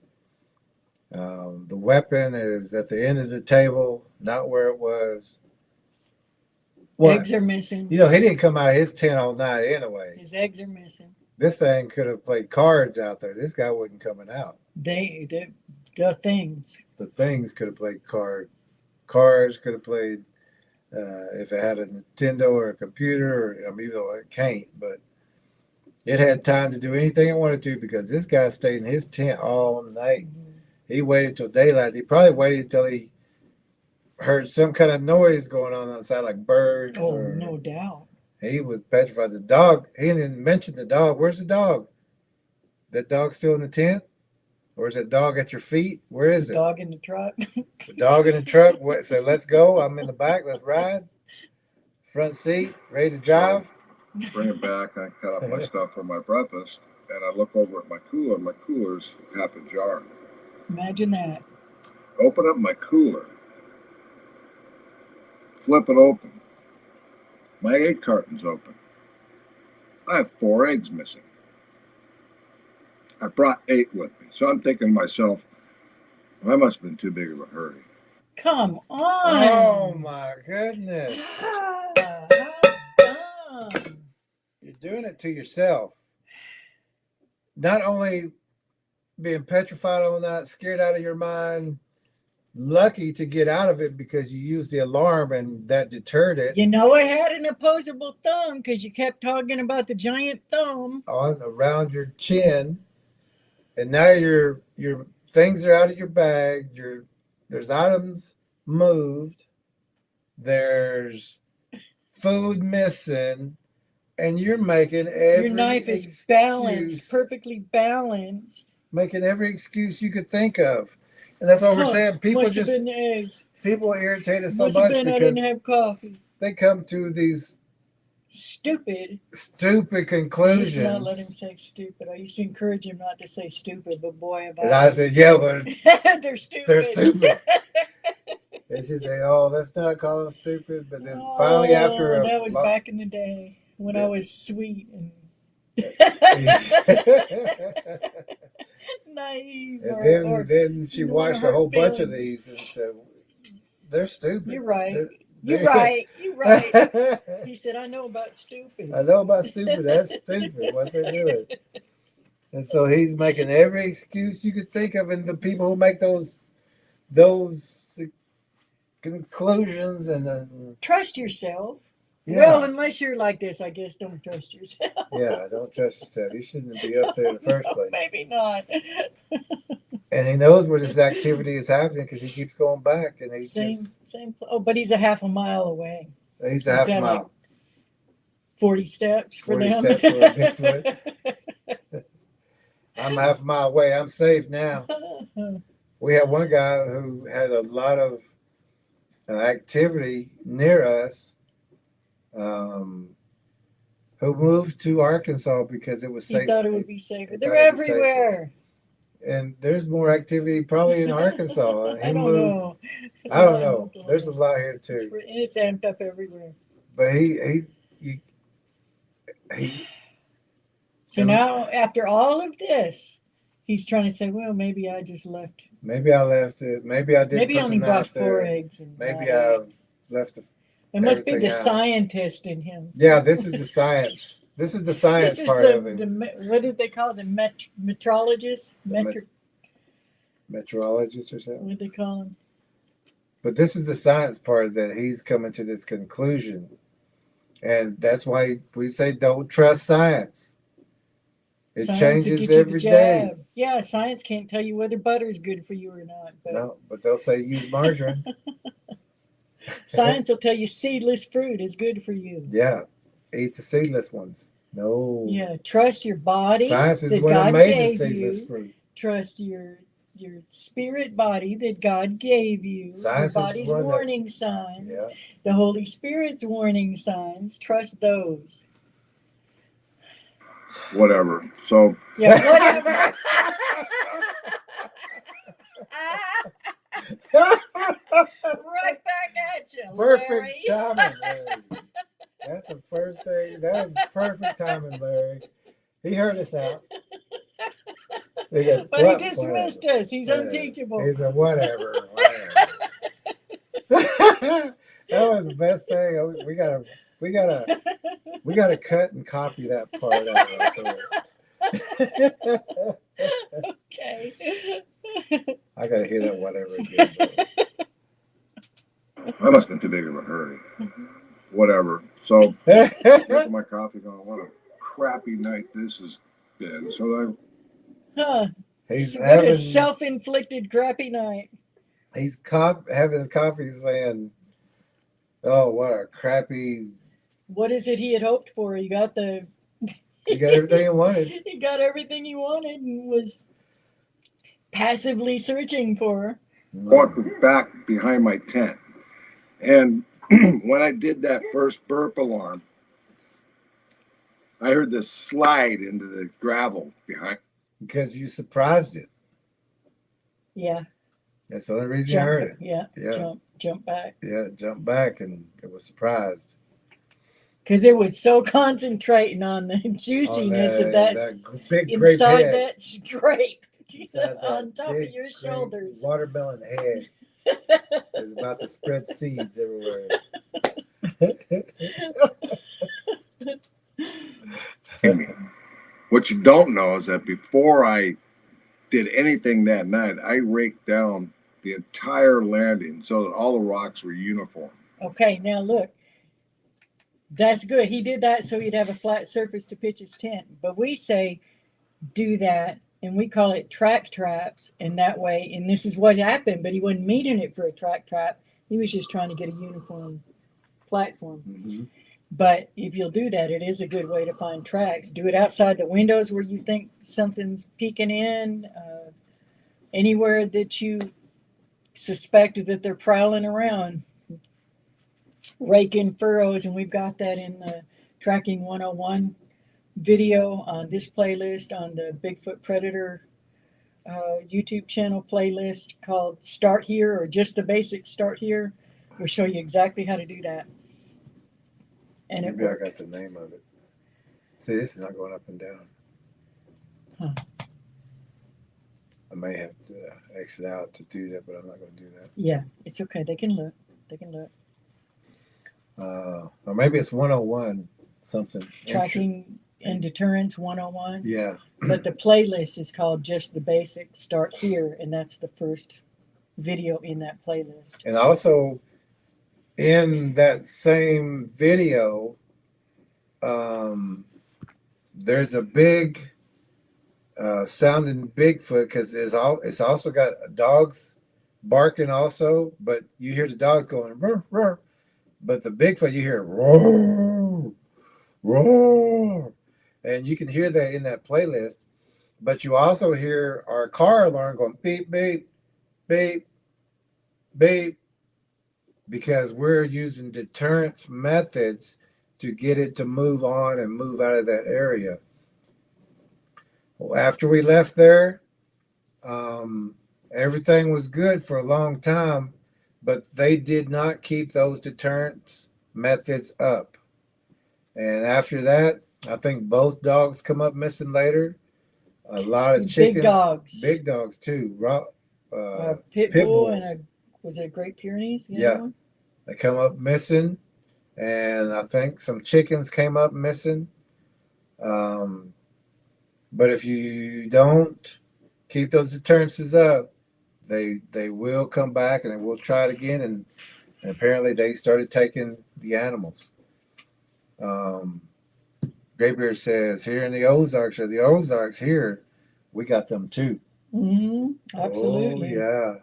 The weapon is at the end of the table, not where it was. What?
Eggs are missing.
You know, he didn't come out of his tent all night anyway.
His eggs are missing.
This thing could have played cards out there. This guy wasn't coming out.
The things.
The things could have played cards. Cars could have played if it had a Nintendo or a computer, or, I mean, though it can't, but it had time to do anything it wanted to because this guy stayed in his tent all night.
Mm-hmm.
He waited till daylight. He probably waited until he heard some kind of noise going on outside, like birds.
Oh,
or,
no doubt.
He was petrified. The dog, he didn't mention the dog. Where's the dog? That dog still in the tent? Or is that dog at your feet? Where is it?
Dog in the truck.
The dog in the truck. What, say, let's go. I'm in the back. Let's ride. Front seat, ready to drive.
Bring it back. I cut up my stuff for my breakfast, and I look over at my cooler. My cooler's half ajar.
Imagine that.
Open up my cooler. Flip it open. My egg carton's open. I have 4 eggs missing. I brought 8 with me. So I'm thinking to myself, well, I must have been too big of a hurry.
Come on.
Oh my goodness. You're doing it to yourself. Not only being petrified all night, scared out of your mind, lucky to get out of it because you used the alarm and that deterred it.
You know I had an opposable thumb because you kept talking about the giant thumb.
On around your chin. And now your things are out of your bag. There's items moved. There's food missing. And you're making every
Your knife is
excuse,
balanced, perfectly balanced.
making every excuse you could think of. And that's what we're saying. People
Must have
just
been the eggs.
people are irritated so
Must have
much
been I
because
didn't have coffee.
they come to these
Stupid.
stupid
I used to
conclusions.
not let him say stupid. I used to encourage him not to say stupid, but boy,
And I said, yeah, but
they're stupid.
they're stupid. And she said, oh, let's not call them stupid. But then finally, after
that was back in the day when I was sweet and naive.
and then she
you don't
watched
wanna
a whole
hurt
bunch of
feelings.
these and said, they're stupid.
You're right.
They're-
You're right. You're right. He said, I know about stupid.
I know about stupid. That's stupid what they're doing. And so he's making every excuse you could think of, and the people who make those conclusions and then
Trust yourself.
yeah,
Well, unless you're like this, I guess don't trust yourself.
yeah, don't trust yourself. You shouldn't be up there in the first place.
Maybe not.
And he knows where this activity is happening because he keeps going back, and he's
Same. Oh, but he's a half a mile away.
he's a half
that
mile.
like 40 steps for
40
them.
steps for a Bigfoot. I'm half a mile away. I'm safe now. We had one guy who had a lot of activity near us, who moved to Arkansas because it was
He
safe.
thought it would be safer.
He
They're
thought it was safer.
everywhere.
And there's more activity probably in Arkansas. And
I
he
don't
moved.
know.
I don't know. There's a lot here too.
It's amped up everywhere.
But he
So now, after all of this, he's trying to say, well, maybe I just left.
maybe I left it. Maybe I didn't.
Maybe
put
I only
the
brought
knife
4
there.
eggs. And
Maybe
not
I
8.
left the.
It must be the
everything out.
scientist in him.
Yeah, this is the science. This is the science
This is
part of it.
what did they call it? The metrologist?
Meteorologist or something.
What did they call him?
But this is the science part that he's coming to this conclusion. And that's why we say don't trust science. It
Science will
changes
get you the
every day.
jab. Yeah, science can't tell you whether butter is good for you or not. But
No, but they'll say use margarine.
science will tell you seedless fruit is good for you.
Yeah, eat the seedless ones. No.
Yeah, trust your body
Science is
that
what
God
made the
gave
seedless
you.
fruit.
Trust your spirit body that God gave you.
Science is
Your body's
one that-
warning signs.
Yeah.
The Holy Spirit's warning signs. Trust those.
Whatever. So
Yeah, whatever. Right back at you,
Perfect
Larry.
timing, Larry. That's the first thing. That is perfect timing, Larry. He heard us out. He goes,
But
"What?
he dismissed
Whatever.
us. He's
Whatever."
unteachable.
He said, whatever. That was the best thing. We gotta cut and copy that part out right there.
Okay.
I gotta hear that whatever again.
I must have been too big of a hurry. Whatever. So
But-
drinking my coffee, going, what a crappy night this has been. So
Huh.
He's
What
having
a self-inflicted crappy night.
he's having his coffee saying, "Oh, what a crappy."
What is it he had hoped for? He got
He got everything he wanted.
he got everything he wanted and was passively searching for.
walked back behind my tent. And when I did that first burp alarm, I heard this slide into the gravel behind.
Because you surprised it.
Yeah.
That's the only reason you heard it.
Yeah.
Yeah.
Jump back.
Yeah, it jumped back and it was surprised.
Because it was so concentrating on the juiciness of that
big grape
inside
head.
that grape
Inside that
on top of
big
your
grape
shoulders.
Watermelon head. It's about to spread seeds everywhere.
What you don't know is that before I did anything that night, I raked down the entire landing so that all the rocks were uniform.
Okay, now look. That's good. He did that so he'd have a flat surface to pitch his tent. But we say do that, and we call it track traps. And that way, and this is what happened, but he wasn't meaning it for a track trap. He was just trying to get a uniform platform.
Mm-hmm.
But if you'll do that, it is a good way to find tracks. Do it outside the windows where you think something's peeking in, anywhere that you suspect that they're prowling around. Rake in furrows, and we've got that in the Tracking 101 video on this playlist on the Bigfoot Predator YouTube channel playlist called Start Here, or just the basic Start Here. We'll show you exactly how to do that. And it
Maybe I
worked.
got the name of it. See, this is not going up and down.
Huh.
I may have to exit out to do that, but I'm not going to do that.
Yeah, it's okay. They can look. They can look.
Or maybe it's 101 something.
Tracking and Deterrence 101.
Yeah.
But the playlist is called Just the Basic Start Here, and that's the first video in that playlist.
And also in that same video, there's a big sounding Bigfoot because it's also got dogs barking also, but you hear the dogs going roar, roar. But the Bigfoot, you hear roar, roar. And you can hear that in that playlist. But you also hear our car alarm going beep, beep, beep, beep. Because we're using deterrence methods to get it to move on and move out of that area. Well, after we left there, everything was good for a long time. But they did not keep those deterrence methods up. And after that, I think both dogs come up missing later. A lot of chickens.
Big dogs.
Big dogs too.
Pit
pit
bull
bulls.
and was it a Great Pyrenees?
Yeah. They come up missing. And I think some chickens came up missing. But if you don't keep those deterrences up, they will come back and they will try it again, and apparently they started taking the animals. Graybeard says here in the Ozarks, here, we got them too.
Absolutely.
Oh,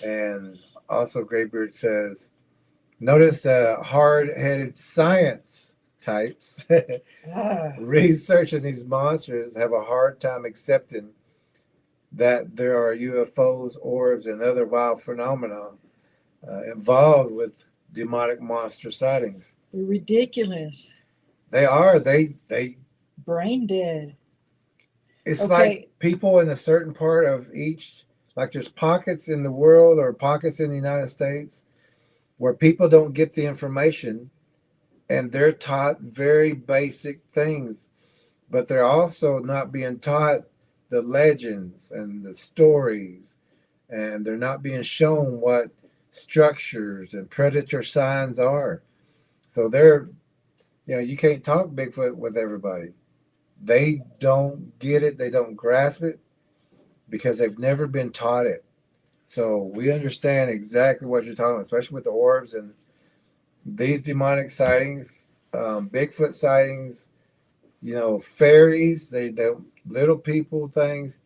yeah. And also Graybeard says, notice the hard-headed science types researching these monsters have a hard time accepting that there are UFOs, orbs, and other wild phenomena involved with demonic monster sightings.
They're ridiculous.
They are. They
Brain dead.
It's
Okay.
like people in a certain part of each, like there's pockets in the world or pockets in the United States where people don't get the information and they're taught very basic things, but they're also not being taught the legends and the stories, and they're not being shown what structures and predator signs are. So they're, you can't talk Bigfoot with everybody. They don't get it. They don't grasp it because they've never been taught it. So we understand exactly what you're talking about, especially with the orbs and these demonic sightings, Bigfoot sightings, fairies, they little people things,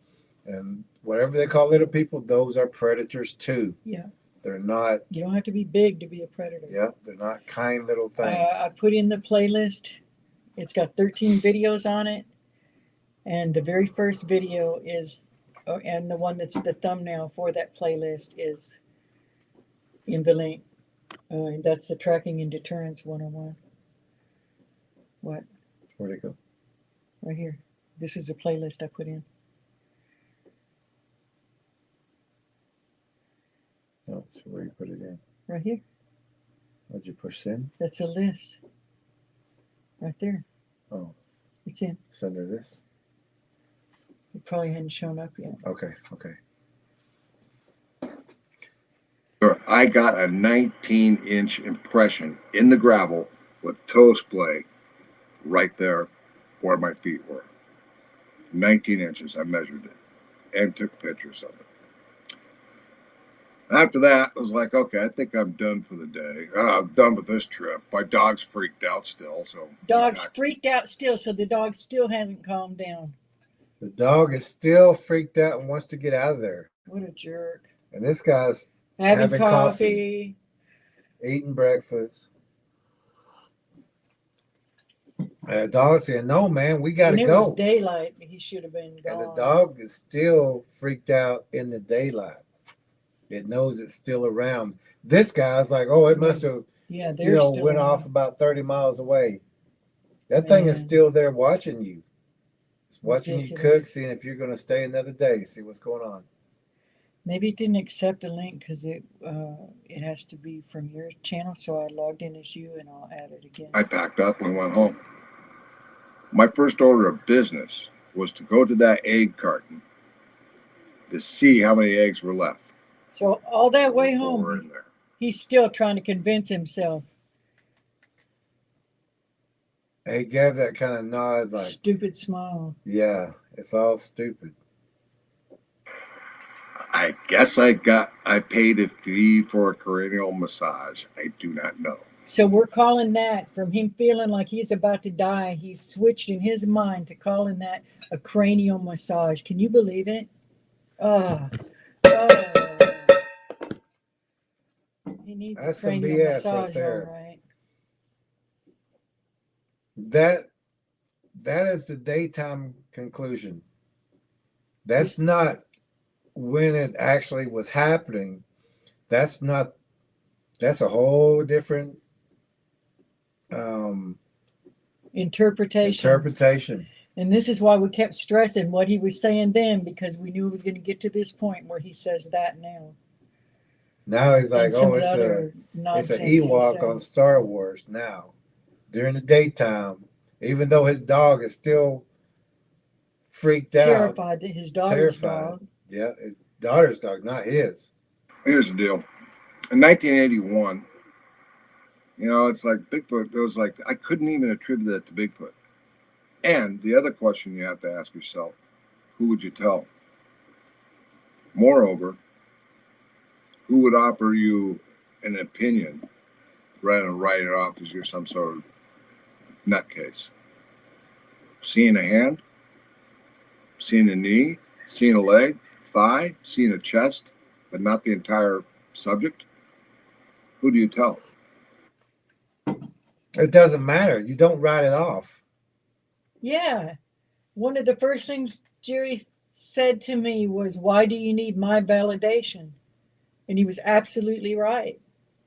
and whatever they call little people, those are predators too.
Yeah.
They're not.
You don't have to be big to be a predator.
Yeah, they're not kind little things.
I put in the playlist. It's got 13 videos on it. And the very first video is, and the one that's the thumbnail for that playlist is in the link. And that's the Tracking and Deterrence 101. What?
Where'd it go?
Right here. This is a playlist I put in.
No, so where you put it in?
Right here.
What'd you push in?
That's a list. Right there.
Oh.
It's in.
It's under this?
It probably hadn't shown up yet.
Okay.
I got a 19-inch impression in the gravel with toe splay right there where my feet were. 19 inches, I measured it and took pictures of it. After that, I was like, okay, I think I'm done for the day. I'm done with this trip. My dog's freaked out still. So
Dog's freaked out still, so the dog still hasn't calmed down.
The dog is still freaked out and wants to get out of there.
What a jerk.
And this guy's
Having coffee.
Eating breakfast. And the dog saying, no, man, we got to go.
It was daylight. He should have been gone.
And the dog is still freaked out in the daylight. It knows it's still around. This guy's like, oh, it must have, went off about 30 miles away. That thing is still there watching you. It's watching you cook, seeing if you're going to stay another day, see what's going on.
Maybe it didn't accept the link because it has to be from your channel. So I logged in as you, and I'll add it again.
I packed up and went home. My first order of business was to go to that egg carton to see how many eggs were left.
So all that way home,
We're in there.
He's still trying to convince himself.
He gave that kind of nod, like
stupid smile.
Yeah, it's all stupid.
I guess I paid a fee for a cranial massage. I do not know.
So we're calling that, from him feeling like he's about to die, he's switched in his mind to calling that a cranial massage. Can you believe it? He needs
That's
a cranial
some BS
massage,
right there.
all right.
That is the daytime conclusion. That's not when it actually was happening. That's a whole different interpretation.
And this is why we kept stressing what he was saying then, because we knew it was going to get to this point where he says that now.
Now he's like, oh, it's an Ewok on Star Wars now. During the daytime, even though his dog is still freaked out.
Terrified that his daughter's dog.
Yeah, his daughter's dog, not his.
Here's the deal. In 1981, it's like Bigfoot. It was like, I couldn't even attribute that to Bigfoot. And the other question you have to ask yourself, who would you tell? Moreover, who would offer you an opinion rather than write it off as you're some sort of nutcase? Seeing a hand, seeing a knee, seeing a leg, thigh, seeing a chest, but not the entire subject? Who do you tell?
It doesn't matter. You don't write it off.
Yeah. One of the first things Jerry said to me was, "Why do you need my validation?" And he was absolutely right.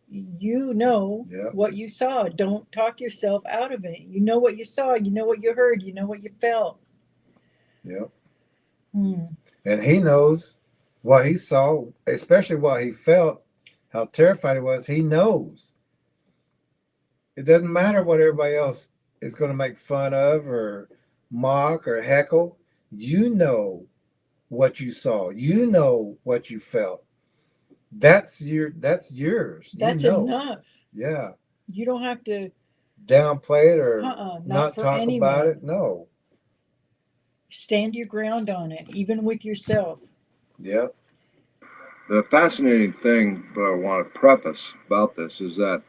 You know
Yep.
what you saw. Don't talk yourself out of it. You know what you saw. You know what you heard. You know what you felt.
Yep.
Hmm.
And he knows what he saw, especially what he felt, how terrified he was. He knows. It doesn't matter what everybody else is going to make fun of or mock or heckle. You know what you saw. You know what you felt. That's yours.
That's
you know.
enough.
Yeah.
You don't have to
Downplay it or
not for
talk
anyone.
about it. No.
Stand your ground on it, even with yourself.
Yep.
The fascinating thing that I want to preface about this is that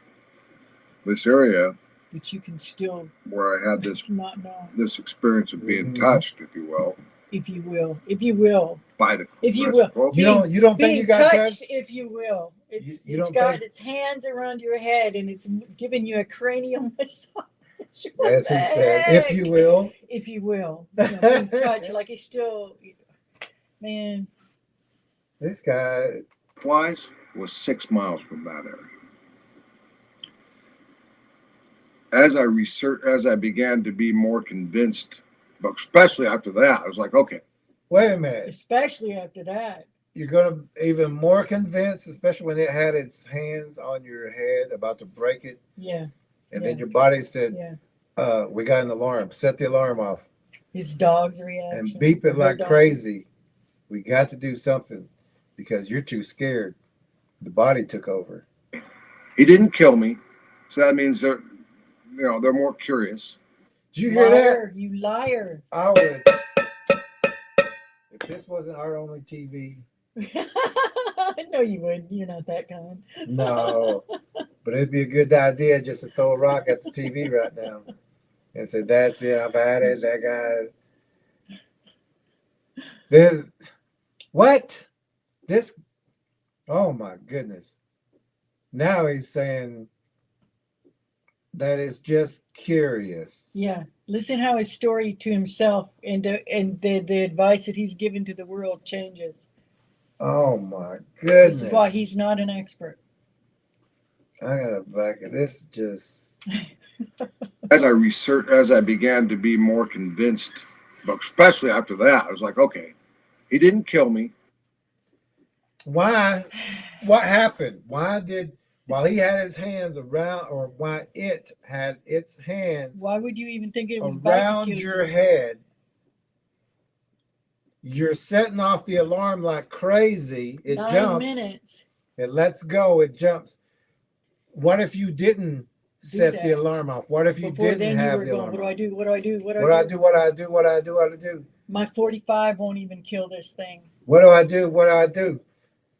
this area
But you can still
where I had this
not know,
experience of being
Mhm.
touched, if you will,
if you will. If you will.
by the
If you
that's
will.
appropriate.
You don't think
Being
you got
touched,
touched?
if you will. It's
You don't
got
think-
its hands around your head and it's giving you a cranial massage. What
As
the
he said, if you
heck?
will.
If you will. You know, being touched, like it's still, man.
This guy,
Flies was 6 miles from that area. As I began to be more convinced, but especially after that, I was like, okay,
wait a minute.
Especially after that.
You're going to even more convinced, especially when it had its hands on your head about to break it.
Yeah.
And
Yeah.
then your body said,
Yeah.
we got an alarm. Set the alarm off.
His dog's reaction.
And beep it
Her
like
dog.
crazy. We got to do something because you're too scared. The body took over.
he didn't kill me, so that means they're more curious.
Did you hear that?
Liar, you liar.
I would. If this wasn't our only TV,
No, you wouldn't. You're not that kind.
no. But it'd be a good idea just to throw a rock at the TV right now and say, that's it, I've had it, that guy. This, what? This, oh my goodness. Now he's saying that it's just curious.
Yeah. Listen how his story to himself and the advice that he's given to the world changes.
Oh my goodness.
This is why he's not an expert.
I gotta back it. This just
As I began to be more convinced, but especially after that, I was like, okay, he didn't kill me.
why? What happened? While he had his hands around, or why it had its hands
Why would you even think it was about to
around
kill
your
you?
head, you're setting off the alarm like crazy. It
9
jumps.
minutes.
It lets go. It jumps. What if you didn't set the
that.
alarm off? What if you
Before
didn't
then you
have
were
the
going,
alarm
what do
off?
I do? What do I do? What do
What
I
I
do?
do? What I do? What I do? What I do?
My 45 won't even kill this thing.
What do I do? What do I do?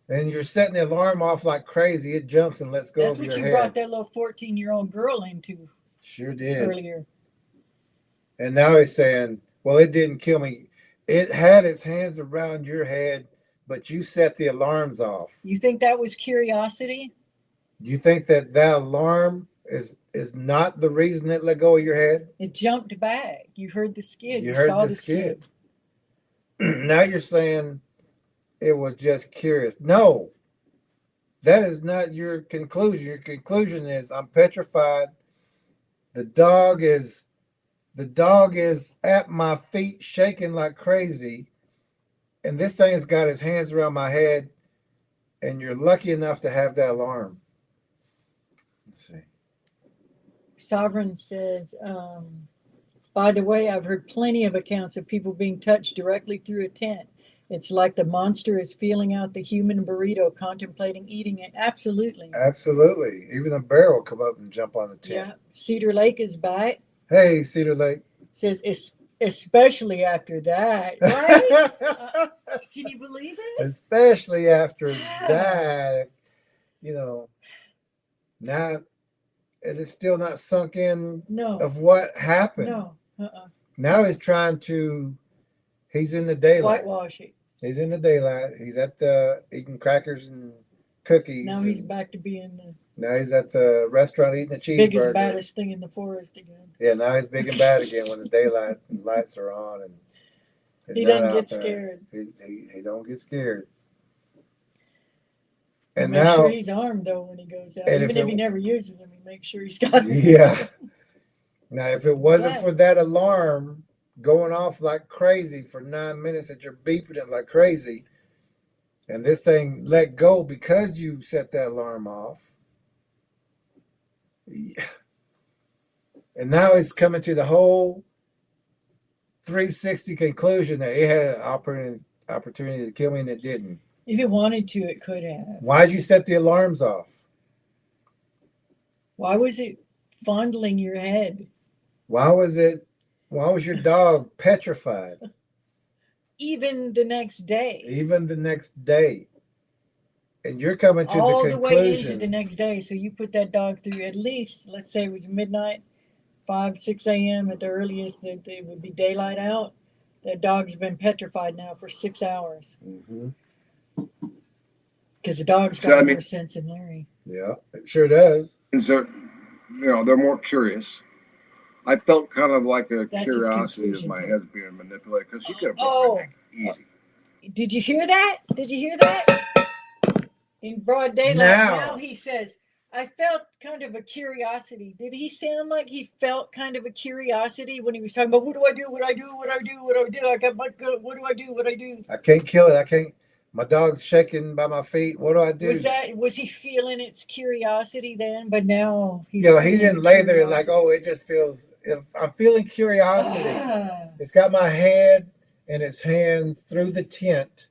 And you're setting the alarm off like crazy. It jumps and lets go
That's
of
what
your
you
head.
brought that little 14-year-old girl into
Sure did.
earlier.
And now he's saying, well, it didn't kill me. It had its hands around your head, but you set the alarms off.
You think that was curiosity?
Do you think that alarm is not the reason it let go of your head?
It jumped back. You heard the skid. You
heard
saw
the
the skid.
Now you're saying it was just curious. No, that is not your conclusion. Your conclusion is I'm petrified. The dog is at my feet shaking like crazy. And this thing has got his hands around my head. And you're lucky enough to have that alarm. Let's see.
Sovereign says, by the way, I've heard plenty of accounts of people being touched directly through a tent. It's like the monster is feeling out the human burrito, contemplating eating it. Absolutely.
Absolutely. Even a bear will come up and jump on the tent.
Yeah. Cedar Lake is back.
Hey, Cedar Lake.
Says, especially after that. Right? Can you believe it?
Especially after that. you know, now it is still not sunk in
No,
of what happened.
no,
Now he's trying to, he's in the daylight.
whitewash it.
He's in the daylight. He's at the eating crackers and cookies.
Now he's back to being the
Now he's at the restaurant eating a cheeseburger.
biggest, baddest thing in the forest again.
Yeah, now he's big and bad again when the daylight and lights are on, and
He
not
doesn't
out
get
there.
scared.
He don't get scared.
He
And
makes
now,
sure he's armed though when he goes out.
and
Even
if
if he
it-
never uses them, he makes sure he's got them.
yeah. Now, if it wasn't
Yeah.
for that alarm going off like crazy for 9 minutes, that you're beeping it like crazy, and this thing let go because you set that alarm off. Yeah. And now it's coming to the whole 360 conclusion that it had an opportunity to kill me and it didn't.
If it wanted to, it could have.
Why'd you set the alarms off?
Why was it fondling your head?
Why was your dog petrified?
Even the next day.
Even the next day. And you're coming to
All
the
the way into
conclusion.
the next day. So you put that dog through at least, let's say it was midnight, 5, 6 a.m. at the earliest that it would be daylight out. That dog's been petrified now for 6 hours.
Mhm.
Because the dog's
So,
got
I
more
mean-
sense than Larry.
Yeah, it sure does.
And so, they're more curious. I felt kind of like a
That's his
curiosity as
conclusion.
my head's being manipulated because you could have broke
Oh.
my neck easy.
Did you hear that? Did you hear that? In broad daylight. Now he says, I felt kind of a curiosity. Did he sound like he felt kind of a curiosity when he was talking about what do I do? What I do? What I do? What I do? I got my good. What do I do? What I do?
I can't kill it. I can't. My dog's shaking by my feet. What do I do?
Was he feeling its curiosity then? But now he's
He
feeling
didn't
the
lay there like,
curiosity.
oh, it just feels. If I'm feeling curiosity.
Ah,
It's got my head and its hands through the tent.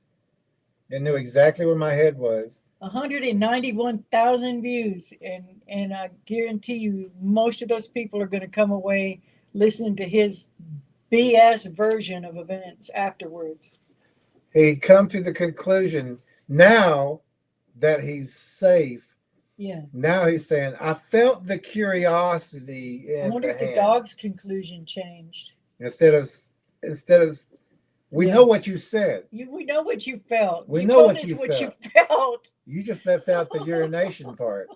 It knew exactly where my head was.
191,000 views, and I guarantee you, most of those people are going to come away listening to his BS version of events afterwards.
He'd come to the conclusion now that he's safe.
Yeah,
Now he's saying, I felt the curiosity
I
in
wonder
the
if the
hands.
dog's conclusion changed.
Instead of, we
Yeah.
know what you said.
We know what you felt.
We
You
know
told
what
us
you
what
felt.
you felt,
You just left out the urination part.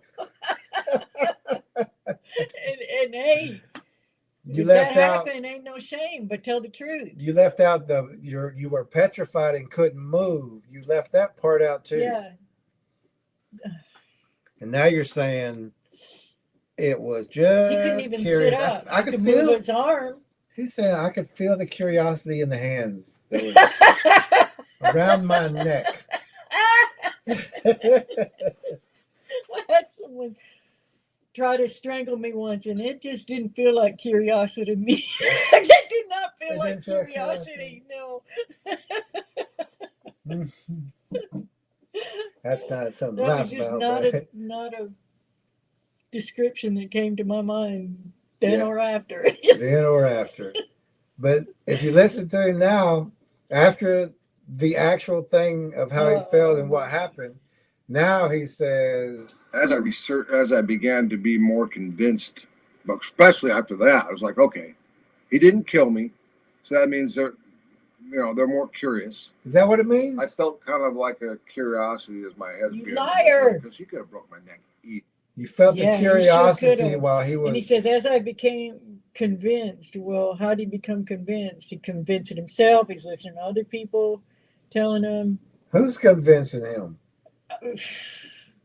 and hey,
You
if
left
that
out.
happened, ain't no shame, but tell the truth.
You left out you were petrified and couldn't move. You left that part out too.
Yeah,
And now you're saying it was just
he couldn't even
curious.
sit up.
I
He
could
could
feel.
move his arm.
He's saying I could feel the curiosity in the hands that was around my neck.
I had someone try to strangle me once, and it just didn't feel like curiosity to me. It did not feel
It
like
didn't feel like
curiosity. No,
That's not something to
that
laugh
was just
about. Right?
not a description that came to my mind then
Yeah.
or after.
Then or after. But if you listen to him now, after the actual thing of how he felt and what happened, now he says,
As I began to be more convinced, but especially after that, I was like, okay, he didn't kill me, so that means they're more curious.
is that what it means?
I felt kind of like a curiosity as my head's
You
being
liar.
because you could have broke my neck easy.
You felt
Yeah,
the
he sure
curiosity
could've.
while he
And he
was.
says, as I became convinced, well, how did he become convinced? He convinced it himself. He's listening to other people telling him.
Who's convincing him?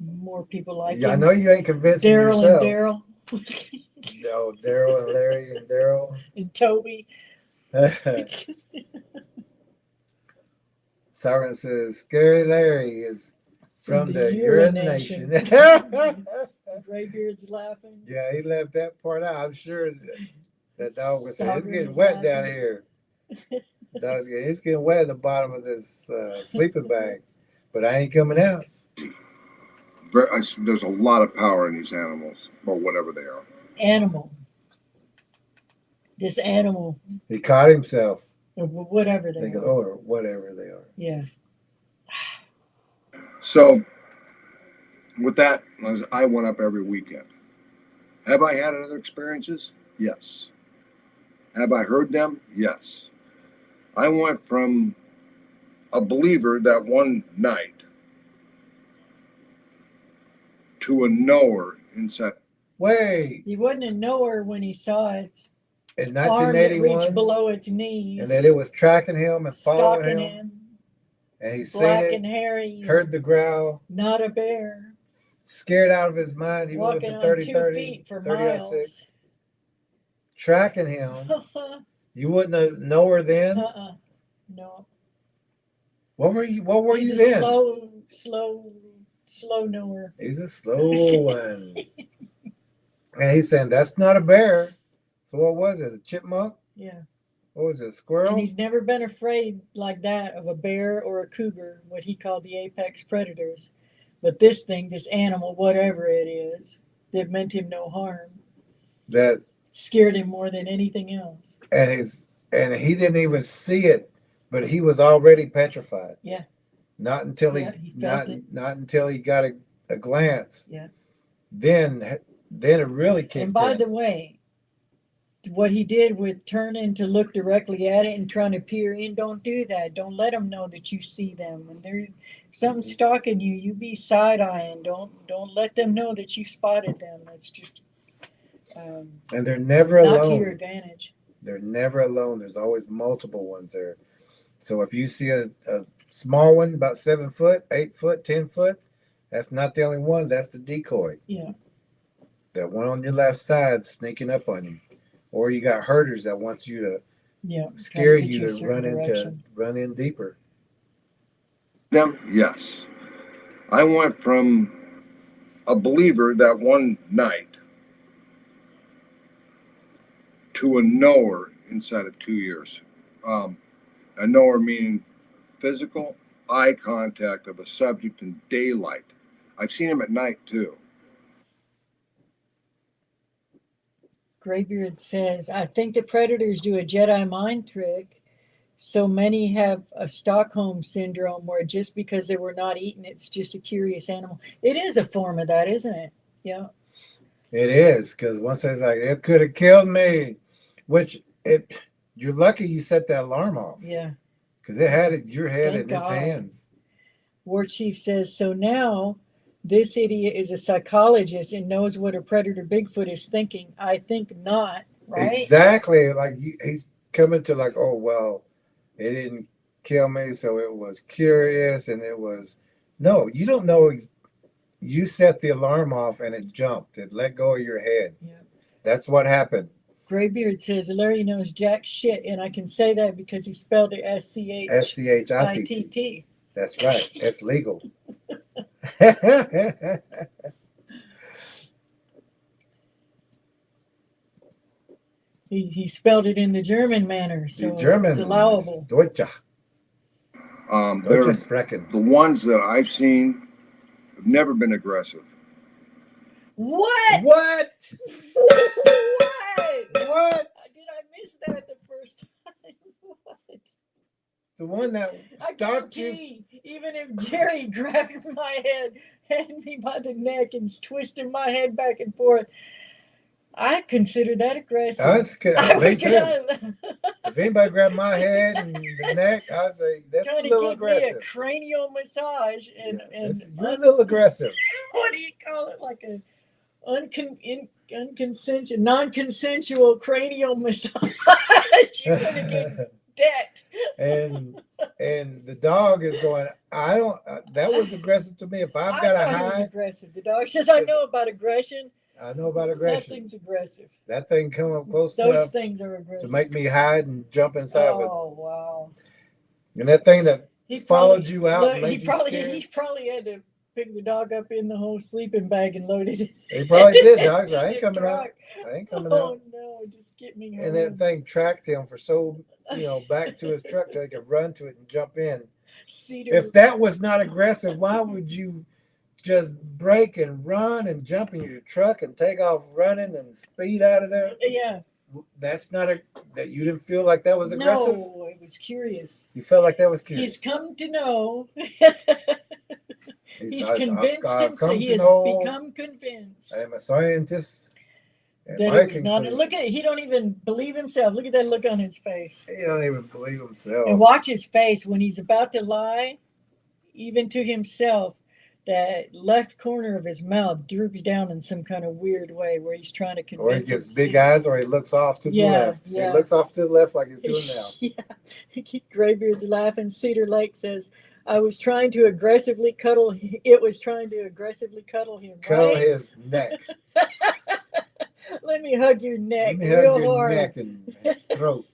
More people like
Yeah, I
him.
know you ain't convincing
Daryl
yourself.
and Daryl
No, Daryl and Larry and Daryl.
and Toby.
Siren says, Scary Larry is from the urination.
Graybeard's laughing.
Yeah, he left that part out. I'm sure that dog was saying, it's getting
Sovereign's
wet down
laughing.
here. It's getting wet at the bottom of this sleeping bag, but I ain't coming out.
There's a lot of power in these animals, or whatever they are.
Animal. This animal,
He caught himself.
or whatever they
They go,
are.
or whatever they are.
Yeah.
So with that, I went up every weekend. Have I had other experiences? Yes. Have I heard them? Yes. I went from a believer that one night to a knower inside.
Wait,
He wasn't a knower when he saw its
in
arm that reached
1981,
below its knees,
and that it was tracking him and following
stalking
him,
him,
and he seen
black
it,
and hairy,
heard the growl,
not a bear,
scared out of his mind. He went with
walking
the
on 2
30-30,
feet for
30-06,
miles.
tracking him. You wouldn't have know her then.
No.
What were you
He's a
then?
slow knower.
He's a slow one. And he's saying that's not a bear. So what was it? A chipmunk?
Yeah.
What was it? A squirrel?
And he's never been afraid like that of a bear or a cougar, what he called the apex predators. But this thing, this animal, whatever it is, that meant him no harm,
That
scared him more than anything else.
and he didn't even see it, but he was already petrified.
Yeah.
Not until
he felt it.
not until he got a glance.
Yeah.
Then it really kicked
And by
in.
the way, what he did with turning to look directly at it and trying to peer in, don't do that. Don't let them know that you see them. When there's something stalking you, you be side-eyeing. Don't let them know that you spotted them. That's just
And they're never
not to your
alone.
advantage.
They're never alone. There's always multiple ones there. So if you see a small one, about 7 foot, 8 foot, 10 foot, that's not the only one. That's the decoy.
Yeah.
That one on your left side sneaking up on you. Or you got herders that wants you to
Yeah.
scare
Trying to get
you
a
to
certain
run in deeper.
Them? Yes. I went from a believer that one night to a knower inside of 2 years. A knower meaning physical eye contact of a subject in daylight. I've seen him at night too.
Graybeard says, I think the predators do a Jedi mind trick. So many have a Stockholm syndrome where just because they were not eaten, it's just a curious animal. It is a form of that, isn't it? Yeah.
It is, because once it's like, it could have killed me, you're lucky you set that alarm off.
Yeah.
Because it had your head
Thank
in its
God.
hands.
War Chief says, so now this idiot is a psychologist and knows what a predator Bigfoot is thinking. I think not, right?
Exactly. Like he's coming to like, oh, well, it didn't kill me, so it was curious, and it was, no, you don't know. You set the alarm off and it jumped. It let go of your head.
Yeah.
That's what happened.
Graybeard says, Larry knows jack shit, and I can say that because he spelled it SCHITT.
SCHITT. That's right. It's legal.
He spelled it in the German manner, so
The German
it's allowable.
Deutsche.
They're
Deutsche sprechen.
the ones that I've seen have never been aggressive.
What?
What?
What?
What?
Did I miss that the first time? What?
The one that
I
stalked you?
guarantee, even if Jerry grabbed my head, had me by the neck, and twisted my head back and forth, I consider that aggressive.
I
would
me too. If anybody grabbed my head and the neck, I'd say that's
trying
a
to
little
give me a
aggressive.
cranial massage and
You're a little aggressive.
what do you call it? Like a unconsensual, non-consensual cranial massage. You're gonna get decked.
and the dog is going, I don't. That was aggressive to me. If I've got
I
to
thought it was
hide,
aggressive. The dog says, "I know about aggression."
I know about aggression.
Nothing's aggressive.
That thing come up close
Those
enough
things are aggressive.
to make me hide and jump inside of it.
Oh wow!
And that thing that
He
followed
probably-
you out
look,
and made
he
you scared.
He probably had to pick the dog up in the whole sleeping bag and loaded it.
He probably did, dog. So I
into
ain't
the
coming out.
truck.
I ain't coming
Oh
out.
no! Just get me
And that
home.
thing tracked him for back to his truck so he could run to it and jump in.
Cedar.
If that was not aggressive, why would you just brake and run and jump in your truck and take off running and speed out of there?
Yeah.
That's not that you didn't feel like that was aggressive?
No, it was curious.
You felt like that was curious.
He's come to know. He's
I've
convinced
come
himself. He
to
has
know
become convinced
I am a scientist. And
that
my
it was not. Look at, he don't even believe himself. Look at that look on his face.
He don't even believe himself.
And watch his face when he's about to lie, even to himself. That left corner of his mouth droops down in some kind of weird way where he's trying to convince
Or he gets
himself.
big eyes, or he looks off to the left.
Yeah.
He looks off to the left like he's doing now.
Yeah. Graybeard's laughing. Cedar Lake says, I was trying to aggressively cuddle. It was trying to aggressively cuddle him.
Cuddle
Right?
his neck.
Let me hug your neck
Let me
real
hug your
hard.
neck and throat.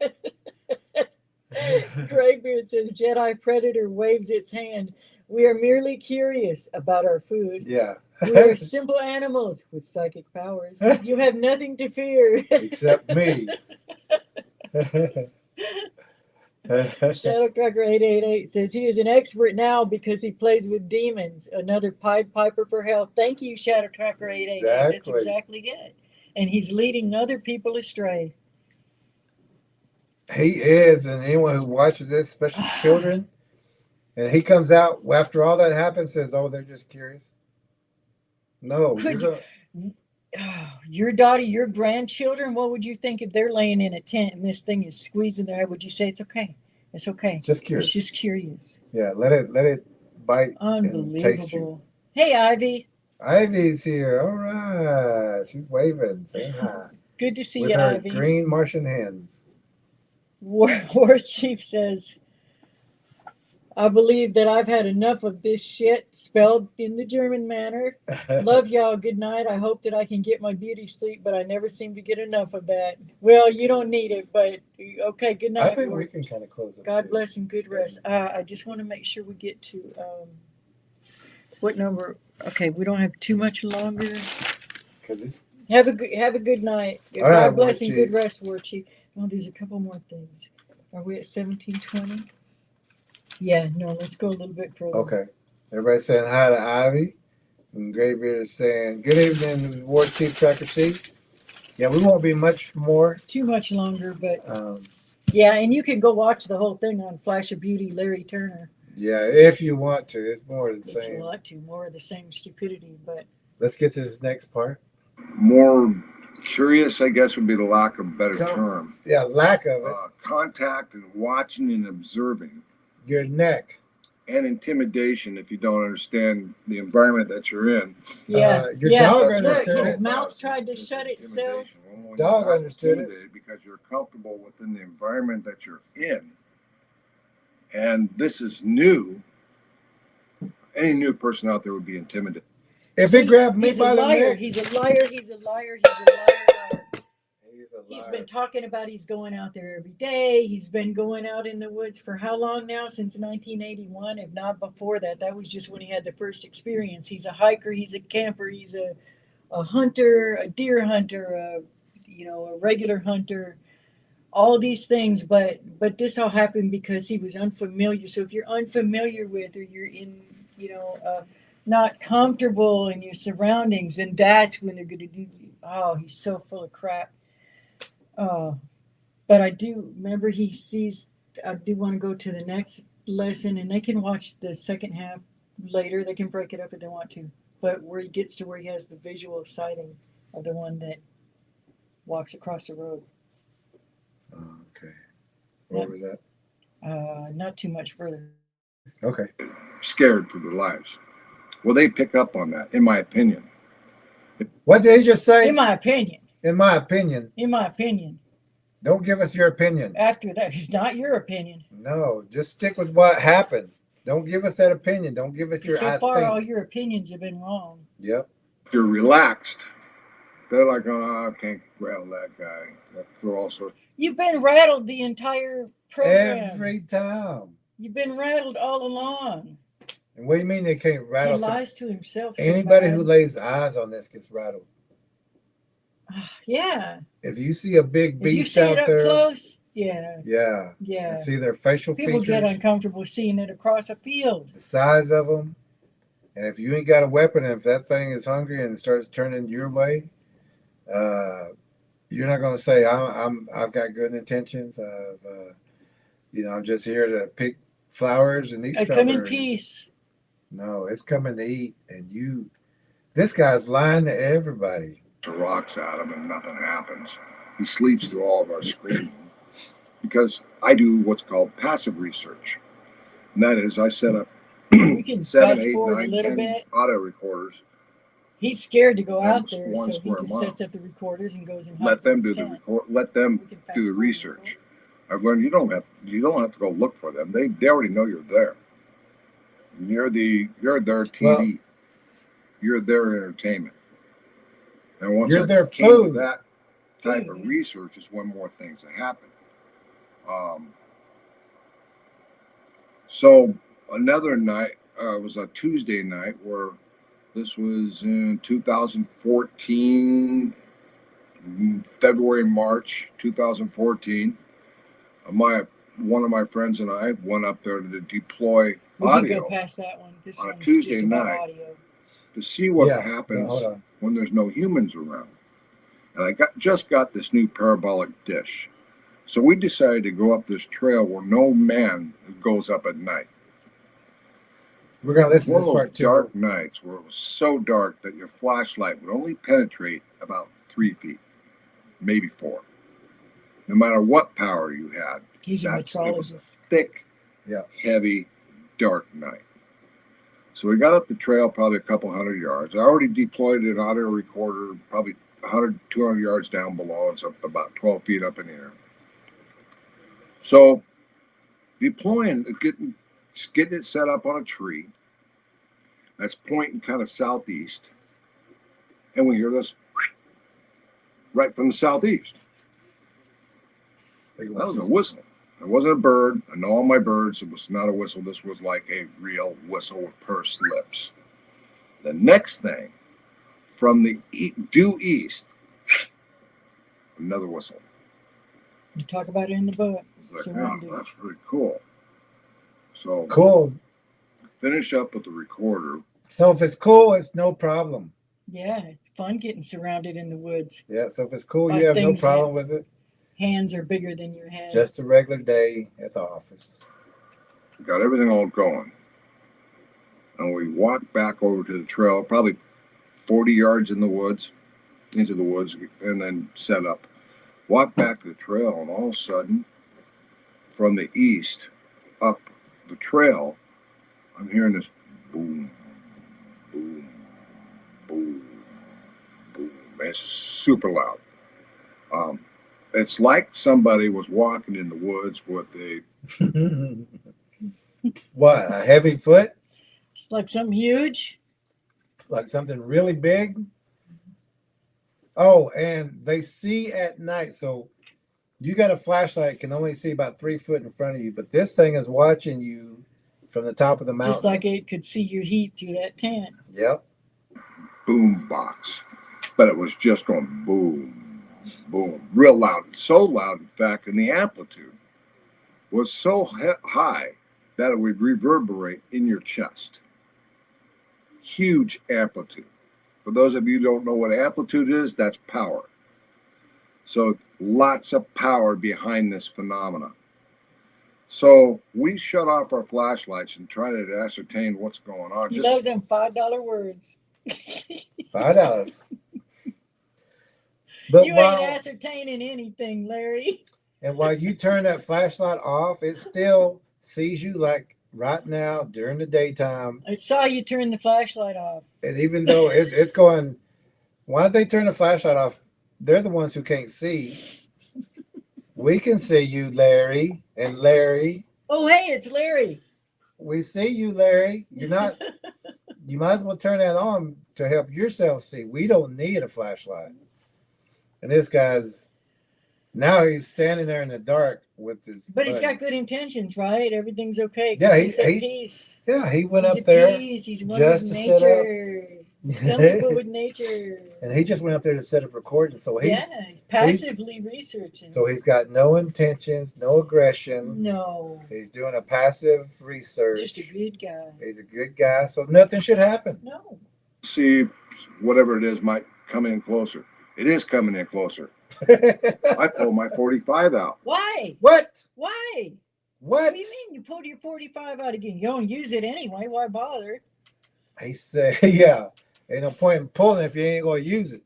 Graybeard says, Jedi Predator waves its hand. We are merely curious about our food.
Yeah.
We are simple animals with psychic powers. You have nothing to fear.
Except me.
Shadowcracker 888 says he is an expert now because he plays with demons. Another Pied Piper for health. Thank you, Shadowcracker 888. That's
Exactly.
exactly it. And he's leading other people astray.
He is, and anyone who watches this, especially children, and he comes out after all that happens, says, "Oh, they're just curious." No,
Could
you're
your daughter, your grandchildren, what would you think if they're laying in a tent and this thing is squeezing their head? Would you say it's okay? It's okay.
just curious.
It's just curious.
Yeah, let it bite and taste you.
Unbelievable. Hey, Ivy.
Ivy's here. All right, she's waving, saying hi
Good to see
with
you,
her
Ivy.
green Martian hands.
War Chief says, I believe that I've had enough of this shit, spelled in the German manner. Love y'all. Good night. I hope that I can get my beauty sleep, but I never seem to get enough of that. Well, you don't need it, but okay, good night.
I think
War.
we can kind of close it.
God
too.
bless and good rest. I just want to make sure we get to what number? Okay, we don't have too much longer.
'Cause it's
Have a good night.
All right,
God bless
War
and
Chief.
good rest, War Chief. Oh, there's a couple more things. Are we at 1720? Yeah, no, let's go a little bit further.
okay. Everybody's saying hi to Ivy, and Graybeard is saying good evening, War Chief Tracker C. Yeah, we won't be much more.
Too much longer, but
Um,
yeah, and you can go watch the whole thing on Flash of Beauty, Larry Turner.
yeah, if you want to, it's more the
If you
same.
want to, more of the same stupidity, but
Let's get to this next part.
More curious, I guess, would be the lack of a better term.
Yeah, lack of it.
Contact and watching and observing,
Your neck.
and intimidation if you don't understand the environment that you're in.
yeah,
Your
yeah.
dog
Look,
understood
his
it.
mouth tried to shut itself.
Intimidation. When
Dog
you're not
understood it.
intimidated because you're comfortable within the environment that you're in. And this is new. Any new person out there would be intimidated.
If
See,
he grabbed me
he's
by
a
the
liar.
neck,
He's a liar. He's a liar. He's a liar.
he's a
He's
liar.
been talking about he's going out there every day. He's been going out in the woods for how long now? Since 1981, if not before that. That was just when he had the first experience. He's a hiker. He's a camper. He's a hunter, a deer hunter, a regular hunter. All these things, but this all happened because he was unfamiliar. So if you're unfamiliar with, or you're in, not comfortable in your surroundings, and that's when they're going to do. Oh, he's so full of crap. But I do remember he sees. I do want to go to the next lesson, and they can watch the second half later. They can break it up if they want to. But where he gets to where he has the visual sighting of the one that walks across the road.
Okay. What was that?
Not too much further.
Okay.
Scared for their lives. Well, they pick up on that, in my opinion.
What did he just say?
In my opinion.
In my opinion.
In my opinion.
Don't give us your opinion.
After that, it's not your opinion.
No, just stick with what happened. Don't give us that opinion. Don't give us your
So
I
far,
think.
all your opinions have been wrong.
Yep.
They're relaxed. They're like, oh, I can't rattle that guy. They throw all sorts.
You've been rattled the entire program.
Every time.
You've been rattled all along.
And what do you mean they can't
He
rattle?
lies to himself. so
Anybody
bad.
who lays eyes on this gets rattled.
Yeah.
If you see a big
If you
beast
see it
out
up
there,
close, yeah.
yeah,
Yeah.
and see their facial
People get
features,
uncomfortable seeing it across a field.
the size of them, and if you ain't got a weapon, and if that thing is hungry and starts turning your way, you're not going to say I've got good intentions. I'm just here to pick flowers and eat
I
strawberries.
come in peace.
No, it's coming to eat, and this guy's lying to everybody.
The rocks at him and nothing happens. He sleeps through all of our screaming because I do what's called passive research. And that is I set up
We can
7,
fast
8,
forward
9,
a little
10
bit.
auto recorders.
He's scared to go out
That's
there,
one
so he
square
just
mile.
sets up the recorders and goes and hides
Let them
in
do
his
the
tent.
record. Let them
We can fast
do the
forward
research. I've learned you don't have to go look for them. They already know you're there. You're their TV.
Well,
you're their entertainment. And once
You're
I
their
came to
food.
that type of
Food.
research is when more things have happened. So another night was a Tuesday night where this was in 2014, February, March 2014. One of my friends and I went up there to deploy
We can
audio
go past that one. This
on a
one's
Tuesday
just about
night.
audio.
to see what
Yeah,
happens
hold on.
when there's no humans around. And I just got this new parabolic dish. So we decided to go up this trail where no man goes up at night.
We're gonna listen to
One
this
of
part
those
too.
dark nights where it was so dark that your flashlight would only penetrate about 3 feet, maybe 4. No matter what power you had,
He's a
it was a
metrologist.
thick,
Yeah.
heavy, dark night. So we got up the trail probably a couple hundred yards. I already deployed an audio recorder probably 100, 200 yards down below. It's up about 12 feet up in the air. So deploying, getting it set up on a tree that's pointing kind of southeast. And we hear this right from the southeast. That was a whistle. It wasn't a bird. I know all my birds. It was not a whistle. This was like a real whistle with pursed lips. The next thing, from the due east, another whistle.
You talk about it in the book.
It's like,
Surrounded.
oh, that's really cool. So
Cool.
finish up with the recorder.
So if it's cool, it's no problem.
Yeah, it's fun getting surrounded in the woods.
Yeah. So if it's cool,
Like
you have no
things
problem
that's-
with it.
Hands are bigger than your head.
Just a regular day at the office.
Got everything all going. And we walked back over to the trail, probably 40 yards into the woods, and then set up. Walked back to the trail, and all of a sudden, from the east up the trail, I'm hearing this boom, boom, boom, boom. And it's super loud. It's like somebody was walking in the woods with a
What? A heavy foot?
It's like something huge.
Like something really big? Oh, and they see at night. So you got a flashlight, can only see about 3 foot in front of you, but this thing is watching you from the top of the mountain.
Just like it could see your heat through that tent.
Yep.
boom box, but it was just going boom, boom, real loud. So loud, in fact, and the amplitude was so high that it would reverberate in your chest. Huge amplitude. For those of you who don't know what amplitude is, that's power. So lots of power behind this phenomena. So we shut off our flashlights and try to ascertain what's going on.
He loves them $5 words.
$5. But
You
while,
ain't ascertaining anything, Larry.
and while you turn that flashlight off, it still sees you like right now during the daytime.
I saw you turn the flashlight off.
And even though it's going, why don't they turn the flashlight off? They're the ones who can't see. We can see you, Larry. And Larry,
Oh, hey, it's Larry.
we see you, Larry. You're not, you might as well turn that on to help yourself see. We don't need a flashlight. And this guy's, now he's standing there in the dark with his.
But he's
buddy.
got good intentions, right? Everything's okay. 'cause
Yeah,
he's at peace.
Yeah, he went
He's
up
at
there.
peace. He's one
just
with
to set up.
nature. He's comfortable with nature.
And he just went up there to set up recording. So he's
He's passively researching.
so he's got no intentions, no aggression.
No,
He's doing a passive research.
just a good guy.
He's a good guy, so nothing should happen.
No.
See, whatever it is might come in closer. It is coming in closer. I pulled my 45 out.
Why?
What?
Why?
What?
What do you mean you pulled your 45 out again? You don't use it anyway. Why bother?
He said, yeah, ain't no point in pulling if you ain't going to use it.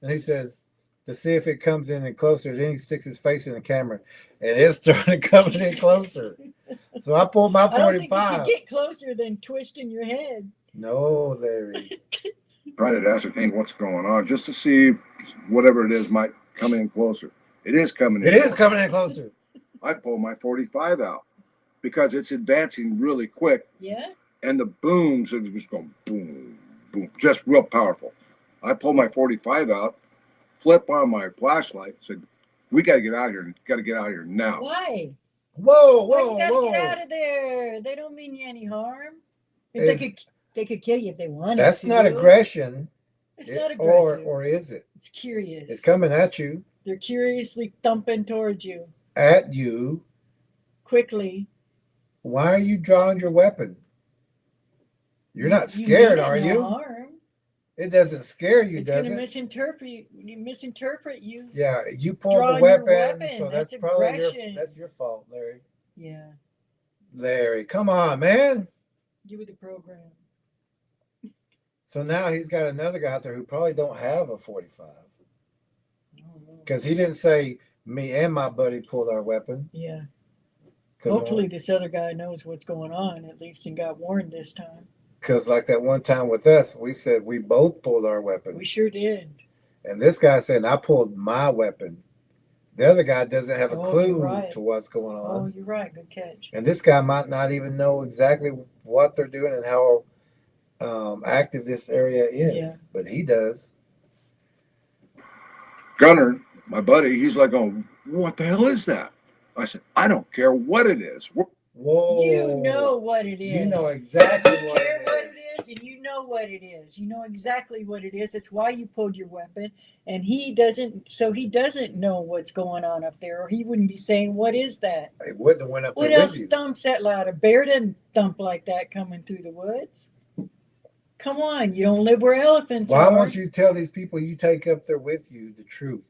And he says, to see if it comes in and closer. Then he sticks his face in the camera, and it started coming in closer. So I pulled my
I don't think you
45.
can get closer than twisting your head.
No, Larry.
Trying to ascertain what's going on just to see whatever it is might come in closer. It is coming in.
It is coming in closer.
I pulled my 45 out because it's advancing really quick,
Yeah.
and the booms are just going boom, boom, just real powerful. I pulled my 45 out, flip on my flashlight, said, "We got to get out of here. Got to get out of here now."
Why?
Whoa,
Why
whoa,
you gotta
whoa.
get out of there? They don't mean you any harm. If
Is-
they could kill you if they wanted
That's
to.
not aggression.
It's not aggressive.
Or is it?
It's curious.
It's coming at you.
They're curiously thumping towards you
At you.
quickly.
Why are you drawing your weapon? You're not
You
scared,
mean
are
no
you?
harm.
It doesn't scare you,
It's
does
going to
it?
misinterpret you.
Yeah, you pulled the
Drawing your
weapon,
weapon,
so
that's
that's probably
aggression.
that's your fault, Larry.
Yeah.
Larry, come on, man.
You were the program.
So now he's got another guy out there who probably don't have a 45.
I don't know.
Because he didn't say me and my buddy pulled our weapon.
Yeah.
'Cause
Hopefully this other guy knows what's going on at least and got warned this time.
Because like that one time with us, we said we both pulled our weapon.
We sure did.
And this guy said, I pulled my weapon. The other guy doesn't have a
Oh,
clue
you're right.
to what's going
Oh,
on.
you're right. Good catch.
And this guy might not even know exactly what they're doing and how active this area is.
Yeah.
But he does.
Gunner, my buddy, he's like, "Oh, what the hell is that?" I said, "I don't care what it is.
Whoa.
You know what it is.
You know exactly
You
what
care
it
what
is.
it is, and you know what it is. You know exactly what it is. It's why you pulled your weapon, and he doesn't. So he doesn't know what's going on up there, or he wouldn't be saying, "What is that?
It wouldn't have went up
What
there
else
with you.
thumps that loud? A bear doesn't thump like that coming through the woods. Come on, you don't live where elephants
Why
are.
won't you tell these people you take up there with you the truth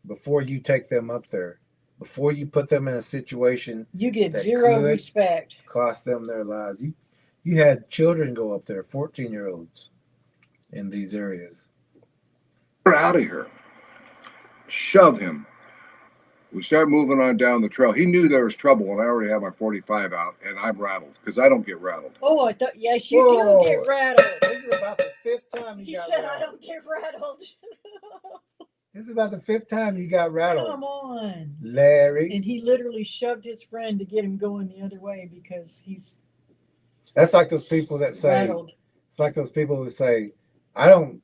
before you take them up there? Before you put them in a situation
You get
that
zero
could
respect.
cost them their lives. You had children go up there, 14-year-olds in these areas.
We're out of here." Shove him. We start moving on down the trail. He knew there was trouble, and I already had my 45 out, and I'm rattled because I don't get rattled.
Oh, I thought, yes, you
Whoa.
do get rattled.
This is about the fifth time you
He
got
said,
rattled.
I don't get rattled.
This is about the fifth time you got rattled.
Come on.
Larry.
And he literally shoved his friend to get him going the other way because he's
That's like those people that say,
rattled.
it's like those people who say, I don't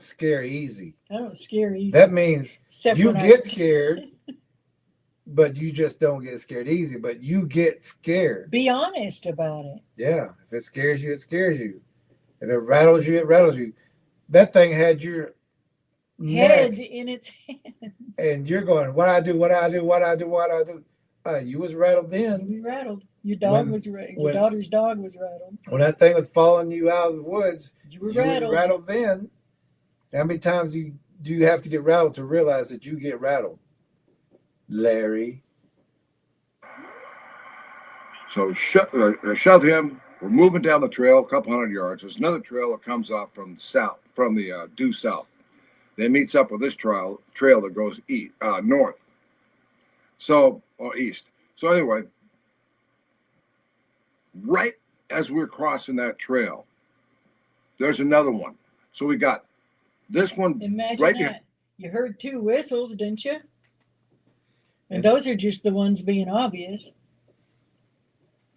scare easy.
I don't scare easy.
That means
Except
you
when I-
get scared, but you just don't get scared easy, but you get scared.
Be honest about it.
Yeah. If it scares you, it scares you. If it rattles you, it rattles you. That thing had your
Head
neck,
in its hands.
and you're going, what I do, what I do, what I do, what I do. You was rattled then.
You were rattled. Your dog
When-
was rattled. Your
when-
daughter's dog was rattled.
When that thing was following you out of the woods,
You were
you was
rattled.
rattled then. How many times do you have to get rattled to realize that you get rattled? Larry.
So shove him. We're moving down the trail a couple hundred yards. There's another trail that comes off from south, from the due south. Then meets up with this trail that goes north. So, or east. So anyway, right as we're crossing that trail, there's another one. So we got this one
Imagine
right
that.
here.
You heard 2 whistles, didn't you? And those are just the ones being obvious.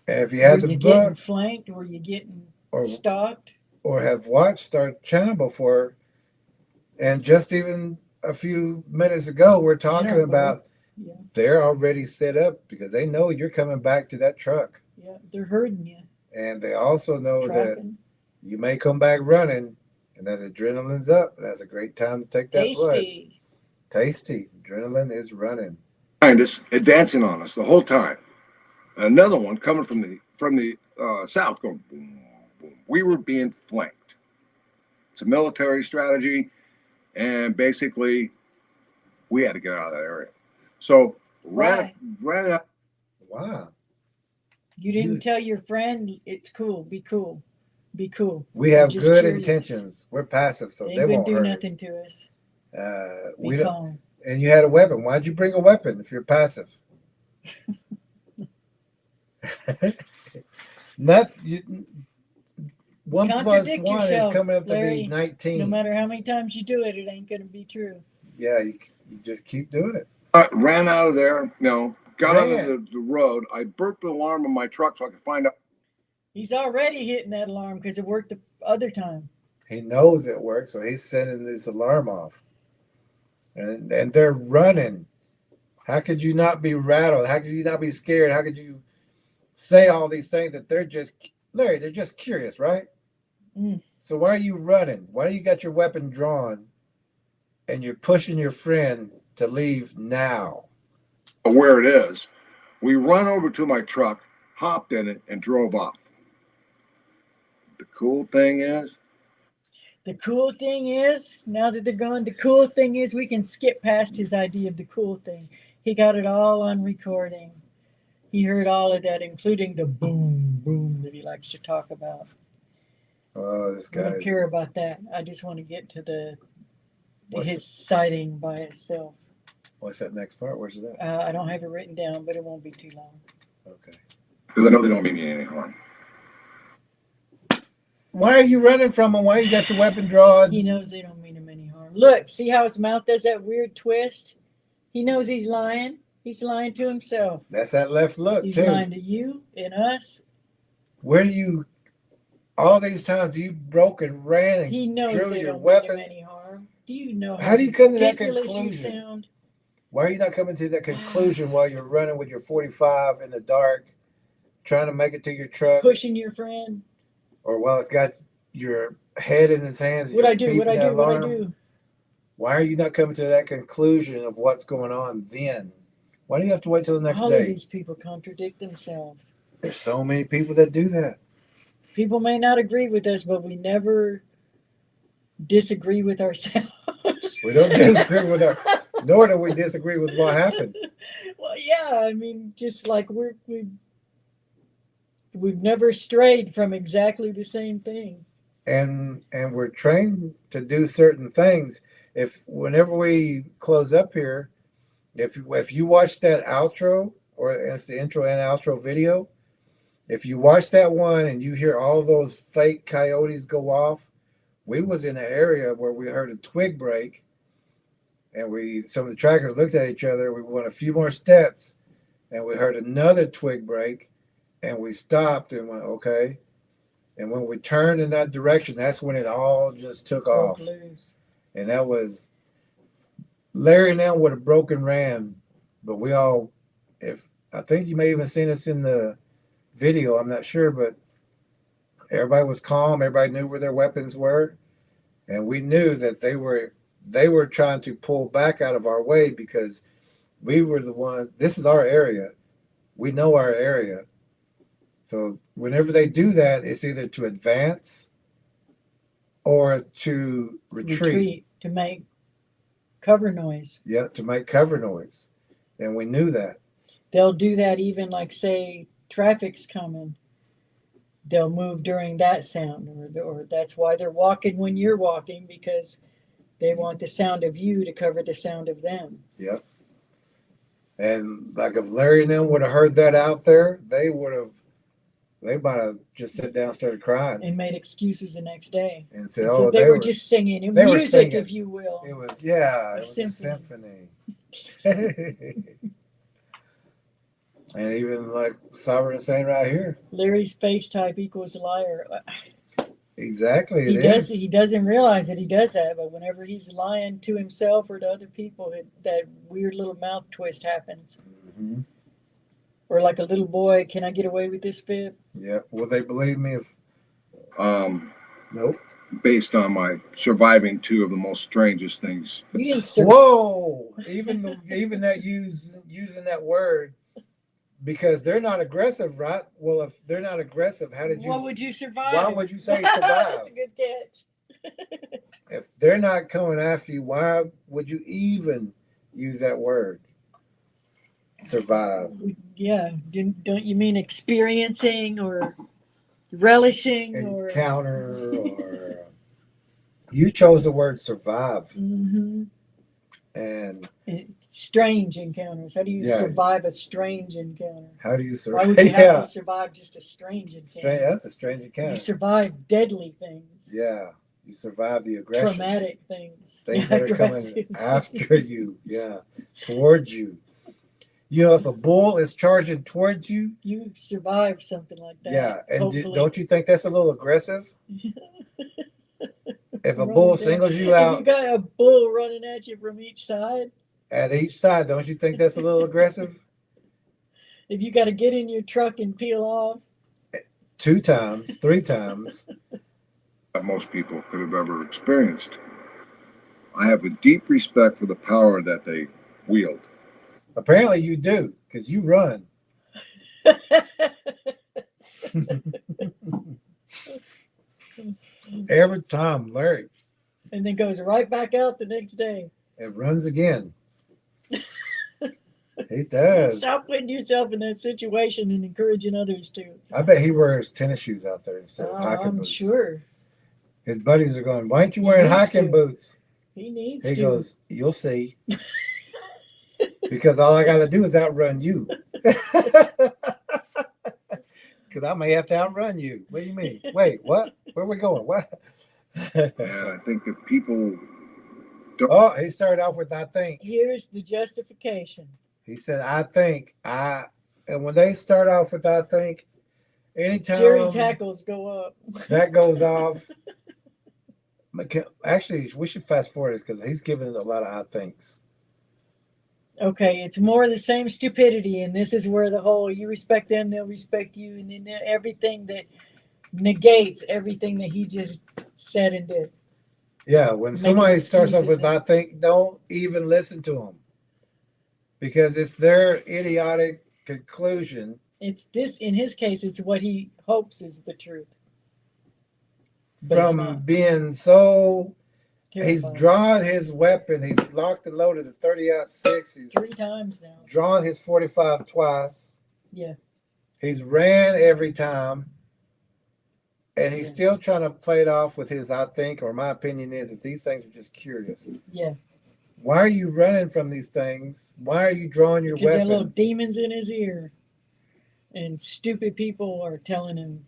And if you
Were
had
you
the
getting
book
flanked? Were you getting
or
stalked?
have watched our channel before, and just even a few minutes ago, we're talking
Interval.
about
Yeah,
they're already set up because they know you're coming back to that truck.
yeah. They're herding you.
And they also know that
Trapping.
you may come back running, and that adrenaline's up. That's a great time to take that blood.
Tasty.
Tasty. Adrenaline is running.
Behind us and dancing on us the whole time. Another one coming from the south going boom, boom. We were being flanked. It's a military strategy, and basically we had to get out of that area. So ran up.
Wow.
You didn't tell your friend it's cool. Be cool. Be cool.
We have
Just
good
curious.
intentions. We're passive, so
They
they
ain't gonna
won't
do
hurt
nothing to us.
us.
Be
We don't.
calm.
And you had a weapon. Why'd you bring a weapon if you're passive? Not you, 1 plus
Contradict
1
yourself,
is coming up to
Larry.
be 19.
No matter how many times you do it, it ain't gonna be true.
Yeah, you just keep doing it.
I ran out of there, got
Ran.
onto the road. I burnt the alarm on my truck so I could find out.
He's already hitting that alarm because it worked the other time.
He knows it works, so he's sending this alarm off. And they're running. How could you not be rattled? How could you not be scared? How could you say all these things that they're just, Larry, they're just curious, right?
Mm.
So why are you running? Why do you got your weapon drawn and you're pushing your friend to leave now?
Where it is. We run over to my truck, hopped in it, and drove off. The cool thing is,
now that they're gone, the cool thing is we can skip past his idea of the cool thing. He got it all on recording. He heard all of that, including the boom, boom that he likes to talk about.
Oh, this
I
guy.
don't care about that. I just want to get to
What's
his sighting by itself.
What's that next part? Where's it at?
I don't have it written down, but it won't be too long.
Okay.
because I know they don't mean me any harm.
Why are you running from him? Why you got your weapon drawn?
He knows they don't mean him any harm. Look, see how his mouth does that weird twist? He knows he's lying. He's lying to himself.
That's that left look,
He's
too.
lying to you and us.
Where do you, all these times you broke and ran and
He knows
drew
they
your
don't
weapon?
mean him any harm. Do you know
How do you come to that
ridiculous you
conclusion?
sound?
Why are you not coming to that conclusion while you're running with your 45 in the dark, trying to make it to your truck,
Pushing your friend.
or while it's got your head in his hands?
What
you're
I do,
beeping
what I
that
do, what I
alarm?
do.
Why are you not coming to that conclusion of what's going on then? Why do you have to wait till the next
All of
day?
these people contradict themselves.
There's so many people that do that.
People may not agree with us, but we never disagree with ourselves.
We don't disagree with our, nor do we disagree with what happened.
Well, yeah, I mean, just like we've never strayed from exactly the same thing.
And we're trained to do certain things. If whenever we close up here, if you watch that outro, or it's the intro and outro video, if you watch that one and you hear all those fake coyotes go off, we was in an area where we heard a twig break, and some of the trackers looked at each other. We went a few more steps, and we heard another twig break, and we stopped and went, okay. And when we turned in that direction, that's when it all just took off.
Loose.
And that was Larry and them would have broken ran, but we all, I think you may even seen us in the video, I'm not sure, but everybody was calm. Everybody knew where their weapons were, and we knew that they were trying to pull back out of our way because we were the one. This is our area. We know our area. So whenever they do that, it's either to advance or to retreat.
To make cover noise.
Yeah, to make cover noise. And we knew that.
They'll do that even like, say, traffic's coming. They'll move during that sound, or that's why they're walking when you're walking, because they want the sound of you to cover the sound of them.
Yep. And like if Larry and them would have heard that out there, they might have just sat down and started crying.
And made excuses the next day.
And said,
And so
oh,
they were just singing.
they were
Music,
singing.
if you will.
It was, yeah,
A
it was a
symphony.
symphony. And even like Sovereign saying right here.
Larry's face type equals a liar.
Exactly.
He doesn't realize that he does that, but whenever he's lying to himself or to other people, that weird little mouth twist happens.
Mm-hmm.
Or like a little boy, can I get away with this fib?
Yeah. Will they believe me if nope.
Based on my surviving two of the most strangest things.
You didn't survive.
Whoa! Even that using that word, because they're not aggressive, right? Well, if they're not aggressive, how did you?
Why would you survive?
Why would you say survive?
That's a good catch.
If they're not coming after you, why would you even use that word? Survive.
Yeah, don't you mean experiencing or relishing or
encounter, or you chose the word survive. And
strange encounters. How do you
Yeah.
survive a strange encounter?
how do you
Why
survive?
would you have to survive just a strange encounter?
That's a strange
You
encounter.
survive deadly things,
Yeah, you survive the aggression.
traumatic things,
Things that are coming
aggressive.
after you. Yeah, towards you. You know, if a bull is charging towards you,
You survive something like that.
yeah, and
hopefully.
don't you think that's a little aggressive? If a
Running
bull
down.
singles you
If
out
you got a bull running at you from each side,
at each side, don't you think that's a little aggressive?
if you got to get in your truck and peel off,
2 times, 3 times.
That most people could have ever experienced. I have a deep respect for the power that they wield.
Apparently you do, because you run. Every time, Larry.
and then goes right back out the next day.
It runs again. He does.
Stop putting yourself in that situation and encouraging others to.
I bet he wears tennis shoes out there instead of
Oh,
hiking
I'm
boots.
sure
His buddies are going, why aren't you
He
wearing
needs
hiking
to.
boots?
he needs
He
to.
goes, you'll see. Because all I got to do is outrun you. Because I may have to outrun you. What do you mean? Wait, what? Where are we going? What?
And I think that people don't.
Oh, he started off with I think.
Here's the justification.
He said, I think. And when they start off with I think, anytime
Jerry's hackles go up.
that goes off. Actually, we should fast forward this because he's giving a lot of I thinks.
Okay, it's more the same stupidity, and this is where the whole you respect them, they'll respect you, and then everything that negates everything that he just said and did.
Yeah, when
Making
somebody starts off
excuses
with I think, don't even listen to them. Because it's their idiotic conclusion.
It's this, in his case, it's what he hopes is the truth. But it's
From
not.
being so, he's
Terrifying.
drawn his weapon, he's locked and loaded a 30-06, he's
3 times now.
drawn his 45 twice,
Yeah.
he's ran every time, and he's
Yeah.
still trying to play it off with his I think, or my opinion is that these things are just curious.
Yeah.
Why are you running from these things? Why are you drawing your
Because there are
weapon?
little demons in his ear. And stupid people are telling him.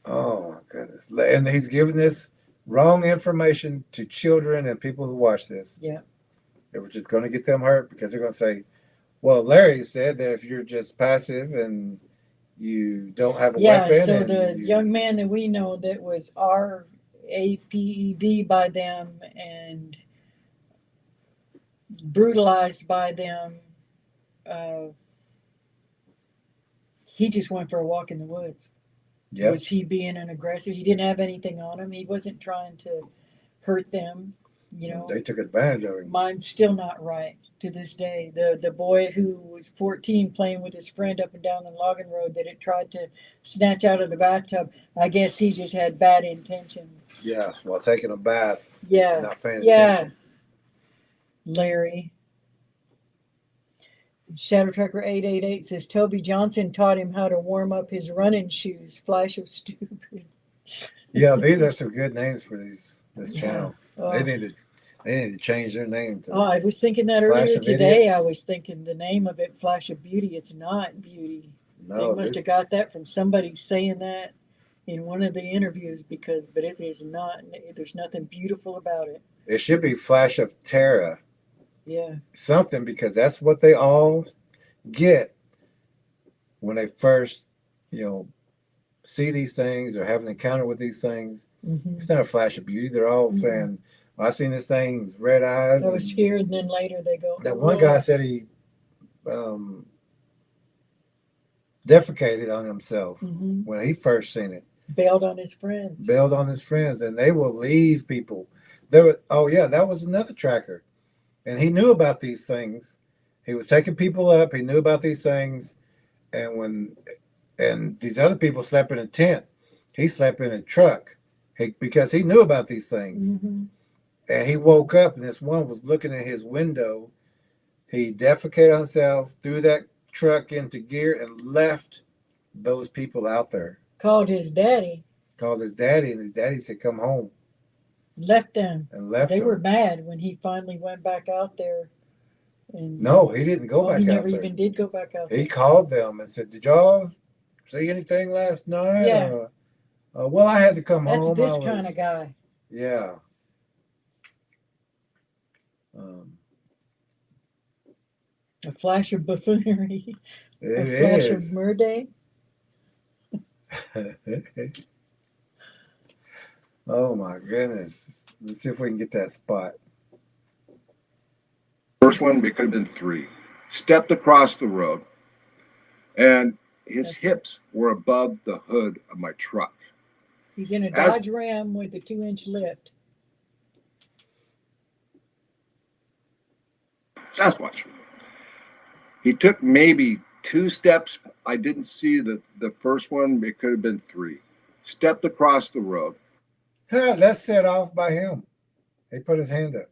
Oh my goodness. And he's giving this wrong information to children and people who watch this.
Yeah.
Which is going to get them hurt because they're going to say, well, Larry said that if you're just passive and you don't have a
Yeah,
weapon.
so
and
the
you,
young man that we know that was RAPED by them and brutalized by them, he just went for a walk in the woods.
Yep.
Was he being an aggressor? He didn't have anything on him. He wasn't trying to hurt them. You know,
They took advantage of him.
mine's still not right to this day. The boy who was 14 playing with his friend up and down the logging road that it tried to snatch out of the bathtub, I guess he just had bad intentions.
Yeah, while taking a bath,
Yeah,
not paying
yeah.
attention.
Larry. Shadow Tracker 888 says Toby Johnson taught him how to warm up his running shoes. Flash of stupid.
Yeah, these are some good names for this
Yeah.
channel.
Oh.
They need to change their name to
Oh, I was thinking that
Flash
earlier
of
today.
Idiots.
I was thinking the name of it, Flash of Beauty. It's not Beauty.
no.
They must have got that from somebody saying that in one of the interviews but it is not. There's nothing beautiful about it.
It should be Flash of Terror.
Yeah.
Something, because that's what they all get when they first, see these things or have an encounter with these things.
Mm-hmm.
It's not a flash of beauty. They're all
Mhm.
saying, I seen this thing, red eyes.
I was here, and then later they go.
That one guy said he defecated on himself
Mm-hmm.
when he first seen it.
Bailed on his friends.
Bailed on his friends, and they will leave people. That was another tracker. And he knew about these things. He was taking people up. He knew about these things. And these other people slept in a tent, he slept in a truck because he knew about these things.
Mm-hmm.
And he woke up, and this one was looking at his window. He defecated on himself, threw that truck into gear, and left those people out there.
Called his daddy,
Called his daddy, and his daddy said, "Come home,"
left them.
and left
They
him.
were mad when he finally went back out there. And
No, he didn't go back
he
out
never
there.
even did go back out there.
He called them and said, "Did y'all see anything last night?"
Yeah.
Well, I had to come
That's
home.
this
I was-
kind of guy.
Yeah.
A flash of buffoonery, a
It
flash
is.
of murder.
Oh my goodness. Let's see if we can get that spot.
First one, it could have been 3. Stepped across the road, and his hips were above the hood of my truck.
He's in a
As-
Dodge Ram with a 2-inch lift.
Sasquatch. He took maybe 2 steps. I didn't see the first one. It could have been 3. Stepped across the road.
That's set off by him. He put his hand up.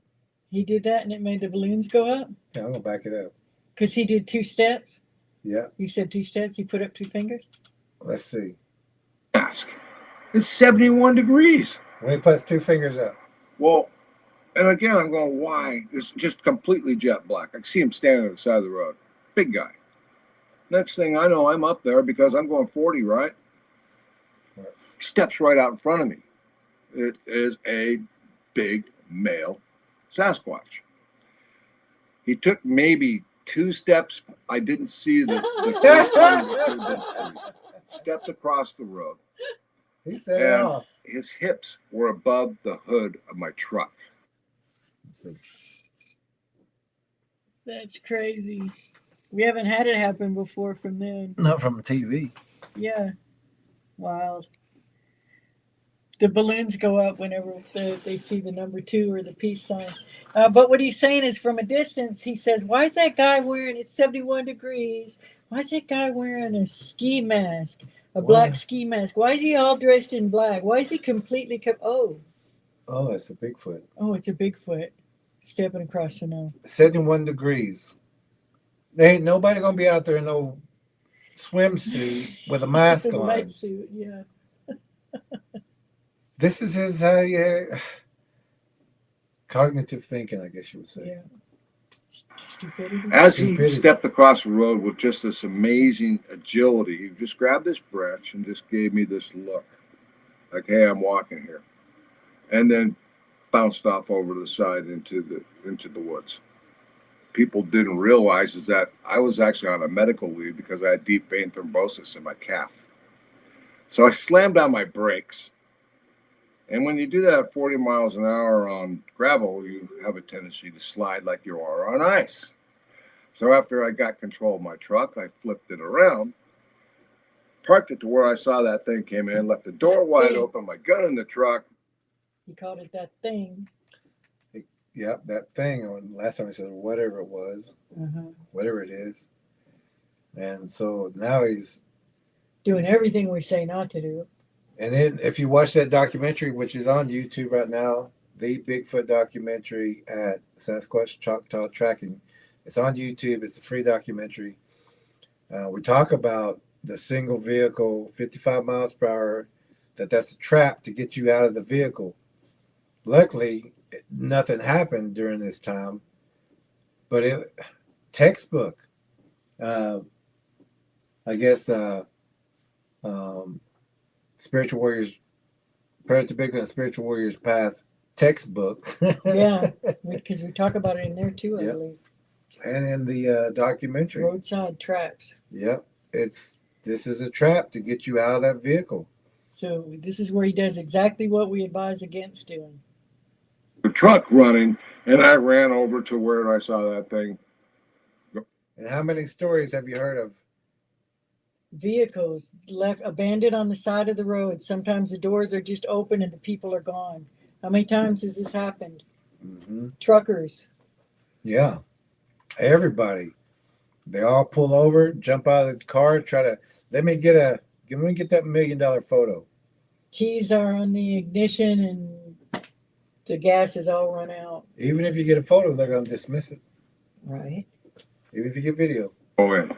He did that and it made the balloons go up?
Yeah, I'm gonna back it up.
Because he did 2 steps?
Yeah,
You said 2 steps, he put up 2 fingers?
let's see.
Ask. It's 71 degrees.
When he puts 2 fingers up.
Well, and again, I'm going, why? It's just completely jet black. I see him standing on the side of the road. Big guy. Next thing I know, I'm up there because I'm going 40, right?
Right.
Steps right out in front of me. It is a big male Sasquatch. He took maybe 2 steps. I didn't see the first one. It could have been 3. Stepped across the road.
He set it
And
off.
his hips were above the hood of my truck.
Let's see.
That's crazy. We haven't had it happen before from them.
Not from the TV.
Yeah. Wild. The balloons go up whenever they see the number 2 or the peace sign. But what he's saying is from a distance, he says, why is that guy wearing, it's 71 degrees. Why is that guy wearing a ski mask, a black ski mask? Why is he all dressed in black? Why is he completely, oh,
it's a Bigfoot.
it's a Bigfoot stepping across the snow.
71 degrees. There ain't nobody gonna be out there in no swimsuit with a mask
It's a
on.
wetsuit, yeah.
This is his cognitive thinking, I guess you would say.
Yeah. Stupidity.
As he
Stupidity.
stepped across the road with just this amazing agility, he just grabbed this branch and just gave me this look. Like, hey, I'm walking here. And then bounced off over to the side into the woods. People didn't realize is that I was actually on a medical leave because I had deep vein thrombosis in my calf. So I slammed on my brakes. And when you do that at 40 miles an hour on gravel, you have a tendency to slide like you are on ice. So after I got control of my truck, I flipped it around, parked it to where I saw that thing came in, left the door wide open, my gun in the truck.
He called it that thing.
Yep, that thing. Or last time he said whatever it was, whatever it is. And so now he's
Doing everything we say not to do.
And then if you watch that documentary, which is on YouTube right now, the Bigfoot documentary at Sasquatch Choctaw Tracking, it's on YouTube. It's a free documentary. We talk about the single vehicle, 55 miles per hour, that's a trap to get you out of the vehicle. Luckily, nothing happened during this time, but it textbook. I guess Spiritual Warriors, Predator Bigfoot and Spiritual Warriors Path textbook.
Yeah, because we talk about it in there too, I
Yep.
believe.
And in the documentary.
Roadside traps.
Yep. This is a trap to get you out of that vehicle.
So this is where he does exactly what we advise against doing.
The truck running, and I ran over to where I saw that thing.
And how many stories have you heard of?
Vehicles left abandoned on the side of the road. Sometimes the doors are just open and the people are gone. How many times has this happened? Truckers.
Yeah. Everybody. They all pull over, jump out of the car, try to let me get that $1 million photo.
Keys are on the ignition and the gas is all run out.
Even if you get a photo, they're gonna dismiss it.
Right.
Even if you get video.
Go in.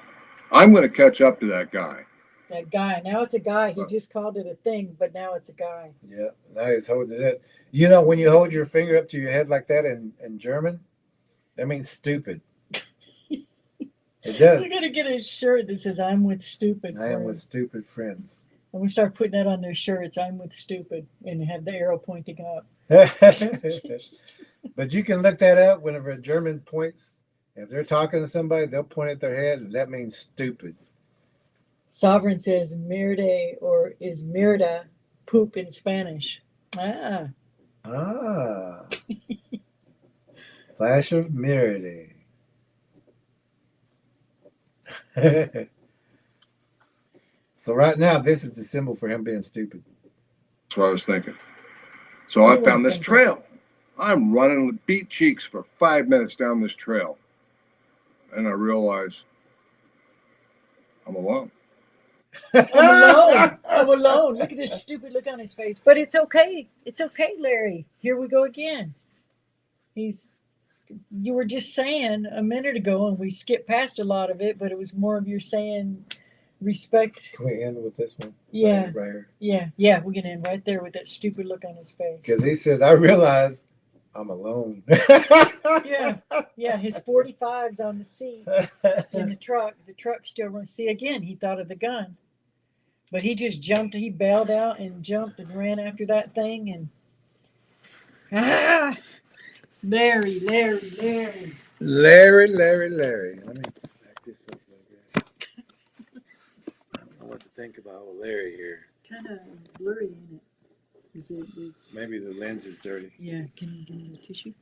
I'm going to catch up to that guy.
That guy. Now it's a guy. He just called it a thing, but now it's a guy.
Yeah. Now he's holding that. You know, when you hold your finger up to your head like that in German, that means stupid. It does.
We're gonna get a shirt that says "I'm with stupid."
I am with
friends."
stupid friends.
And we start putting that on their shirts. I'm with stupid, and have the arrow pointing up.
But you can look that up whenever a German points. If they're talking to somebody, they'll point at their head, and that means stupid.
Sovereign says "merde" or is "mierda" poop in Spanish. Ah.
Flash of Merde. So right now, this is the symbol for him being stupid.
That's what I was thinking. So I found this trail. I'm running with beat cheeks for 5 minutes down this trail. And I realize I'm alone.
I'm alone. I'm alone. Look at this stupid look on his face. But it's okay. It's okay, Larry. Here we go again. You were just saying a minute ago, and we skipped past a lot of it, but it was more of your saying respect.
Can we end with this one?
Yeah.
Right
Yeah.
here.
Yeah. We're going to end right there with that stupid look on his face.
Because he says, I realize I'm alone.
Yeah. Yeah. His 45's on the seat in the truck. The truck still runs. See, again, he thought of the gun. But he just jumped. He bailed out and jumped and ran after that thing. And Larry.
Larry. Let me back this up like that. I don't know what to think about old Larry here.
Kind of blurry in it. Is it?
Maybe the lens is dirty.
Yeah. Can you give me the tissue?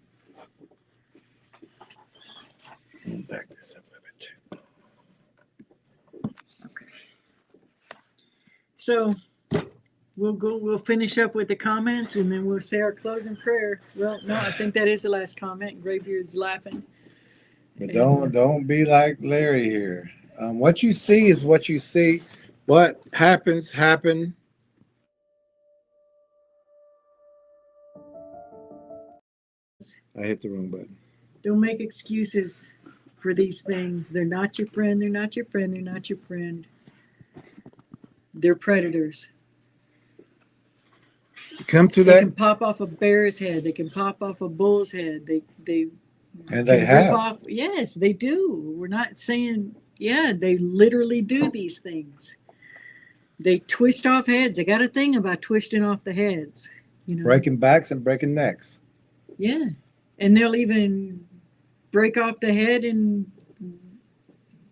I'll back this up a bit too.
Okay. So we'll finish up with the comments, and then we'll say our closing prayer. Well, no, I think that is the last comment. Graybeard's laughing.
But don't be like Larry here. What you see is what you see. What happens. I hit the wrong button.
Don't make excuses for these things. They're not your friend. They're not your friend. They're not your friend. They're predators.
Come to
They
that,
can pop off a bear's head. They can pop off a bull's head. They
and they
can rip
have.
off. Yes, they do. We're not saying, yeah, they literally do these things. They twist off heads. I got a thing about twisting off the heads. You know,
Breaking backs and breaking necks.
yeah, and they'll even break off the head and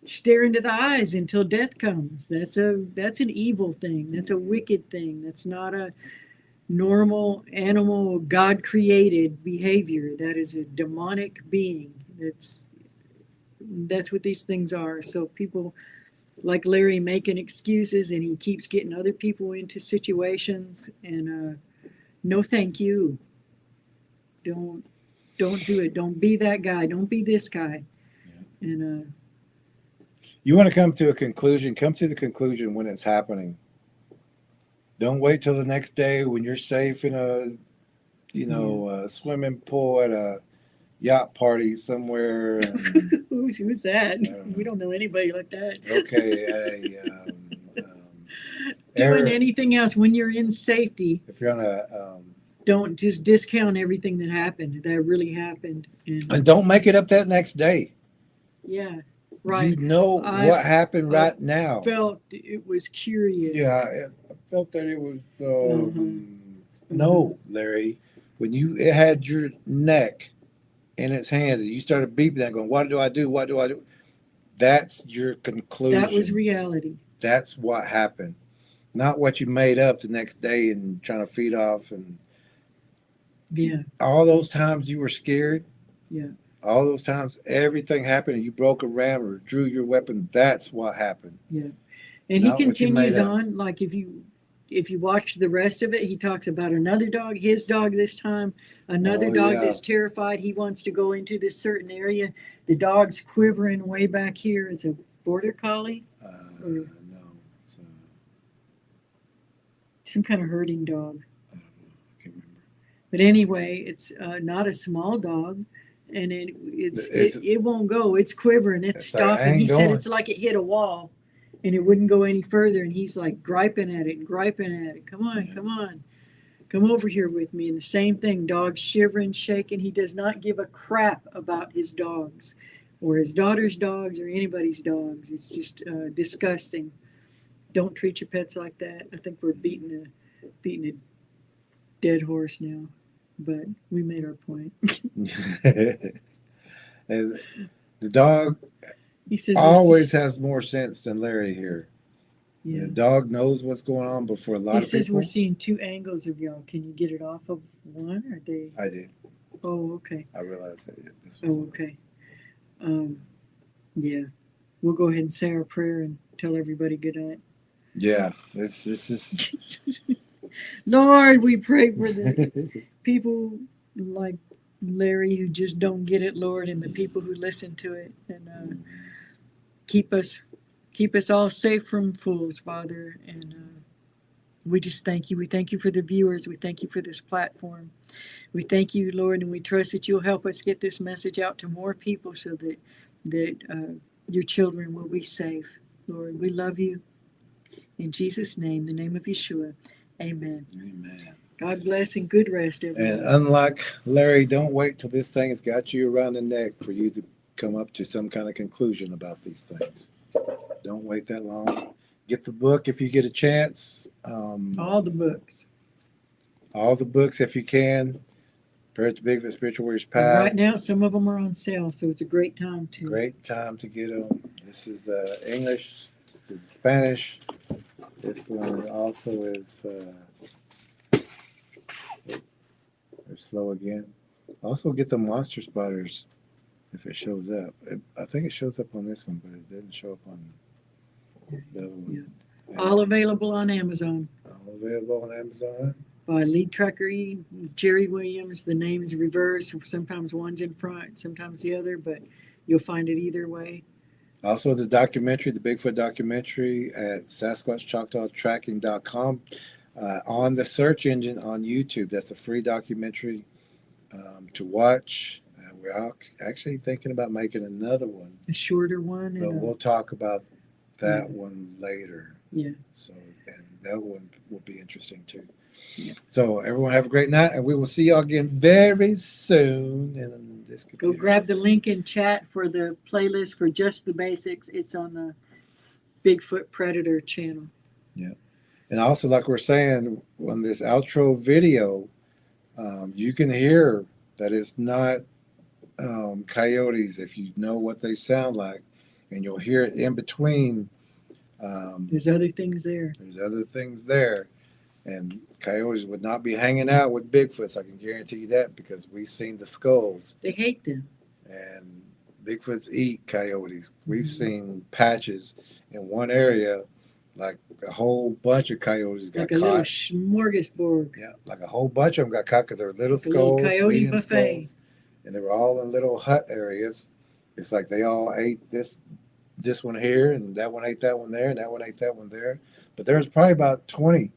stare into the eyes until death comes. That's an evil thing. That's a wicked thing. That's not a normal animal God created behavior. That is a demonic being. That's what these things are. So people like Larry making excuses, and he keeps getting other people into situations, and no thank you. Don't do it. Don't be that guy. Don't be this guy. Yeah. And
you want to come to a conclusion, come to the conclusion when it's happening. Don't wait till the next day when you're safe in a swimming pool at a yacht party somewhere. And,
who's that? We don't know anybody like that.
Okay.
Doing anything else when you're in safety.
If you're on a...
don't just discount everything that happened. That really happened.
And don't make it up that next day.
Yeah. Right.
You know what happened right now.
Felt it was curious.
Yeah, I felt that it was. No, Larry, when it had your neck in its hands, and you started beeping and going, "What do I do? What do I do?" That's your conclusion.
That was reality.
That's what happened, not what you made up the next day and trying to feed off and.
Yeah.
All those times you were scared.
Yeah.
All those times everything happened and you broke a ram or drew your weapon, that's what happened.
Yeah. And he continues on, like if you watch the rest of it, he talks about another dog, his dog this time, another dog that's terrified. He wants to go into this certain area. The dog's quivering way back here. It's a border collie.
No. It's
some kind of herding dog.
I can't remember.
But anyway, it's not a small dog. And it won't go. It's quivering. It's stopping. He said it's like it hit a wall. and it wouldn't go any further. And he's like griping at it and griping at it. Come on, come on, come over here with me. And the same thing, dogs shivering, shaking. He does not give a crap about his dogs or his daughter's dogs or anybody's dogs. It's just disgusting. Don't treat your pets like that. I think we're beating a dead horse now, but we made our point.
And the dog
He says
always has more sense than Larry here.
yeah.
The dog knows what's going on before a lot
He
of
says
people.
we're seeing two angles of y'all. Can you get it off of one? Or they?
I did.
Oh, okay.
I realized that this was.
Oh, okay. Yeah. We'll go ahead and say our prayer and tell everybody good night.
Yeah, this is.
Lord, we pray for the people like Larry who just don't get it, Lord, and the people who listen to it, and keep us all safe from fools, Father. And we just thank you. We thank you for the viewers. We thank you for this platform. We thank you, Lord, and we trust that you'll help us get this message out to more people so that your children will be safe. Lord, we love you. In Jesus' name, the name of Yeshua, amen.
Amen.
God bless and good rest, everyone.
And unlike Larry, don't wait till this thing has got you around the neck for you to come up to some kind of conclusion about these things. Don't wait that long. Get the book if you get a chance.
All the books.
All the books if you can. Prayers to Bigfoot, Spiritual Warriors
And
Path.
right now, some of them are on sale, so it's a great time to.
Great time to get them. This is English. This is Spanish. This one also is. They're slow again. Also get the monster spotters if it shows up. I think it shows up on this one, but it didn't show up on the other one.
Yeah. All available on Amazon
All available on Amazon.
by Lead Tracker E, Jerry Williams. The name's reversed. Sometimes one's in front, sometimes the other, but you'll find it either way.
Also, the documentary, the Bigfoot documentary at SasquatchChoctawTracking.com on the search engine on YouTube. That's a free documentary to watch. We're actually thinking about making another one,
A shorter one.
but
And
we'll talk about that one later.
yeah.
So, and that one will be interesting too.
Yeah.
So, everyone have a great night, and we will see y'all again very soon. And this
Go grab the link in chat for the playlist for Just the Basics. It's on the Bigfoot Predator channel.
And also, like we're saying on this outro video, you can hear that it's not coyotes if you know what they sound like, and you'll hear it in between.
There's other things there.
There's other things there, and coyotes would not be hanging out with Bigfoots. I can guarantee you that because we've seen the skulls,
They hate them.
and Bigfoots eat coyotes. We've seen patches in one area, like a whole bunch of coyotes got
Like a little
caught.
smorgasbord.
Yeah, like a whole bunch of them got caught because they were little
Like a little
skulls,
coyote
medium
buffet.
skulls, and they were all in little hut areas. It's like they all ate this one here, and that one ate that one there, and that one ate that one there. But there was probably about 20.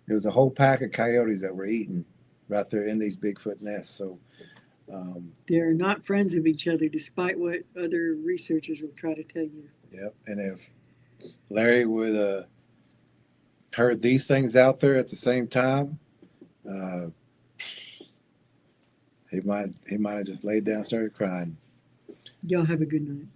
There was a whole pack of coyotes that were eating right there in these Bigfoot nests. So,
They're not friends of each other, despite what other researchers will try to tell you.
yep. And if Larry would have heard these things out there at the same time, he might have just laid down and started crying.
Y'all have a good night.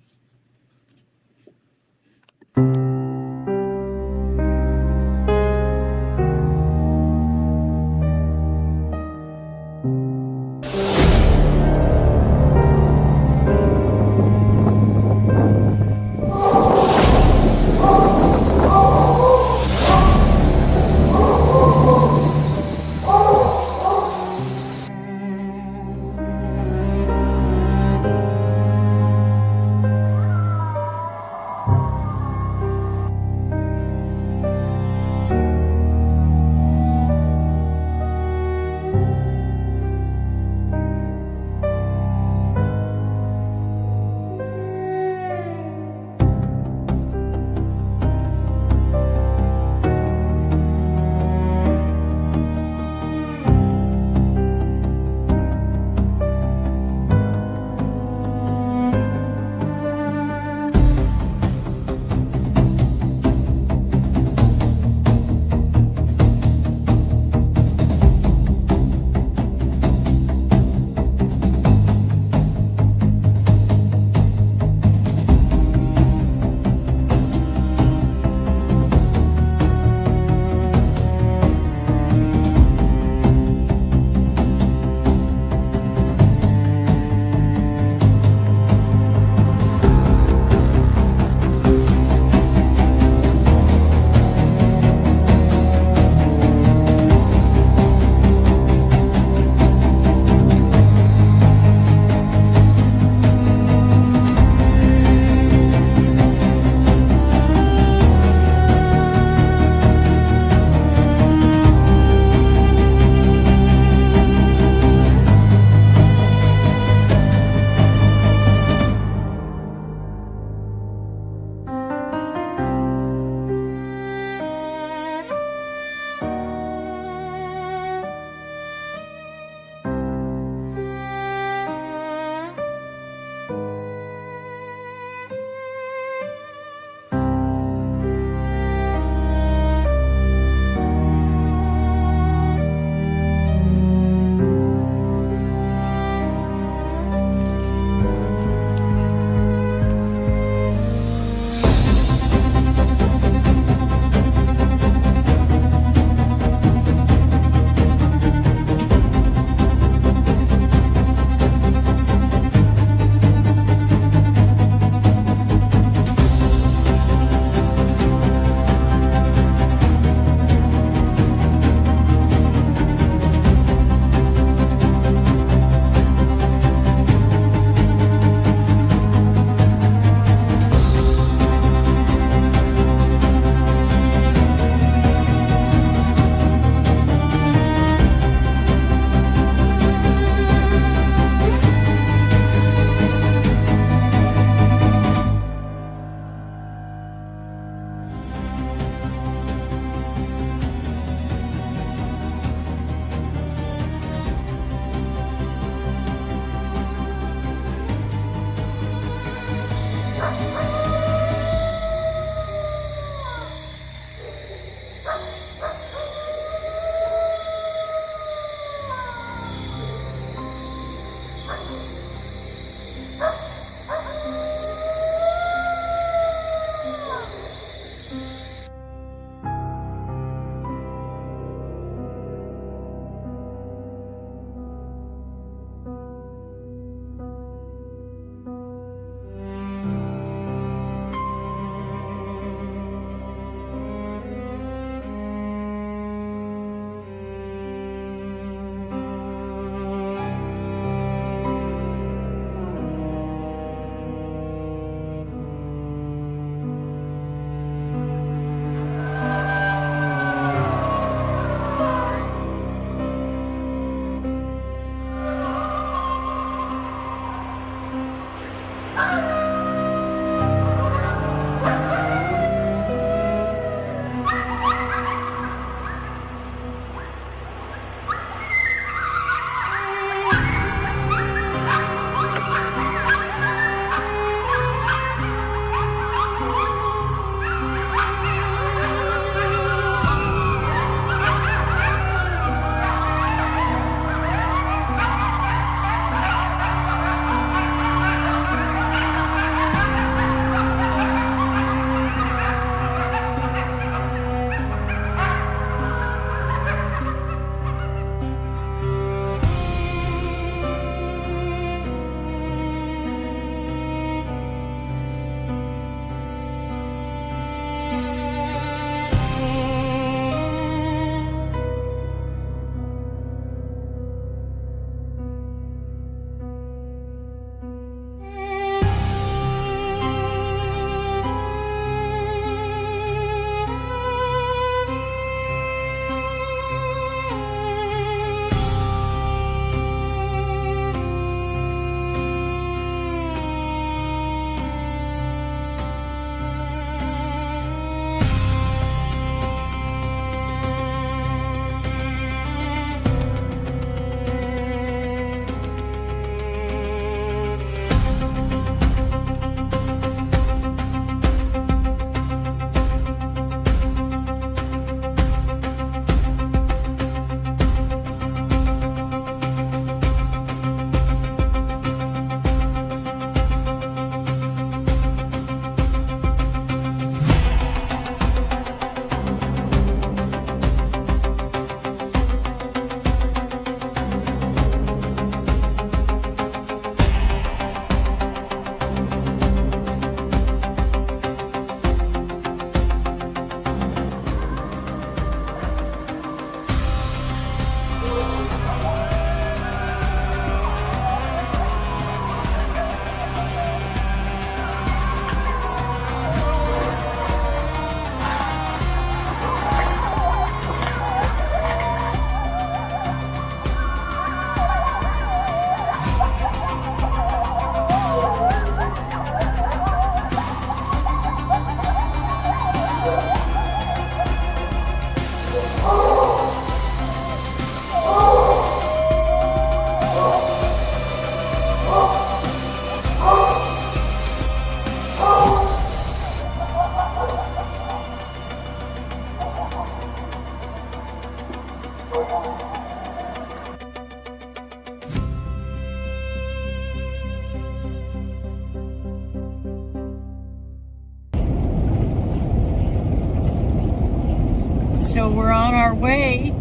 So we're on our way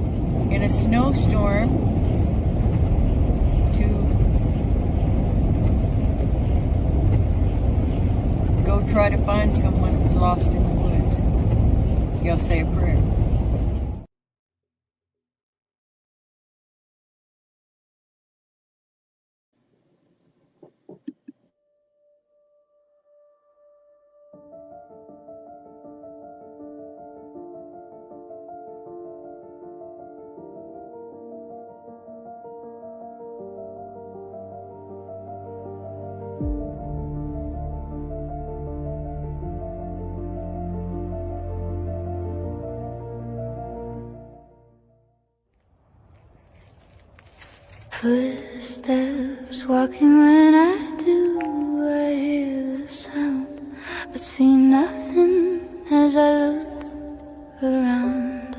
in a snowstorm to go try to find someone that's lost in the woods. Y'all say a prayer.
Footsteps walking when I do, I hear the sound, but see nothing as I look around.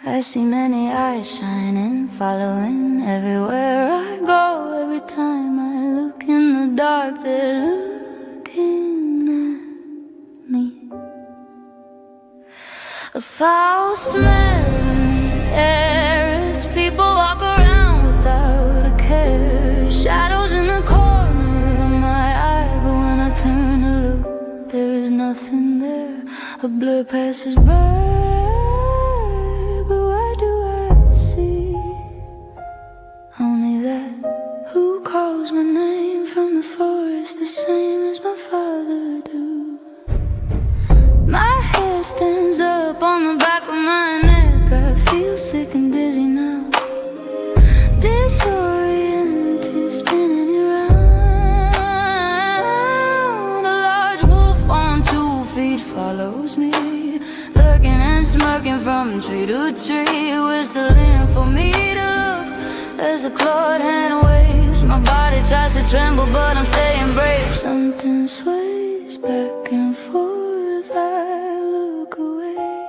I see many eyes shining, following everywhere I go. Every time I look in the dark, they're looking at me. A foul smell in the air as people walk around without a care. Shadows in the corner of my eye, but when I turn to look, there is nothing there. A blur passes by, but what do I see? Only that who calls my name from the forest, the same as my father do. My hair stands up on the back of my neck. I feel sick and dizzy now. Disoriented, spinning around. A large wolf on 2 feet follows me, lurking and smirking from tree to tree, whistling for me to look as a clawed hand waves. My body tries to tremble, but I'm staying brave. Something sways back and forth, I look away.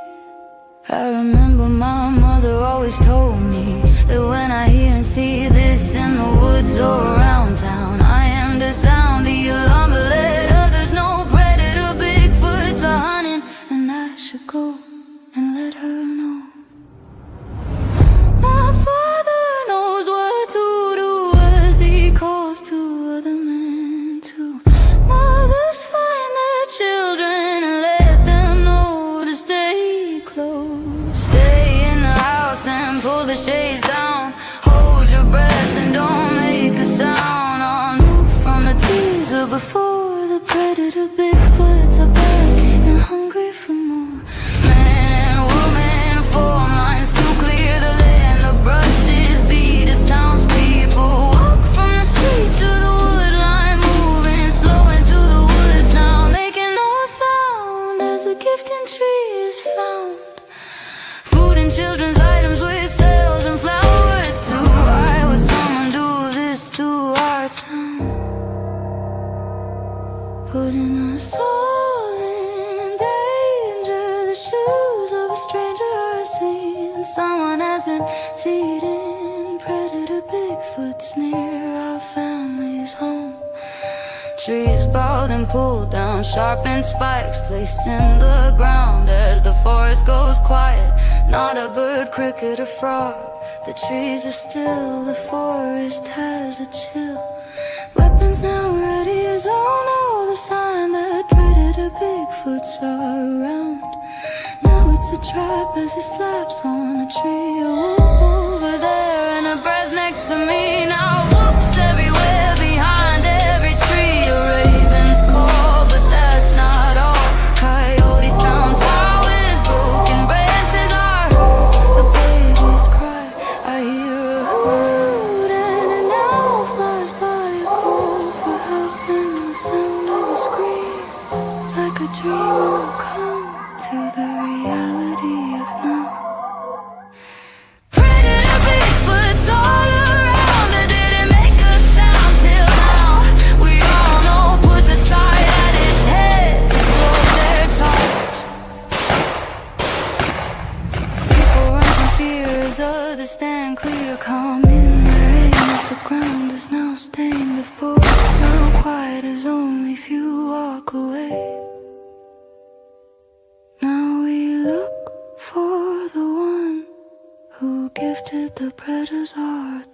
I remember my mother always told me that when I hear and see this in the woods or around town, I am to sound the alarm, but let others know predator Bigfoots are hunting, and I should go and let her know. My father knows what to do as he calls to other men too. Mothers find their children and let them know to stay close. Stay in the house and pull the shades down. Hold your breath and don't make a sound. On from the teaser before the predator Bigfoots are back and hungry for more. Man and woman form lines to clear the land. The brushes beat as townspeople walk from the street to the wood line, moving slow into the woods now, making no sound as a gifting tree is found. Food and children's items with sales and flowers too. Why would someone do this to our town? Putting us all in danger. The shoes of a stranger are seen. Someone has been feeding predator Bigfoots near our family's home. Trees bowed and pulled down, sharpened spikes placed in the ground as the forest goes quiet. Not a bird, cricket or frog. The trees are still, the forest has a chill. Weapons now ready as all know the sign that predator Bigfoots are around. Now it's a trap as he slaps on a tree. A whoop over there and a breath next to me. Now whoops everywhere behind every tree. A raven's call, but that's not all. Coyote sounds, how his broken branches are heard. The babies cry, I hear a hoot, and an owl flies by a call for help. Then the sound of a scream, like a dream will come to the reality of now. Predator Bigfoots all around, the the predators are.